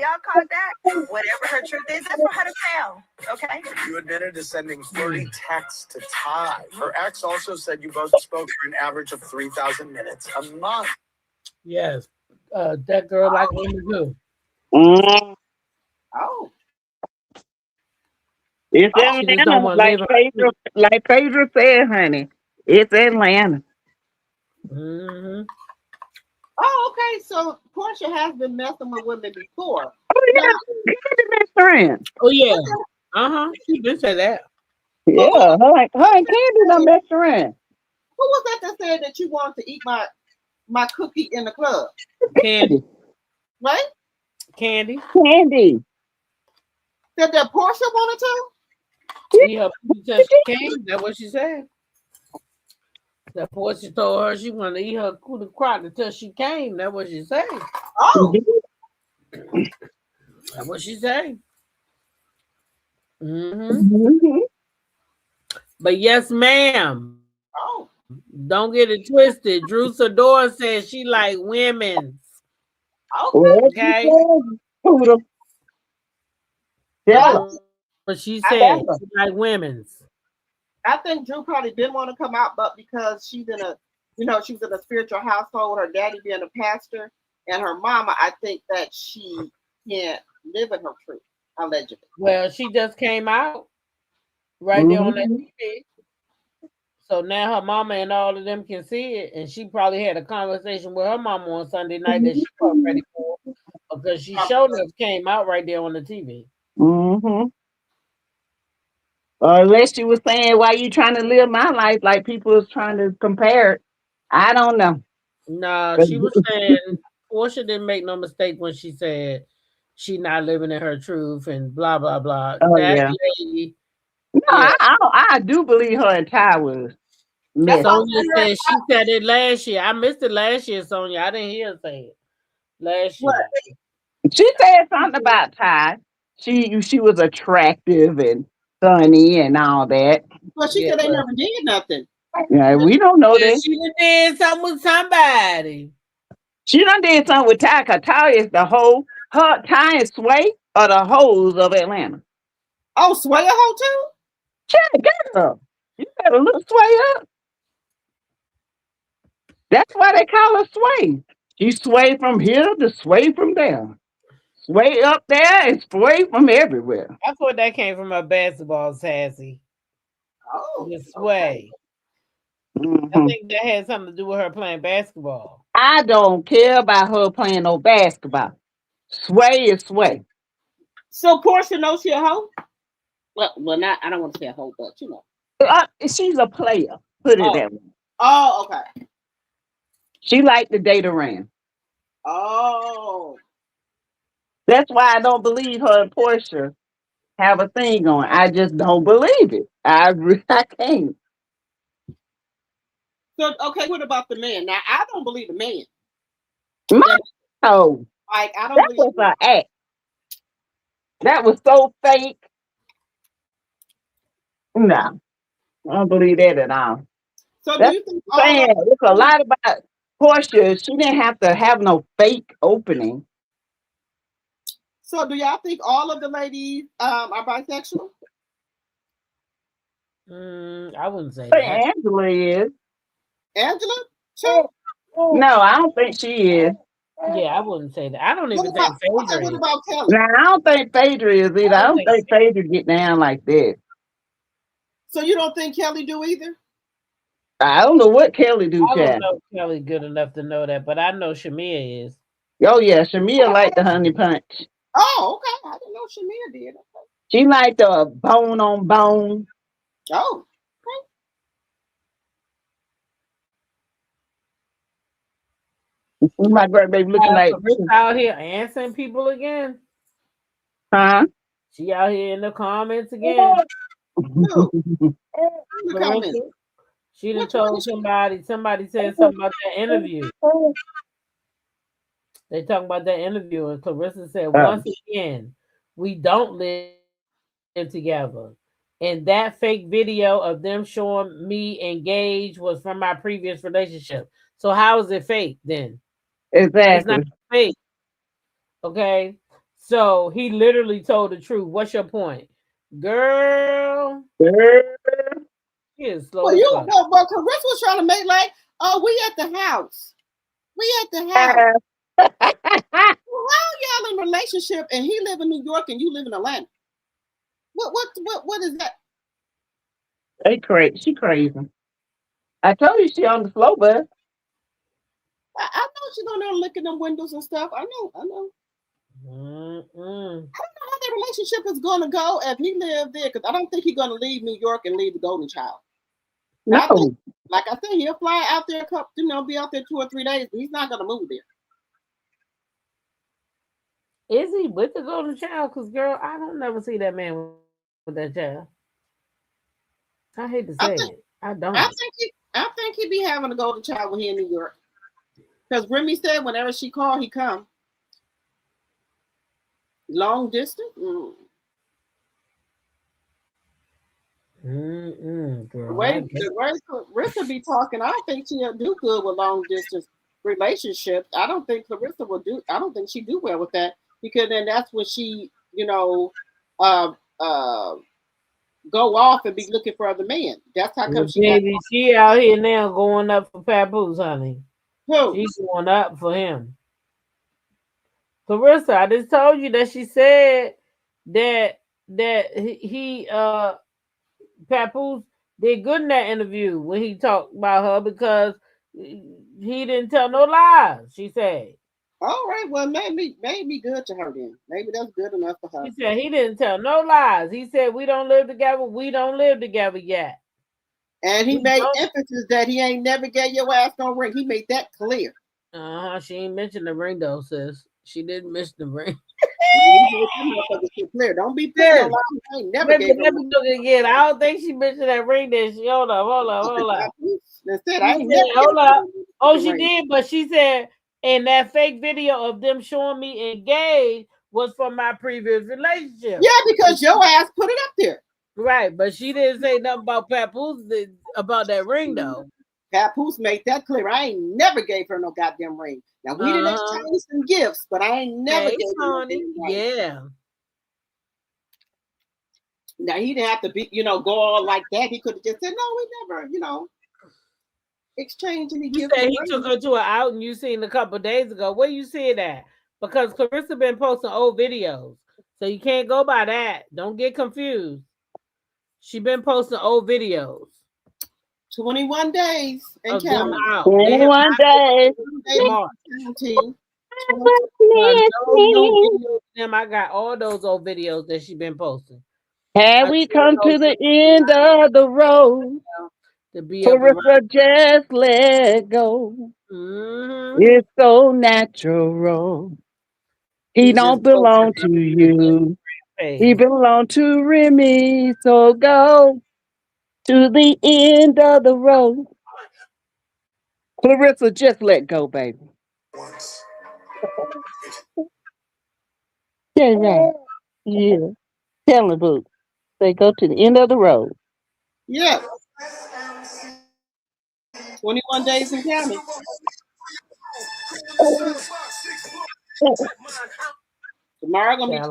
Y'all caught that? Whatever her truth is, that's for her to tell. Okay. You admitted to sending 30 texts to Ty. Her ex also said you both spoke for an average of 3,000 minutes a month. Yes. That girl like women do. Oh. It's Atlanta, like Phaedra said, honey. It's Atlanta. Mm-hmm. Oh, okay. So Portia has been messing with women before. Oh, yeah. She's been best friend. Oh, yeah. Uh-huh. She been say that. Yeah. Her and Candy done best friend. Who was that said that you wanted to eat my cookie in the club? Candy. What? Candy. Candy. Said that Portia wanted to? Yeah, she came. That's what she said. That Portia told her she wanted to eat her coup de croc until she came. That's what she said. Oh. That's what she said. But yes, ma'am. Oh. Don't get it twisted. Drew Sador says she like women. Okay. Yeah. But she said she like women's. I think Drew probably didn't want to come out, but because she's in a, she was in a spiritual household, her daddy being a pastor, and her mama, I think that she can't live in her truth, allegedly. Well, she just came out right there on that TV. So now her mama and all of them can see it, and she probably had a conversation with her mama on Sunday night that she wasn't ready for, because she showed us came out right there on the TV. Or unless she was saying, why you trying to live my life, like people was trying to compare it. I don't know. No, she was saying Portia didn't make no mistake when she said she not living in her truth and blah blah blah. Oh, that lady. No, yeah. I do believe her and Ty was. Sonia said she said it last year. I missed it last year, Sonia. I didn't hear her say it last year. She said something about Ty. She was attractive and funny and all that. Well, she said they never did nothing. Yeah, we don't know that. She did something with somebody. She done did something with Ty, because Ty is the whole, her Ty and Sway are the hoes of Atlanta. Oh, Sway a hoe too? Check girl. You better look Sway up. That's why they call her Sway. She sway from here to sway from there. Sway up there and sway from everywhere. I thought that came from a basketball, Sassy. Oh, The sway. Mm-hmm. I think that had something to do with her playing basketball. I don't care about her playing no basketball. Sway is sway. So Portia knows she a hoe? Well, not. I don't want to say a hoe, but you know. She's a player. Put it that way. Oh, okay. She liked to date around. Oh. That's why I don't believe her and Portia have a thing going. I just don't believe it. I can't. So okay, what about the man? Now I don't believe the man. No. Like I don't That believe was an act. That was so fake. No, I don't believe that at all. So That's do you think saying it's a lot about Portia. She didn't have to have no fake opening. So do y'all think all of the ladies are bisexual? I wouldn't say that. Angela is. Angela? Sure. No, I don't think she is. Yeah, I wouldn't say that. I don't even think Phaedra what is. about Kelly? Now, I don't think Phaedra is either. I don't think Phaedra get down like that. So you don't think Kelly do either? I don't know what Kelly do, I Chad. don't know Kelly good enough to know that, but I know Shamia is. Oh yeah, Shamia like the honey punch. Oh, okay. I didn't know Shamia did. Okay. She like the bone on bone. Oh. My grandbaby looking like out here answering people again. Huh? She out here in the comments again. She done told somebody said something about that interview. They talking about that interview, and Clarissa said, once again, we don't live together. And that fake video of them showing me engaged was from my previous relationship. So how is it fake then? Exactly. It's not fake. Okay. So he literally told the truth. What's your point? Girl. He is slow. Well, you know, but Clarissa was trying to make like, oh, we at the house. We at the house. Well, how y'all in a relationship and he live in New York and you live in Atlanta? What is that? She crazy. I told you she on the slow bus. I know she's on there looking them windows and stuff. I know. I don't know how their relationship is going to go if he lived there, because I don't think he's going to leave New York and leave the golden child. No. I think, like I said, he'll fly out there, be out there 2 or 3 days, but he's not going to move there. Is he with the golden child? Because, girl, I don't never see that man with that child. I hate to say it. I don't. I think he be having a golden child when he in New York. Because Remy said whenever she called, he come. Long distance? Girl, The way Clarissa be talking, I don't think she'll do good with long distance relationships. I don't think Clarissa will do. I don't think she do well with that, because then that's when she, go off and be looking for other men. That's how come she out here now going up for Papoose, honey. Who? She's going up for him. Clarissa, I just told you that she said that he Papoose did good in that interview when he talked about her, because he didn't tell no lies, she said. All right, well, maybe good to her then. Maybe that's good enough for her. He said he didn't tell no lies. He said we don't live together. We don't live together yet. And he made emphasis that he ain't never gave your ass no ring. He made that clear. She ain't mentioned the ring though, sis. She didn't mention the ring. Clear. Don't be playing. I ain't never gave Let me look again. I don't think she mentioned that ring. Then she hold up. Hold up. Oh, she did, but she said, and that fake video of them showing me engaged was from my previous relationship. Yeah, because your ass put it up there. Right, but she didn't say nothing about Papoose about that ring though. Papoose made that clear. I ain't never gave her no goddamn ring. Now we didn't exchange some gifts, but I ain't never gave her no ring. Yeah. Now he didn't have to be, go all like that. He could have just said, no, we never, exchange any gifts. He took her to an out, and you seen a couple of days ago. Where you see that? Because Clarissa been posting old videos, so you can't go by that. Don't get confused. She been posting old videos. 21 days and of them counting. out. 21 days. March. Counting. No videos of them. I got all those old videos that she been posting. Have we come to the end of the road? To be Clarissa, just let go. It's so natural. He don't belong to you. He belong to Remy. So go to the end of the road. Clarissa, just let go, baby. Yeah. Tell the boo. They go to the end of the road. Yeah. 21 days and counting. Tomorrow gonna be 22.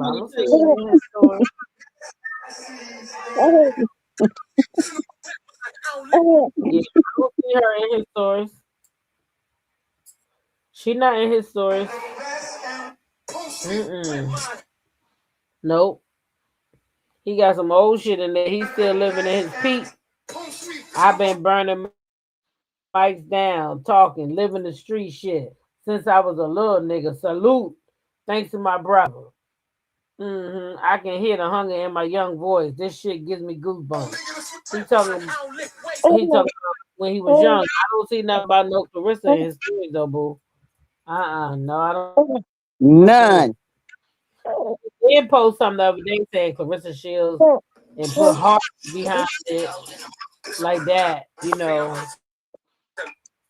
Yeah, I don't see her in his stories. She not in his stories. Nope. He got some old shit in there. He's still living in his peak. I've been burning mics down, talking, living the street shit since I was a little nigga. Salute. Thanks to my brother. I can hear the hunger in my young voice. This shit gives me goosebumps. He talking about when he was young. I don't see nothing about no Clarissa in his stories though, boo. No, I don't. None. He did post something the other day saying Clarissa Shields and put heart behind it like that, you know.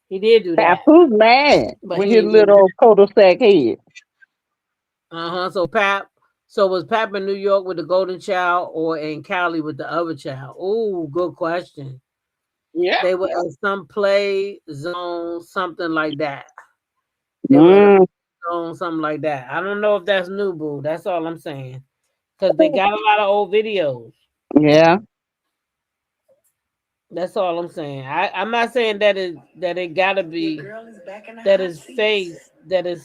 He did do that. Papoose mad with his little cul-de-sac head. So was Pap in New York with the golden child or in Cali with the other child? Oh, good question. Yeah. They were at some play zone, something like that. They were on something like that. I don't know if that's new, boo. That's all I'm saying. Because they got a lot of old videos. Yeah. That's all I'm saying. I'm not saying that it gotta be that is fake, that is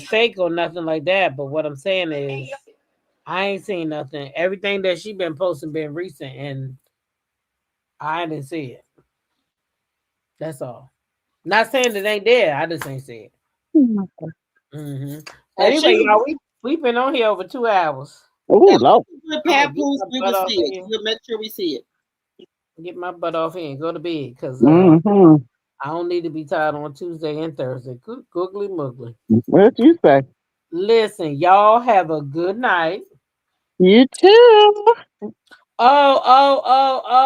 fake or nothing like that. But what I'm saying is I ain't seen nothing. Everything that she been posting been recent and I didn't see it. That's all. Not saying it ain't there. I just ain't see it. Anyway, y'all, we've been on here over 2 hours. Oh, Lord. Papoose, we will see it. We'll make sure we see it. Get my butt off here and go to bed because I don't need to be tired on Tuesday and Thursday. Googly muggly. What you say? Listen, y'all have a good night. You too. Oh.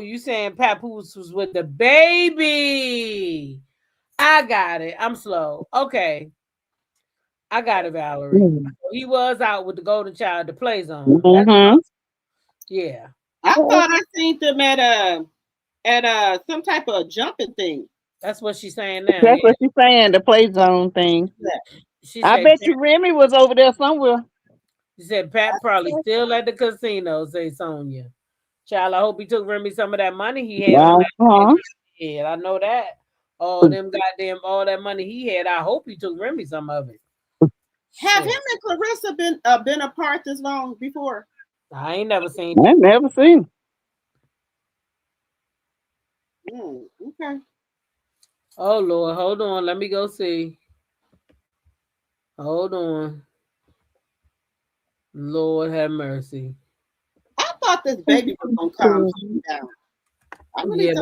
You saying Papoose was with the baby. I got it. I'm slow. Okay. I got it, Valerie. He was out with the golden child to play zone. Yeah. I thought I seen them at some type of jumping thing. That's what she's saying now. That's what she's saying, the play zone thing. I bet you Remy was over there somewhere. She said Pat probably still at the casino, say Sonia. Child, I hope he took Remy some of that money he had on that head. I know that. All that money he had, I hope he took Remy some of it. Have him and Clarissa been apart this long before? I ain't never seen I never seen. Okay. Oh Lord, hold on. Let me go see. Hold on. Lord have mercy. I thought this baby was gonna calm down.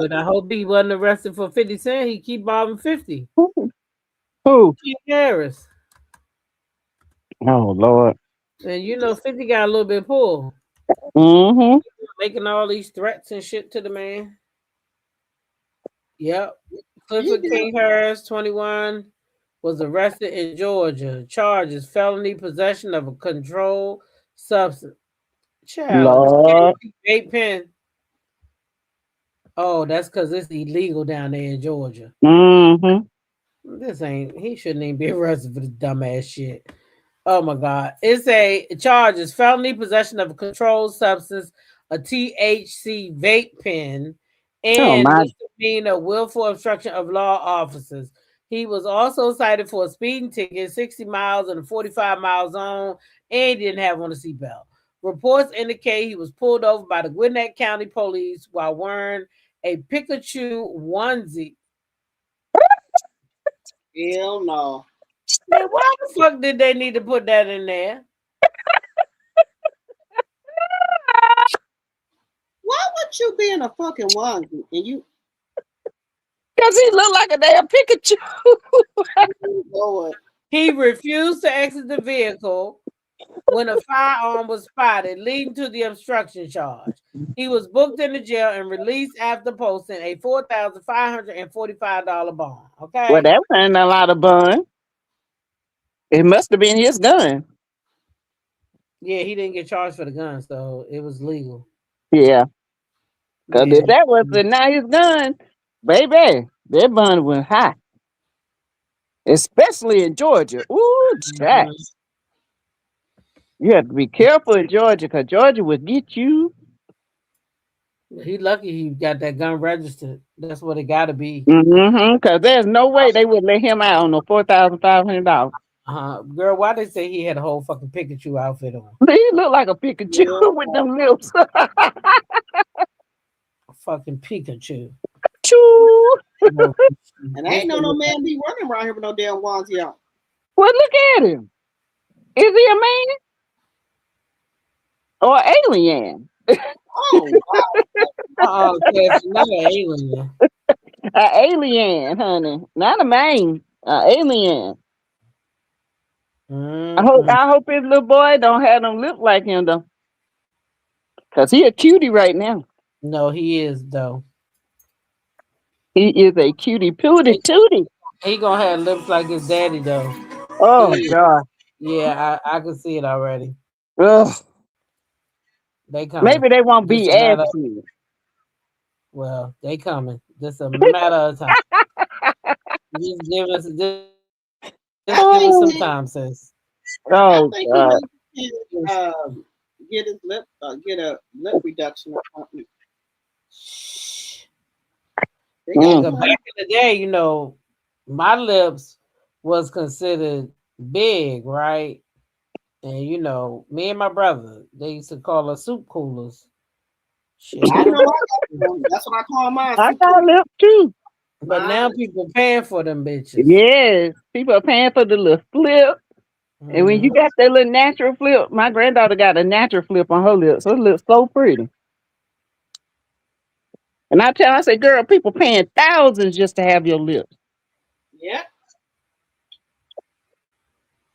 But I hope he wasn't arrested for 50 cents. He keep bobbing 50. Who? Keith Harris. Oh Lord. And you know 50 got a little bit pulled. Making all these threats and shit to the man. Yep. Clifford King Harris, 21, was arrested in Georgia. Charges: felony possession of a controlled substance. Child, vape pen. Oh, that's because it's illegal down there in Georgia. He shouldn't even be arrested for this dumbass shit. Oh my God. It's a charges: felony possession of a controlled substance, a THC vape pen, and misdemeanor willful obstruction of law officers. He was also cited for a speeding ticket, 60 miles in a 45-mile zone, and didn't have on a seatbelt. Reports indicate he was pulled over by the Gwinnett County Police while wearing a Pikachu onesie. Hell no. Man, why the fuck did they need to put that in there? Why would you be in a fucking onesie and you? Because he looked like a damn Pikachu. Lord. He refused to exit the vehicle when a firearm was spotted, leading to the obstruction charge. He was booked into jail and released after posting a $4,545 bond. Okay. Well, that wasn't a lot of bun. It must have been his gun. Yeah, he didn't get charged for the gun, so it was legal. Yeah. Because if that was not his gun, baby, that bun was high. Especially in Georgia. Ooh, Jack. You have to be careful in Georgia because Georgia will get you. He lucky he got that gun registered. That's what it got to be. Because there's no way they would let him out on no $4,500. Girl, why they say he had a whole fucking Pikachu outfit on? He looked like a Pikachu with them lips. Fucking Pikachu. And ain't no man be running around here with no damn onesie on. Well, look at him. Is he a man? Or an alien? Oh, wow. It's not an alien. An alien, honey. Not a man. An alien. I hope his little boy don't have them lips like him, though. Because he a cutie right now. No, he is, though. He is a cutie pootie tootie. He gonna have lips like his daddy, though. Oh, God. Yeah, I can see it already. Ugh. They coming. Maybe they won't be as cute. Well, they coming. Just a matter of time. Just give us some time, sis. Oh, God. Get his lip, get a lip reduction or something. Back in the day, you know, my lips was considered big, right? And you know, me and my brother, they used to call us soup coolers. Shit. I know that's what I call mine. I got lips too. But now people paying for them bitches. Yes, people are paying for the little flip. And when you got that little natural flip, my granddaughter got a natural flip on her lips. Her lips so pretty. And I tell her, I say, girl, people paying thousands just to have your lips. Yeah.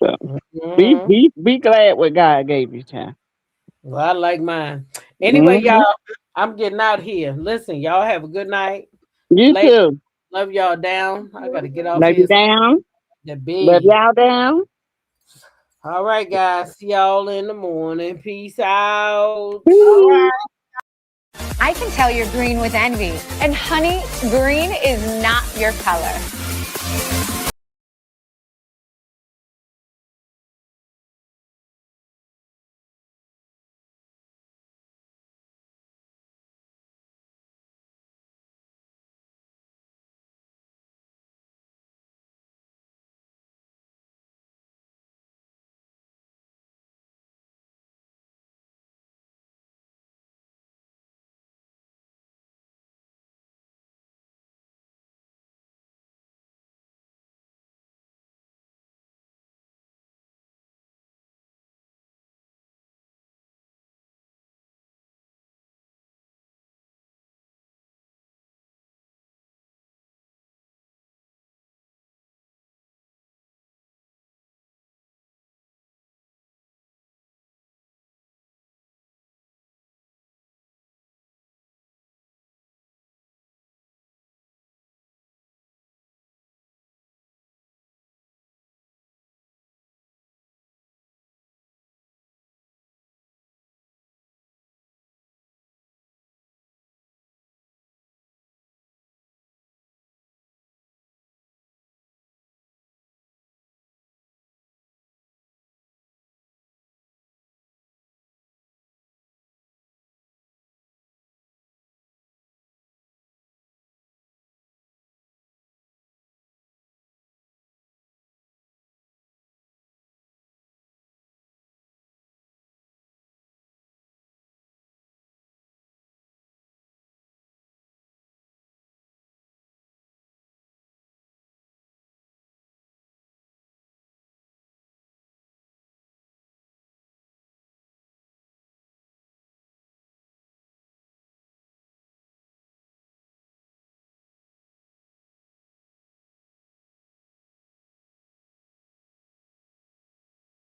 So, be glad what God gave you, child. Well, I like mine. Anyway, y'all, I'm getting out here. Listen, y'all have a good night. You too. Love y'all down. I gotta get off Love here. you down. Love y'all down. All right, guys. See y'all in the morning. Peace out. All right. I can tell you're green with envy. And honey, green is not your color.